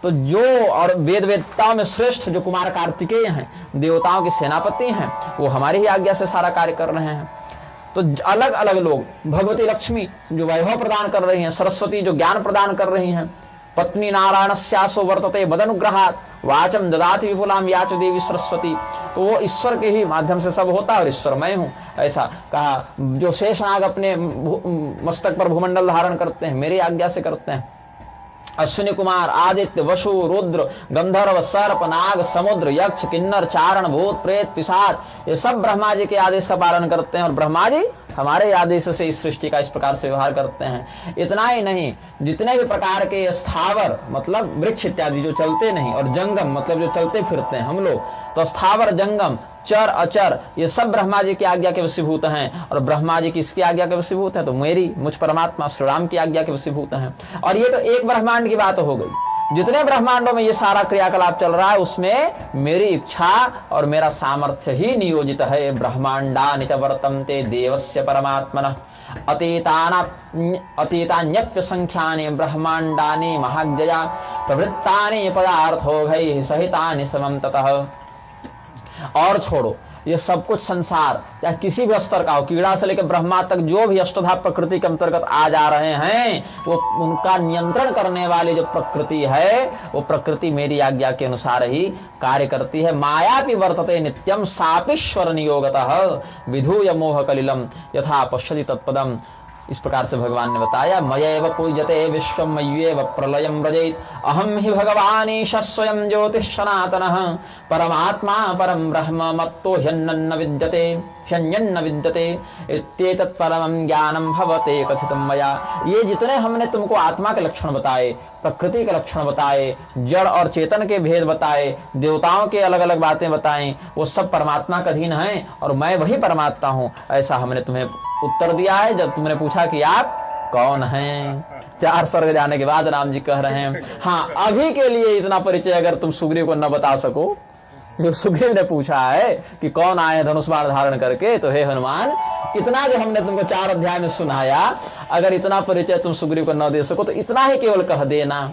तो जो और वेदताओं में श्रेष्ठ जो कुमार कार्तिकेय हैं, देवताओं के सेनापति हैं, वो हमारी ही आज्ञा से सारा कार्य कर रहे हैं। तो अलग अलग लोग, भगवती लक्ष्मी जो वैभव प्रदान कर रही हैं, सरस्वती जो ज्ञान प्रदान कर रही हैं, पत्नी नारायणस्यासो वर्तते बदनुग्रहात् वाचम ददाति विपुलाम याच देवी सरस्वती। तो वो ईश्वर के ही माध्यम से सब होता है और ईश्वर मैं हूं, ऐसा कहा। जो शेषनाग अपने मस्तक पर भूमंडल धारण करते हैं मेरी आज्ञा से करते हैं। अश्विनी कुमार, आदित्य, वसु, रुद्र, गंधर्व, सर्प, नाग, समुद्र, यक्ष, किन्नर, चारण, भूत, प्रेत, पिशाच, ये सब ब्रह्मा जी के आदेश का पालन करते हैं और ब्रह्मा जी हमारे आदेश से इस सृष्टि का इस प्रकार से व्यवहार करते हैं। इतना ही नहीं, जितने भी प्रकार के स्थावर मतलब वृक्ष इत्यादि जो चलते नहीं और जंगम मतलब जो चलते फिरते हैं हम लोग, तो स्थावर, जंगम, चर, अचर, ये सब ब्रह्मा जी की आज्ञा के वशीभूत हैं। और ब्रह्मा जी किसकी आज्ञा के वशीभूत हैं? तो मेरी, मुझ परमात्मा श्री राम की आज्ञा के वशीभूत हैं। और ये तो एक ब्रह्मांड की बात हो गई। जितने ब्रह्मांडों में ये सारा क्रियाकलाप चल रहा है उसमें मेरी इच्छा और मेरा सामर्थ्य ही नियोजित है। ब्रह्मांडानि च वर्तन्ते देवस्य परमात्मनः अतीतान्यप्य संख्यानि ब्रह्मांडानि महाज्ञया प्रवृत्तानि पदार्थोघैः सहितानि समं ततः। और छोड़ो, ये सब कुछ संसार या किसी भी स्तर का हो, कीड़ा से लेकर ब्रह्मा तक जो भी अष्टधा प्रकृति के अंतर्गत आ जा रहे हैं, वो उनका नियंत्रण करने वाली जो प्रकृति है वो प्रकृति मेरी आज्ञा के अनुसार ही कार्य करती है। मायापि वर्तते नित्यम सापीश्वर नियोगतः विधूय मोह कलिलम यथा पश्यति तत्पदम। इस प्रकार से भगवान ने बताया, मयैव पूज्यते विश्वम मय्येव प्रलयं व्रजेत अहम हि भगवान ईश स्वयं ज्योतिष सनातनः परमात्मा परम ब्रह्म मत्तो ह्यन्नन्न विद्यते इत्येतत् परमं ज्ञानं भवते कथितं मया। ये जितने हमने तुमको आत्मा के लक्षण बताए, प्रकृति के लक्षण बताए, जड़ और चेतन के भेद बताए, देवताओं के अलग अलग बातें बताएं, वो सब परमात्मा का अधीन हैं और मैं वही परमात्मा हूं, ऐसा हमने तुम्हें उत्तर दिया है जब तुमने पूछा कि आप कौन हैं। 4 स्वर्ग जाने के बाद राम जी कह रहे हैं, हाँ अभी के लिए इतना परिचय अगर तुम सुग्रीव को न बता सको, जो सुग्रीव ने पूछा है कि कौन आए धनुष बाण धारण करके, तो हे हनुमान इतना जो हमने तुमको 4 अध्याय में सुनाया, अगर इतना परिचय तुम सुग्रीव को न दे सको तो इतना ही केवल कह देना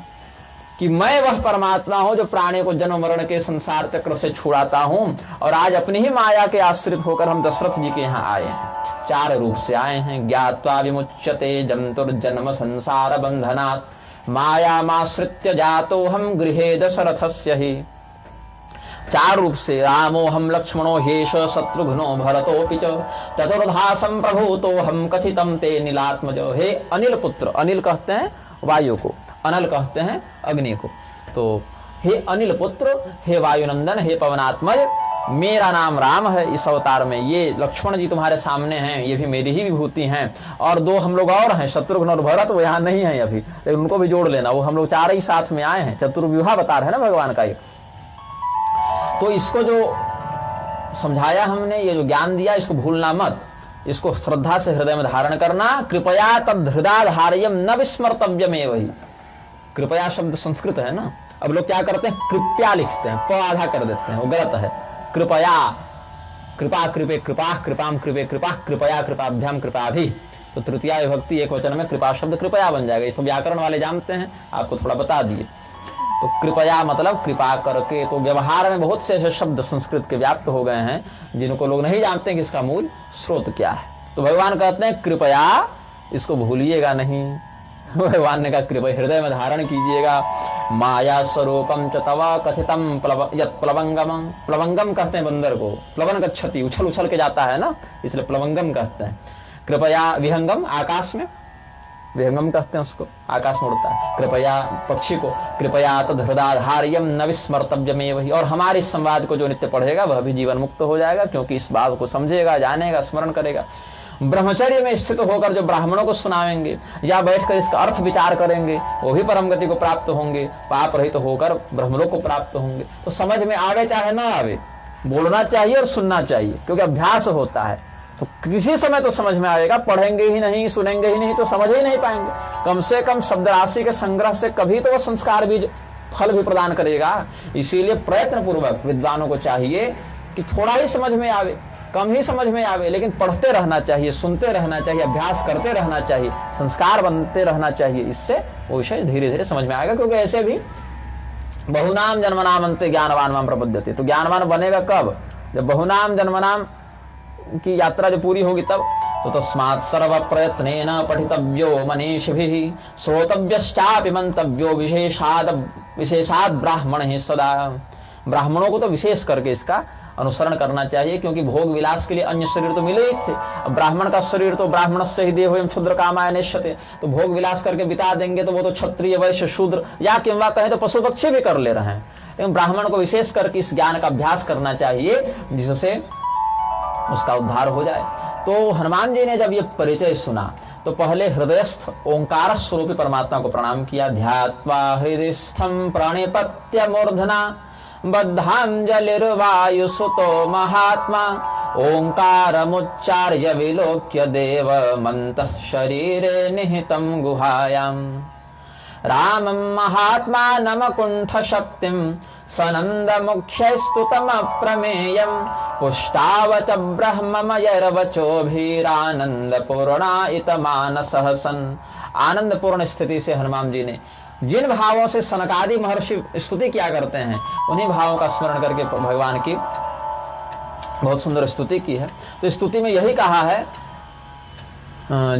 कि मैं वह परमात्मा हूं जो प्राणी को जन्म मरण के संसार चक्र से छुड़ाता हूं और आज अपनी ही माया के आश्रित होकर हम दशरथ जी के यहाँ आए हैं। 4 रूप से आए हैं। ज्ञात्वा विमुच्यते जंतुर्जन्म संसार बंधनात् मायामाश्रित्य जातो हम गृहे दशरथस्य ही। 4 रूप से, रामो हम लक्ष्मणो हेश शत्रुघ्नो भरतोऽपि च चतुर्धा संप्रभूतो हम कथितं ते नीलात्मज। हे अनिल पुत्र, अनिल कहते हैं वायु को, अनल कहते हैं अग्नि को। तो हे अनिल पुत्र, हे वायुनंदन, हे पवनात्मज, मेरा नाम राम है। इस अवतार में ये लक्ष्मण जी तुम्हारे सामने हैं, ये भी मेरी ही विभूति हैं। और 2 हम लोग और हैं, शत्रुघ्न और भरत, वो यहाँ नहीं है अभी, लेकिन उनको भी जोड़ लेना। वो हम लोग 4 ही साथ में आए हैं। चतुर्व्यूहा बता रहे हैं ना भगवान का ये। तो इसको जो समझाया हमने, ये जो ज्ञान दिया, इसको भूलना मत, इसको श्रद्धा से हृदय में धारण करना। कृपया तद हृदयाधार्यम न विस्मर्तव्यमेव ही। कृपया शब्द संस्कृत है ना, अब लोग क्या करते हैं, कृपया लिखते हैं, प आधा कर देते हैं, वो गलत है। कृपया, कृपा कृपे कृपा, कृपाम कृपे कृपा, कृपया कृपाभ्याम कृपा भी। तो तृतीया विभक्ति एक वचन में कृपा शब्द कृपया बन जाएगा। इसको व्याकरण वाले जानते हैं, आपको थोड़ा बता दिए। तो कृपया मतलब कृपा करके। तो व्यवहार में बहुत से ऐसे शब्द संस्कृत के व्याप्त हो गए हैं जिनको लोग नहीं जानते कि इसका मूल स्रोत क्या है। तो भगवान कहते हैं कृपया इसको भूलिएगा नहीं। भगवान ने कहा कृपया हृदय में धारण कीजिएगा। माया स्वरूपम च तव कथितम प्लवंगम। प्लवंगम कहते हैं बंदर को, प्लवन गच्छति, उछल उछल के जाता है ना, इसलिए प्लवंगम कहते हैं। कृपया विहंगम, आकाश में विहंगम कहते हैं उसको, आकाश में उड़ता है। कृपया पक्षी को, कृपया तद हृदयाधार्यम न विस्मर्तव्यमेव ही। और हमारे इस संवाद को जो नित्य पढ़ेगा वह भी जीवन मुक्त हो जाएगा, क्योंकि इस बात को समझेगा, जानेगा, स्मरण करेगा। ब्रह्मचर्य में स्थित होकर जो ब्राह्मणों को सुनाएंगे या बैठकर इसका अर्थ विचार करेंगे वो भी परम गति को प्राप्त होंगे, पाप रहित होकर ब्रह्मलों को प्राप्त होंगे। तो समझ में आवे चाहे ना आवे, बोलना चाहिए और सुनना चाहिए, क्योंकि अभ्यास होता है। तो किसी समय तो समझ में आएगा, पढ़ेंगे ही नहीं, सुनेंगे ही नहीं तो समझ ही नहीं पाएंगे। कम से कम शब्द राशि के संग्रह से कभी तो वो संस्कार बीज फल भी प्रदान करेगा। इसीलिए प्रयत्न पूर्वक विद्वानों को चाहिए कि थोड़ा ही समझ में आवे, कम ही समझ में आवे, लेकिन पढ़ते रहना चाहिए, सुनते रहना चाहिए, अभ्यास करते रहना चाहिए, संस्कार बनते रहना चाहिए। इससे वो विषय धीरे धीरे समझ में आएगा। क्योंकि ऐसे भी बहुनाम जन्मनाम अंते ज्ञानवान माम प्रपद्यते। तो ज्ञानवान बनेगा कब? जब बहुनाम जन्मनाम की यात्रा जो पूरी होगी तब। तो तस्मात् सर्व प्रयत्नेन पठितव्यो मनीषिभिः श्रोतव्यश्चापि मंतव्यो विशेषाद ब्राह्मण ही सदा। ब्राह्मणों को तो विशेष करके इसका अनुसरण करना चाहिए, क्योंकि भोग विलास के लिए अन्य शरीर तो मिले ही थे। अब ब्राह्मण का शरीर तो ब्राह्मण से ही देह क्षुद्र कामाय नेष्यते, तो भोग विलास करके बिता देंगे तो वो तो क्षत्रिय वैश्य शूद्र या किंवा कहें तो पशु पक्षी भी कर ले रहे हैं। लेकिन ब्राह्मण को विशेष करके इस ज्ञान का अभ्यास करना चाहिए जिससे उसका उद्धार हो जाए। तो हनुमान जी ने जब ये परिचय सुना तो पहले हृदयस्थ ओंकार स्वरूपी परमात्मा को प्रणाम किया। ध्यात्वा हृदयस्थम प्रणिपत्य मूर्धना बद्धांजलिर्वायुसुतो महात्मा ओंकारमुच्चार्य विलोक्य देव मंतः शरीरे निहितं गुहायाम् रामं महात्मानमकुण्ठ शक्तिं सनन्दमुख्यस्तुतमप्रमेयं पुष्टावच ब्रह्ममयर्वचोभिरानन्दपूर्णायितमानसः सन्। आनंदपूर्ण स्थिति से हनुमान जी ने जिन भावों से सनकादि महर्षि स्तुति किया करते हैं उन्हीं भावों का स्मरण करके भगवान की बहुत सुंदर स्तुति की है। तो स्तुति में यही कहा है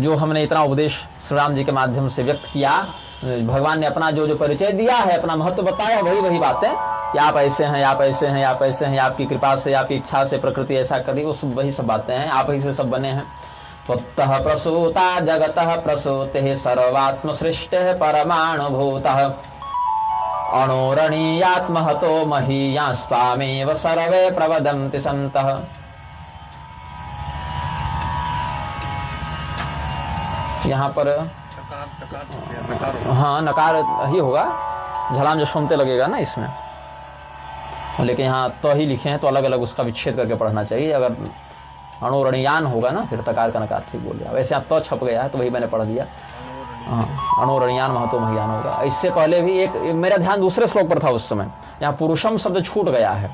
जो हमने इतना उपदेश श्री राम जी के माध्यम से व्यक्त किया। भगवान ने अपना जो परिचय दिया है, अपना महत्व बताया, वही बातें कि आप ऐसे हैं, आप ऐसे हैं, आप ऐसे हैं, आपकी कृपा से, आपकी इच्छा से प्रकृति ऐसा कर दी, वो सब वही सब बातें हैं, आप ही से सब बने हैं। त्वत्तः प्रसूता जगतः प्रसूतिः सर्वात्म सृष्टिः परमाणुभूतः अणोरणीयात्महतो महीयास्त्वामेव सर्वे प्रवदन्ति सन्तः। यहाँ पर हाँ नकार ही होगा, झलाम जो सुनते लगेगा ना इसमें, लेकिन यहाँ तो ही लिखे हैं तो अलग अलग उसका विच्छेद करके पढ़ना चाहिए। अगर अणुरणीयान होगा ना फिर तकार का नकार ठीक बोल दिया। वैसे यहाँ तो छप गया है तो वही मैंने पढ़ दिया। हाँ अणुरणीयान महतो महियान होगा। इससे पहले भी एक मेरा ध्यान दूसरे श्लोक पर था उस समय, यहाँ पुरुषम शब्द छूट गया है।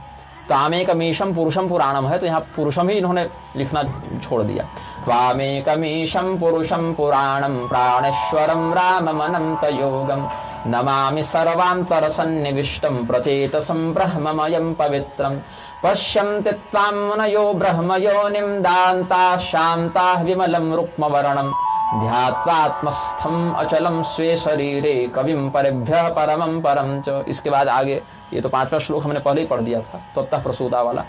त्वामेकमीशम पुरुषम पुराणम है तो यहाँ पुरुषम ही इन्होंने लिखना छोड़ दिया। त्वामेकमीशम पुरुषम पुराणम प्राणेश्वरम राममनंत योगम नमामि सर्वान्तरसन्निविष्टं प्रचेतसं ब्रह्ममयं पवित्रं पश्यन्ति त्वां मुनयो ब्रह्मयोनिं दान्ताः शान्ताः विमलं रुक्मवर्णं ध्यात्वात्मस्थं अचलं स्वे शरीरे कविं परेभ्यः परमं परं च। इसके बाद आगे ये तो 5वां श्लोक हमने पहले ही पढ़ दिया था, त्वत्तः प्रसूता वाला।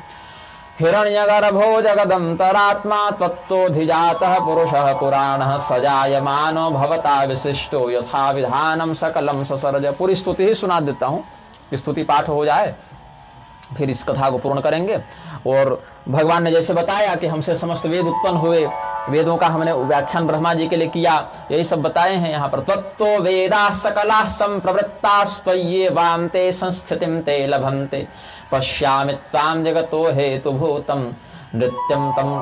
हिरण्यगर्भो जगदन्तरात्मा त्वत्तोऽधिजातः पुरुषः पुराणः सजायमानो भवता विशिष्टो यथा विधानं सकलं ससर्ज। पूरी स्तुति ही सुना देता हूँ, स्तुति पाठ हो जाए फिर इस कथा को पूर्ण करेंगे। और भगवान ने जैसे बताया कि हमसे समस्त वेद उत्पन्न हुए, वेदों का हमने व्याख्यान ब्रह्मा जी के लिए किया, यही सब बताए हैं यहाँ पर। त्वत्तो वेदाः सकलाः संप्रवृत्तास्त्वय्येवां ते संस्थितिं ते लभन्ते पश्यामि त्वां जगतो हेतुभूतं नृत्यं तं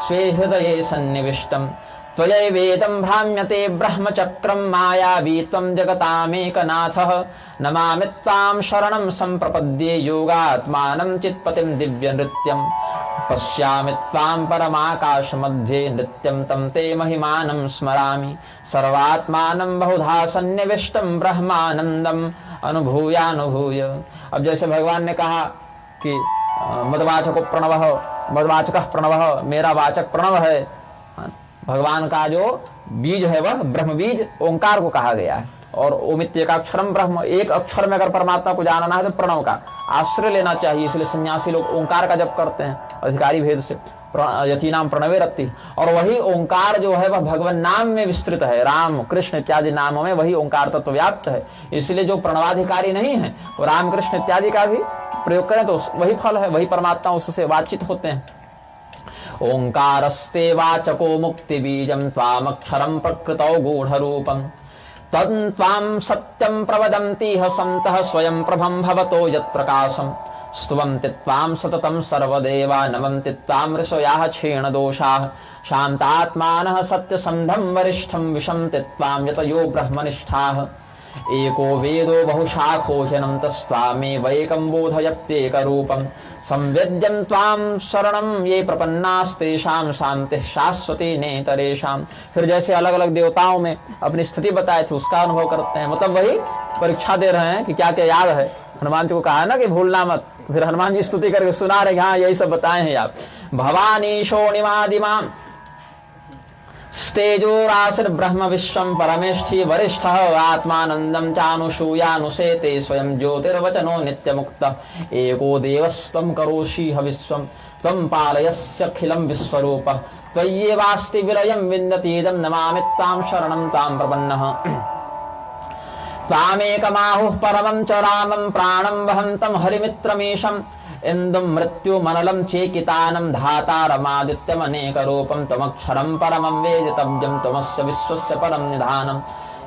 स्वे हृदये सन्निविष्टं त्वयैवेदं भ्राम्यते ब्रह्मचक्रं मायावी त्वं जगतामेकनाथः नमामि त्वां शरणं सम्प्रपद्ये योगात्मानं चित्पतिं दिव्यनृत्यं पश्यामि त्वां परमाकाशमध्ये नृत्यं तं ते महिमानं स्मरामि सर्वात्मानं बहुधा सन्निविष्टं ब्रह्मानन्दम् अनुभूयानुभूय। अब जैसे भगवान ने कहा कि मदवाचको प्रणवः, मदवाचकः प्रणवः, मेरा वाचक प्रणव है। भगवान का जो बीज है वह ब्रह्म बीज ओंकार को कहा गया है। और ओमित्येकाक्षरम ब्रह्म, एक अक्षर में अगर परमात्मा को जानना है तो प्रणव का आश्रय लेना चाहिए। इसलिए सन्यासी लोग ओंकार का जप करते हैं अधिकारी भेद से, यतीनाम प्रणवे रत्ति। और वही ओंकार जो है वह भगवान नाम में विस्तृत है, राम कृष्ण इत्यादि नामों में वही ओंकार तत्व व्याप्त है। इसलिए जो प्रणवाधिकारी नहीं है वो राम कृष्ण इत्यादि का भी प्रयोग करें तो वही फल है, वही परमात्मा उससे वाचित होते हैं। ओंकारस्ते वाचको मुक्ति बीजम त्वामक्षरं प्रकृतौ गूढ़रूपं त्वां सत्यं प्रवदन्तीह सन्तः स्वयं प्रभं भवतो यत्प्रकाशं स्तुवन्ति त्वां सततं सर्वदेवा नमन्ति त्वां ऋषयाः क्षीणदोषाः शान्तात्मानः सत्यसन्धं वरिष्ठं विशन्ति त्वां यतयो ब्रह्मनिष्ठाः एको वेदो बहुशाखो जनम तस्त्वामेवैकं बोधयत्येकरूपं संवेद्यं त्वां शरणं ये प्रपन्नास्तेषां शान्तिः शाश्वती नेतरेषां। फिर जैसे अलग अलग देवताओं में अपनी स्थिति बताए थे उसका अनुभव करते हैं, मतलब वही परीक्षा दे रहे हैं कि क्या क्या याद है। हनुमान जी को कहा है ना कि भूलना मत, फिर हनुमान जी स्तुति करके सुना रहे, हाँ यही सब बताए हैं आप। भवानी शोणिमादिमां स्तेजोराशिर्ब्रह्म विश्वं परमेष्ठी वरिष्ठः आत्मानन्दं चानुसूयानुसेते स्वयं ज्योतिर्वचनो नित्यमुक्तः एको देवस्त्वं करोषि हविश्वं त्वं पालयस्यखिलं विश्वरूपः त्वय्येवास्ति विलयं विन्दतीदं नमामि त्वां शरणं तां प्रपन्नः त्वामेकमाहुः परमं च रामं प्राणं वहन्तं हरिमित्रमीशम् इन्दुं मृत्युमनलं चेकितानं धातारमादित्यमनेकरूपं त्वमक्षरं परमं वेदितव्यं त्वमस्य विश्वस्य परं निधानं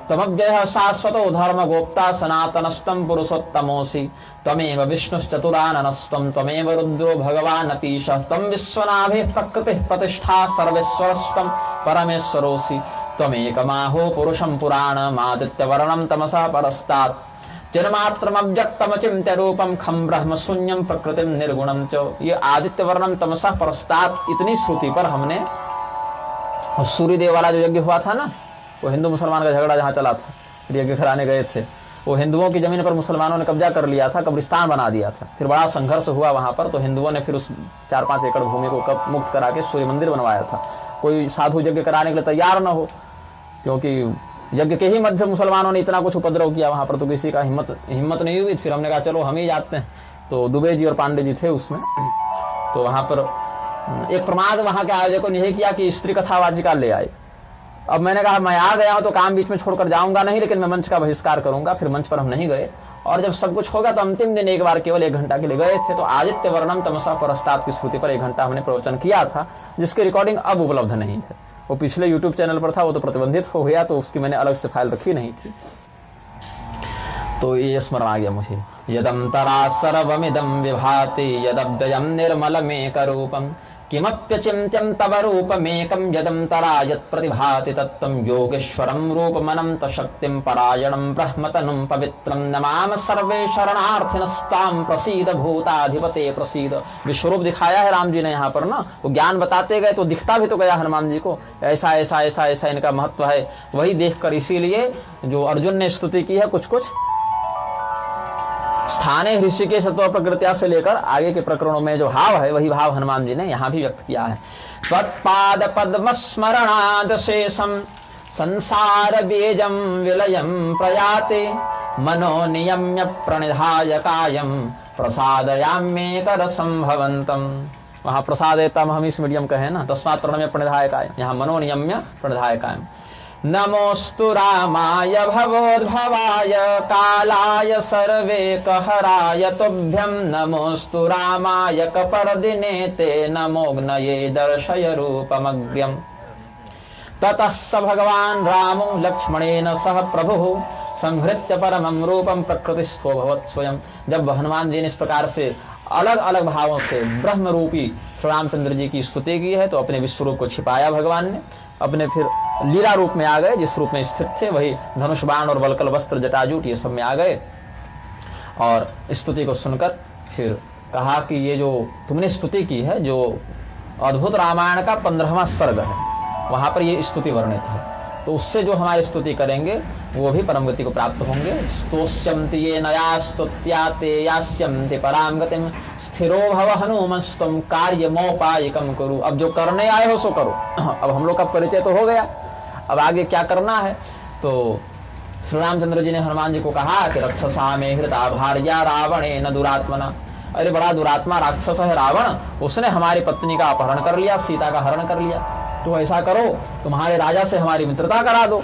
त्वमव्ययः शाश्वतो धर्मगोप्ता सनातनस्त्वं पुरुषोत्तमोऽसि त्वमेव विष्णुश्चतुराननस्त्वं त्वमेव रुद्रो भगवानपीशः त्वं विश्वनाभिः प्रकृतिः प्रतिष्ठा सर्वेश्वरस्त्वं परमेश्वरोऽसि त्वमेकमाहो पुरुषं पुराणमादित्यवर्णं तमसः परस्तात् चिन्मात्रमव्यक्तमचिन्त्य रूपम खम ब्रह्म शून्यम प्रकृतिम निर्गुणम च। ये आदित्य वर्णम तमसा परस्तात् इतनी श्रुति पर हमने सूर्यदेव वाला जो यज्ञ हुआ था ना, वो हिंदू मुसलमान का झगड़ा जहाँ चला था, फिर यज्ञ कराने गए थे, वो हिंदुओं की जमीन पर मुसलमानों ने कब्जा कर लिया था, कब्रिस्तान बना दिया था, फिर बड़ा संघर्ष हुआ वहां पर, तो हिंदुओं ने फिर उस 4-5 एकड़ भूमि को मुक्त करा के सूर्य मंदिर बनवाया था। कोई साधु यज्ञ कराने के लिए तैयार न हो, क्योंकि यज्ञ के ही मध्य मुसलमानों ने इतना कुछ उपद्रव किया वहां पर, तो किसी का हिम्मत नहीं हुई। फिर हमने कहा चलो हम ही जाते हैं, तो दुबे जी और पांडे जी थे उसमें, तो वहां पर एक प्रमाद वहां के आयोजकों ने यह किया कि स्त्री कथावाचिका ले आए। अब मैंने कहा मैं आ गया हूं तो काम बीच में छोड़कर जाऊंगा नहीं, लेकिन मैं मंच का बहिष्कार करूंगा। फिर मंच पर हम नहीं गए, और जब सब कुछ होगा तो अंतिम दिन एक बार केवल 1 घंटा के लिए गए थे। तो आदित्य वर्णम तमसा परस्तात् की श्रुति पर 1 घंटा हमने प्रवचन किया था, जिसकी रिकॉर्डिंग अब उपलब्ध नहीं है। वो पिछले YouTube चैनल पर था, वो तो प्रतिबंधित हो गया, तो उसकी मैंने अलग से फाइल रखी नहीं थी। तो ये स्मरण आ गया मुझे। यदंतरा सर्वमिदं विभाति यदव्ययं निर्मलमेकरूपं किमप्यचिन्त्यं तव रूपमेकं यदंतरा यत्प्रतिभाति तत्त्वं योगेश्वरं रूपमनंत शक्तिं परायणं ब्रह्मतनुं पवित्रं नमाम सर्वे शरणार्थिनस्तां प्रसीद भूताधिपते प्रसीद। विश्वरूप दिखाया है राम जी ने यहाँ पर ना, वो ज्ञान बताते गए तो दिखता भी तो गया हनुमान जी को, ऐसा ऐसा ऐसा ऐसा इनका महत्व है। वही देखकर इसीलिए जो अर्जुन ने स्तुति की है, कुछ कुछ स्थाने ऋषिकेश सत्व प्रकृत्या से लेकर आगे के प्रकरणों में जो भाव है, वही भाव हनुमान जी ने यहाँ भी व्यक्त किया है। त्वत्पाद पद्म स्मरणाद शेषम संसार बीजम विलयम प्रयाते मनो नियम्य प्रणिधाय कायम प्रसादयाम्येकर संभवंतम। वहां प्रसादेतम हम इस मीडियम का है ना, तस्मात् प्रणम्य प्रणिधाय कायम, यहाँ मनो नियम्य प्रणिधाय कायम। नमोस्तु रामाय भवोद्भवाय कालाय सर्वेकहराय तुभ्यं नमोस्तु रामाय कपर्दिने ते नमोऽग्नये दर्शय रूपमग्र्यम्। ततः स भगवान् रामो लक्ष्मणेन सह प्रभुः संहृत्य परमं रूपं प्रकृतिस्थो भवत् स्वयं। जब हनुमान जी ने इस प्रकार से अलग अलग भावों से ब्रह्म रूपी श्री रामचंद्र जी की स्तुति की है, तो अपने विश्व रूप को छिपाया भगवान ने, अपने फिर लीला रूप में आ गए, जिस रूप में स्थित थे वही धनुष बाण और वलकल वस्त्र जटाजूट ये सब में आ गए। और स्तुति को सुनकर फिर कहा कि ये जो तुमने स्तुति की है, जो अद्भुत रामायण का 15वां सर्ग है, वहां पर ये स्तुति वर्णित है, तो उससे जो हमारी स्तुति करेंगे वो भी परम गति को प्राप्त होंगे। स्तोष्यन्ति ये नया स्तुत्या ते यास्यन्ति पराम गतिम स्थिरो भव हनुमस्तम कार्यमोपायिकम करो। अब जो करने आए हो सो करो। अब हम लोग का परिचय तो हो गया, अब आगे क्या करना है। तो श्री रामचंद्र जी ने हनुमान जी को कहा कि रक्षसा में हृता भार्या रावणे न दुरात्मना। अरे बड़ा दुरात्मा राक्षस है रावण, उसने हमारी पत्नी का अपहरण कर लिया, सीता का हरण कर लिया। तो ऐसा करो, तुम्हारे राजा से हमारी मित्रता करा दो।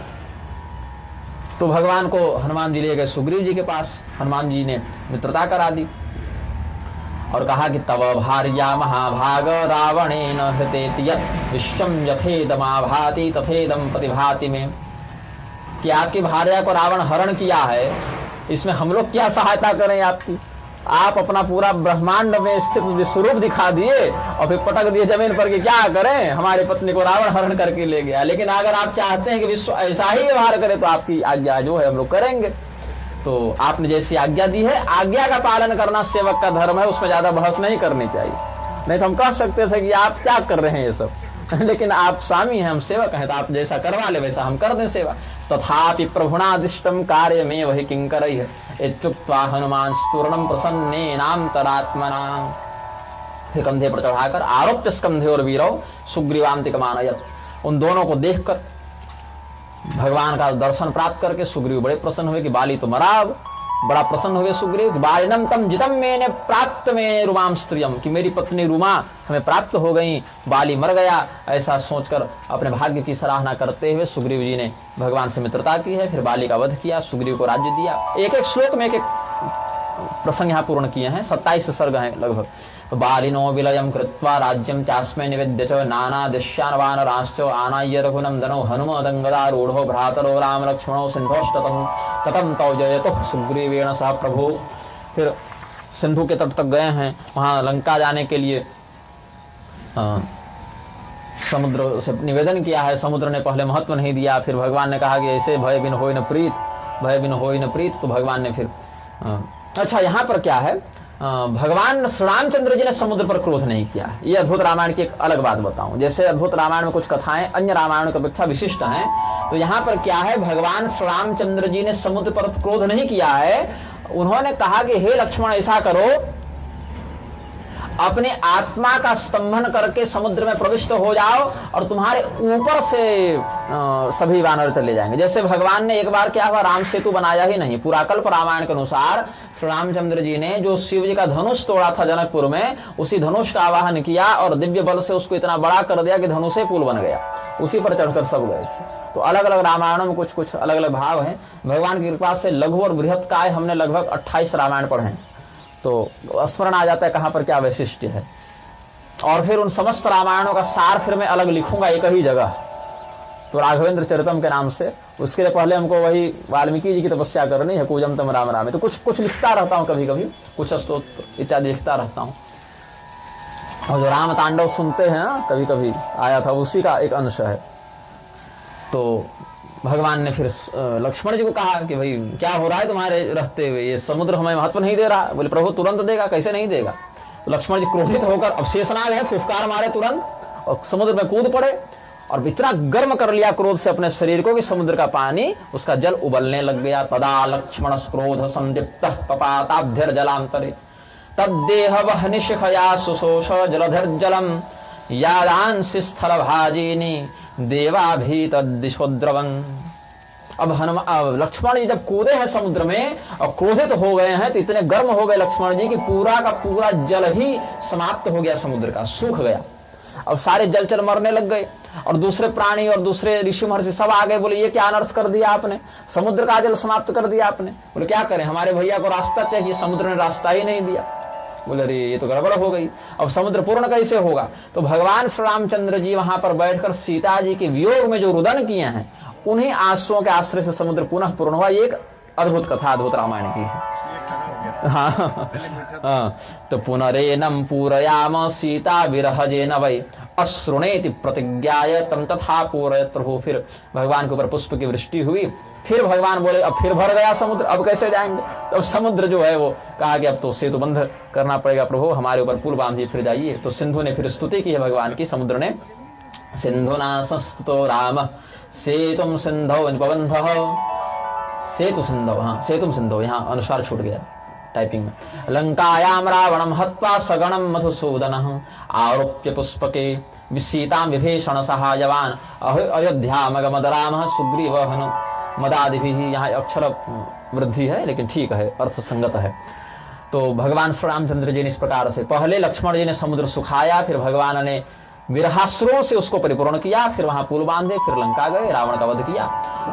तो भगवान को हनुमान जी ले गए सुग्रीव जी के पास, हनुमान जी ने मित्रता करा दी और कहा कि तव भार्या महाभाग रावणेन हृतेति यत् विश्वं यथेदमाभाति तथेदम प्रतिभाति में, कि आपकी भार्या को रावण हरण किया है, इसमें हम लोग क्या सहायता करें आपकी। आप अपना पूरा ब्रह्मांड में स्थित विश्वरूप दिखा दिए और फिर पटक दिए जमीन पर कि क्या करें, हमारी पत्नी को रावण हरण करके ले गया। लेकिन अगर आप चाहते हैं कि विश्व ऐसा ही व्यवहार करे तो आपकी आज्ञा जो है हम लोग करेंगे। तो आपने जैसी आज्ञा दी है, आज्ञा का पालन करना सेवक का धर्म है, उसमें ज्यादा बहस नहीं करनी चाहिए। नहीं तो हम कह सकते थे कि आप क्या कर रहे हैं ये सब, लेकिन आप स्वामी हैं, हम सेवक हैं, तो आप जैसा करवा ले वैसा हम कर दें सेवा। तथापि प्रभुनादिष्टम कार्य में वही किंकर है इत्युक्त्वा हनुमान स्तूर्णम प्रसन्नेनांतरात्मना। फिर कंधे पर चढ़ाकर आरोप्य स्कंधे और वीरौ सुग्रीवांतिकमानयत्, उन दोनों को देखकर भगवान का दर्शन प्राप्त करके सुग्रीव बड़े प्रसन्न हुए कि बाली तो मरा। अब बड़ा प्रसन्न हुए सुग्रीव। बालिनम तम जितम मैंने प्राप्त में रुमाम स्त्रियम, कि मेरी पत्नी रुमा हमें प्राप्त हो गई, बाली मर गया। ऐसा सोचकर अपने भाग्य की सराहना करते हुए सुग्रीव जी ने भगवान से मित्रता की है। फिर बाली का वध किया, सुग्रीव को राज्य दिया। एक एक श्लोक में एक एक प्रसंग यहाँ पूर्ण किए हैं। 27 सर्ग हैं लगभग। बालिनो विलयम कृत्वा राज्यम चास्मै निवेद्य च नाना दिश्यान वानराश्च आनाय्य रघुनंदनो हनुमदंगदारूढ़ो भ्रातरो राम लक्ष्मणो सिंधोष्टतम ततम तौ जयतो सुग्रीवेण सह प्रभु। फिर सिंधु के तट तक गए हैं, वहां लंका जाने के लिए समुद्र से निवेदन किया है। समुद्र ने पहले महत्व नहीं दिया, फिर भगवान ने कहा कि ऐसे भय बिन होय न प्रीत, भय बिन होय न प्रीत। तो भगवान ने फिर अच्छा यहाँ पर क्या है, भगवान श्री रामचंद्र जी ने समुद्र पर क्रोध नहीं किया। ये अद्भुत रामायण की एक अलग बात बताऊं। जैसे अद्भुत रामायण में कुछ कथाएं अन्य रामायण की अपेक्षा विशिष्ट हैं, तो यहाँ पर क्या है, भगवान श्री रामचंद्र जी ने समुद्र पर क्रोध नहीं किया है। उन्होंने कहा कि हे लक्ष्मण, ऐसा करो, अपने आत्मा का स्तंभन करके समुद्र में प्रविष्ट हो जाओ और तुम्हारे ऊपर से सभी वानर चले जाएंगे। जैसे भगवान ने एक बार क्या हुआ, राम सेतु बनाया ही नहीं। पुराकल्प रामायण के अनुसार श्री रामचंद्र जी ने जो शिव जी का धनुष तोड़ा था जनकपुर में, उसी धनुष का आवाहन किया और दिव्य बल से उसको इतना बड़ा कर दिया कि धनुषे पुल बन गया। उसी पर चढ़कर सब गए थे। तो अलग अलग रामायणों में कुछ कुछ अलग अलग भाव हैं। भगवान की कृपा से लघु और बृहत काय हमने लगभग 28 रामायण पढ़े हैं, तो स्मरण आ जाता है कहाँ पर क्या वैशिष्ट्य है। और फिर उन समस्त रामायणों का सार फिर मैं अलग लिखूंगा एक ही जगह, तो राघवेंद्र चरितम के नाम से। उसके लिए पहले हमको वही वाल्मीकि जी की तपस्या करनी है, कूजम तम राम राम। तो कुछ कुछ लिखता रहता हूँ, कभी कभी कुछ स्तोत्र इत्यादि लिखता रहता हूँ। और जो राम तांडव सुनते हैं कभी कभी आया था, उसी का एक अंश है। तो भगवान ने फिर लक्ष्मण जी को कहा कि भाई क्या हो रहा है तुम्हारे रहते हुए, ये समुद्र हमें महत्व नहीं दे रहा। बोले प्रभु तुरंत देगा, कैसे नहीं देगा। तो लक्ष्मण जी क्रोधित होकर अब शेषनाग है, फुफकार मारे तुरंत और समुद्र में कूद पड़े और इतना गर्म कर लिया क्रोध से अपने शरीर को कि समुद्र का पानी, उसका जल उबलने लग गया। तदा लक्ष्मण क्रोध संदीप्त पपाताभ्यर जलांतरे तद्देह निशिखया सुशोष जलधर जलम यादांसि स्थल भाजिनी देवाभीत दिशोद्रवन। अब हनुमान लक्ष्मण जी जब कूदे हैं समुद्र में और क्रोधित हो गए हैं, तो इतने गर्म हो गए लक्ष्मण जी कि पूरा का पूरा जल ही समाप्त हो गया, समुद्र का सूख गया। अब सारे जलचर मरने लग गए और दूसरे प्राणी और दूसरे ऋषि महर्षि सब आ गए। बोले ये क्या अनर्थ कर दिया आपने, समुद्र का जल समाप्त कर दिया आपने। बोले क्या करें, हमारे भैया को रास्ता चाहिए, समुद्र ने रास्ता ही नहीं दिया। बोले अरे ये तो गड़बड़ हो गई, अब समुद्र पूर्ण कैसे होगा। तो भगवान श्री रामचंद्र जी वहां पर बैठकर सीता जी के वियोग में जो रुदन किए हैं, उन्हीं आंसुओं के आश्रय से समुद्र पुनः पूर्ण हुआ। ये एक अद्भुत कथा अद्भुत रामायण की है। हाँ, तो पुनरेनम पूरयाम सीता विरहजेन वै अश्रुणेति प्रतिज्ञाय तम तथा पूरयत प्रभु। फिर भगवान के ऊपर पुष्प की वृष्टि हुई। फिर भगवान बोले अब फिर भर गया समुद्र, अब कैसे जाएंगे। तो समुद्र जो है वो कहा कि अब तो सेतु बंध करना पड़ेगा प्रभु, हमारे ऊपर पुल बांधिए फिर जाइए। तो सिंधु ने फिर स्तुति की है भगवान की। समुद्र ने सिंधुना संस्तुतो राम सेतुम सिंधौ निपबंधः, सेतु सिंधौ, हाँ सेतुम सिंधौ, यहाँ अनुसार छूट गया टाइपिंग में। लंकायाम रावणम हत्वा सगणम मधुसूदनः आरोप्य पुष्पके सीतां विभीषण सहायवान अयोध्यामगमद रामः सुग्रीव हनु मदादिभिः। यहाँ अक्षर वृद्धि है लेकिन ठीक है, अर्थ संगत है। तो भगवान श्री रामचंद्र जी ने इस प्रकार से पहले लक्ष्मण जी ने समुद्र सुखाया, फिर भगवान ने विरहाश्रुओं से उसको परिपूर्ण किया, फिर वहां पुल बांधे, फिर लंका गए, रावण का वध किया,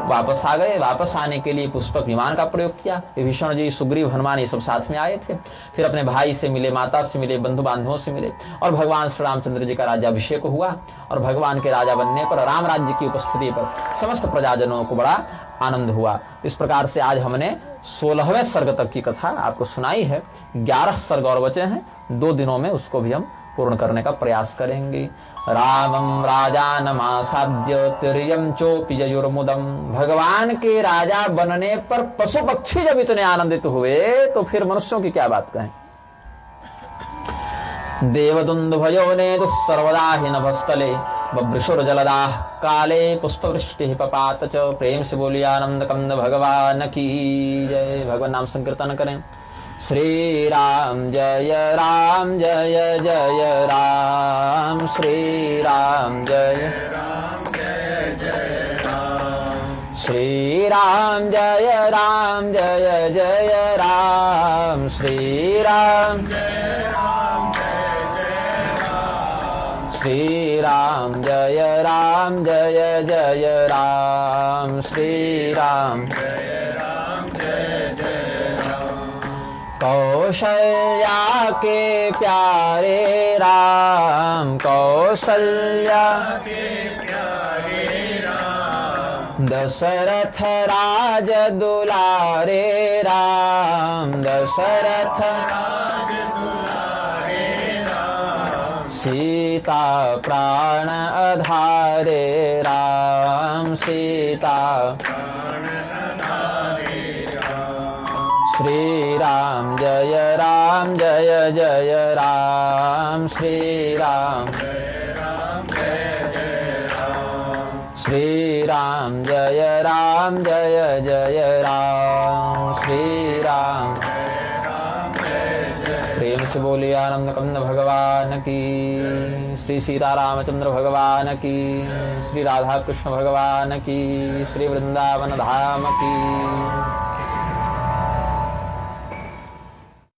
वापस आ गए। वापस आने के लिए पुष्पक विमान का प्रयोग किया। विभीषण जी, सुग्रीव, हनुमान ये सब साथ में आए थे। फिर अपने भाई से मिले, माता से मिले, बंधु बांधवों से मिले और भगवान श्री रामचंद्र जी का राज्याभिषेक हुआ। और भगवान के राजा बनने पर, राम राज्य की उपस्थिति पर समस्त प्रजाजनों को बड़ा आनंद हुआ। इस प्रकार से आज हमने 16वें सर्ग तक की कथा आपको सुनाई है। 11 सर्ग और बचे हैं, 2 दिनों में उसको भी हम पूर्ण करने का प्रयास करेंगे। रामं राजानमासाद्य तिर्यं चोपि जयुर्मुदम। भगवान के राजा बनने पर पशु पक्षी जब इतने आनंदित हुए तो फिर मनुष्यों की क्या बात कहें। देवदुन्दुभयो ने सर्वदा हि नभस्थले बभ्रशुर जलदाह काले पुष्पवृष्टि पपात च। प्रेम से बोलिए आनंद कंद भगवान की जय। भगवान नाम संकीर्तन करें। श्री राम जय राम जय जय राम, श्री राम जय राम जय श्री राम जय राम श्री राम श्री राम जय राम श्री राम कौशल्या के प्यारे राम कौशल्या दशरथ राज दुलारे राम दशरथ सीता प्राण आधारे राम सीता श्री राम जय राम श्री राम श्री राम जय राम श्री राम। प्रेम से बोलिए आनंद कंद भगवान की, श्री सीता रामचंद्र भगवान की, श्री राधा कृष्ण भगवान की, श्री वृंदावन धाम की।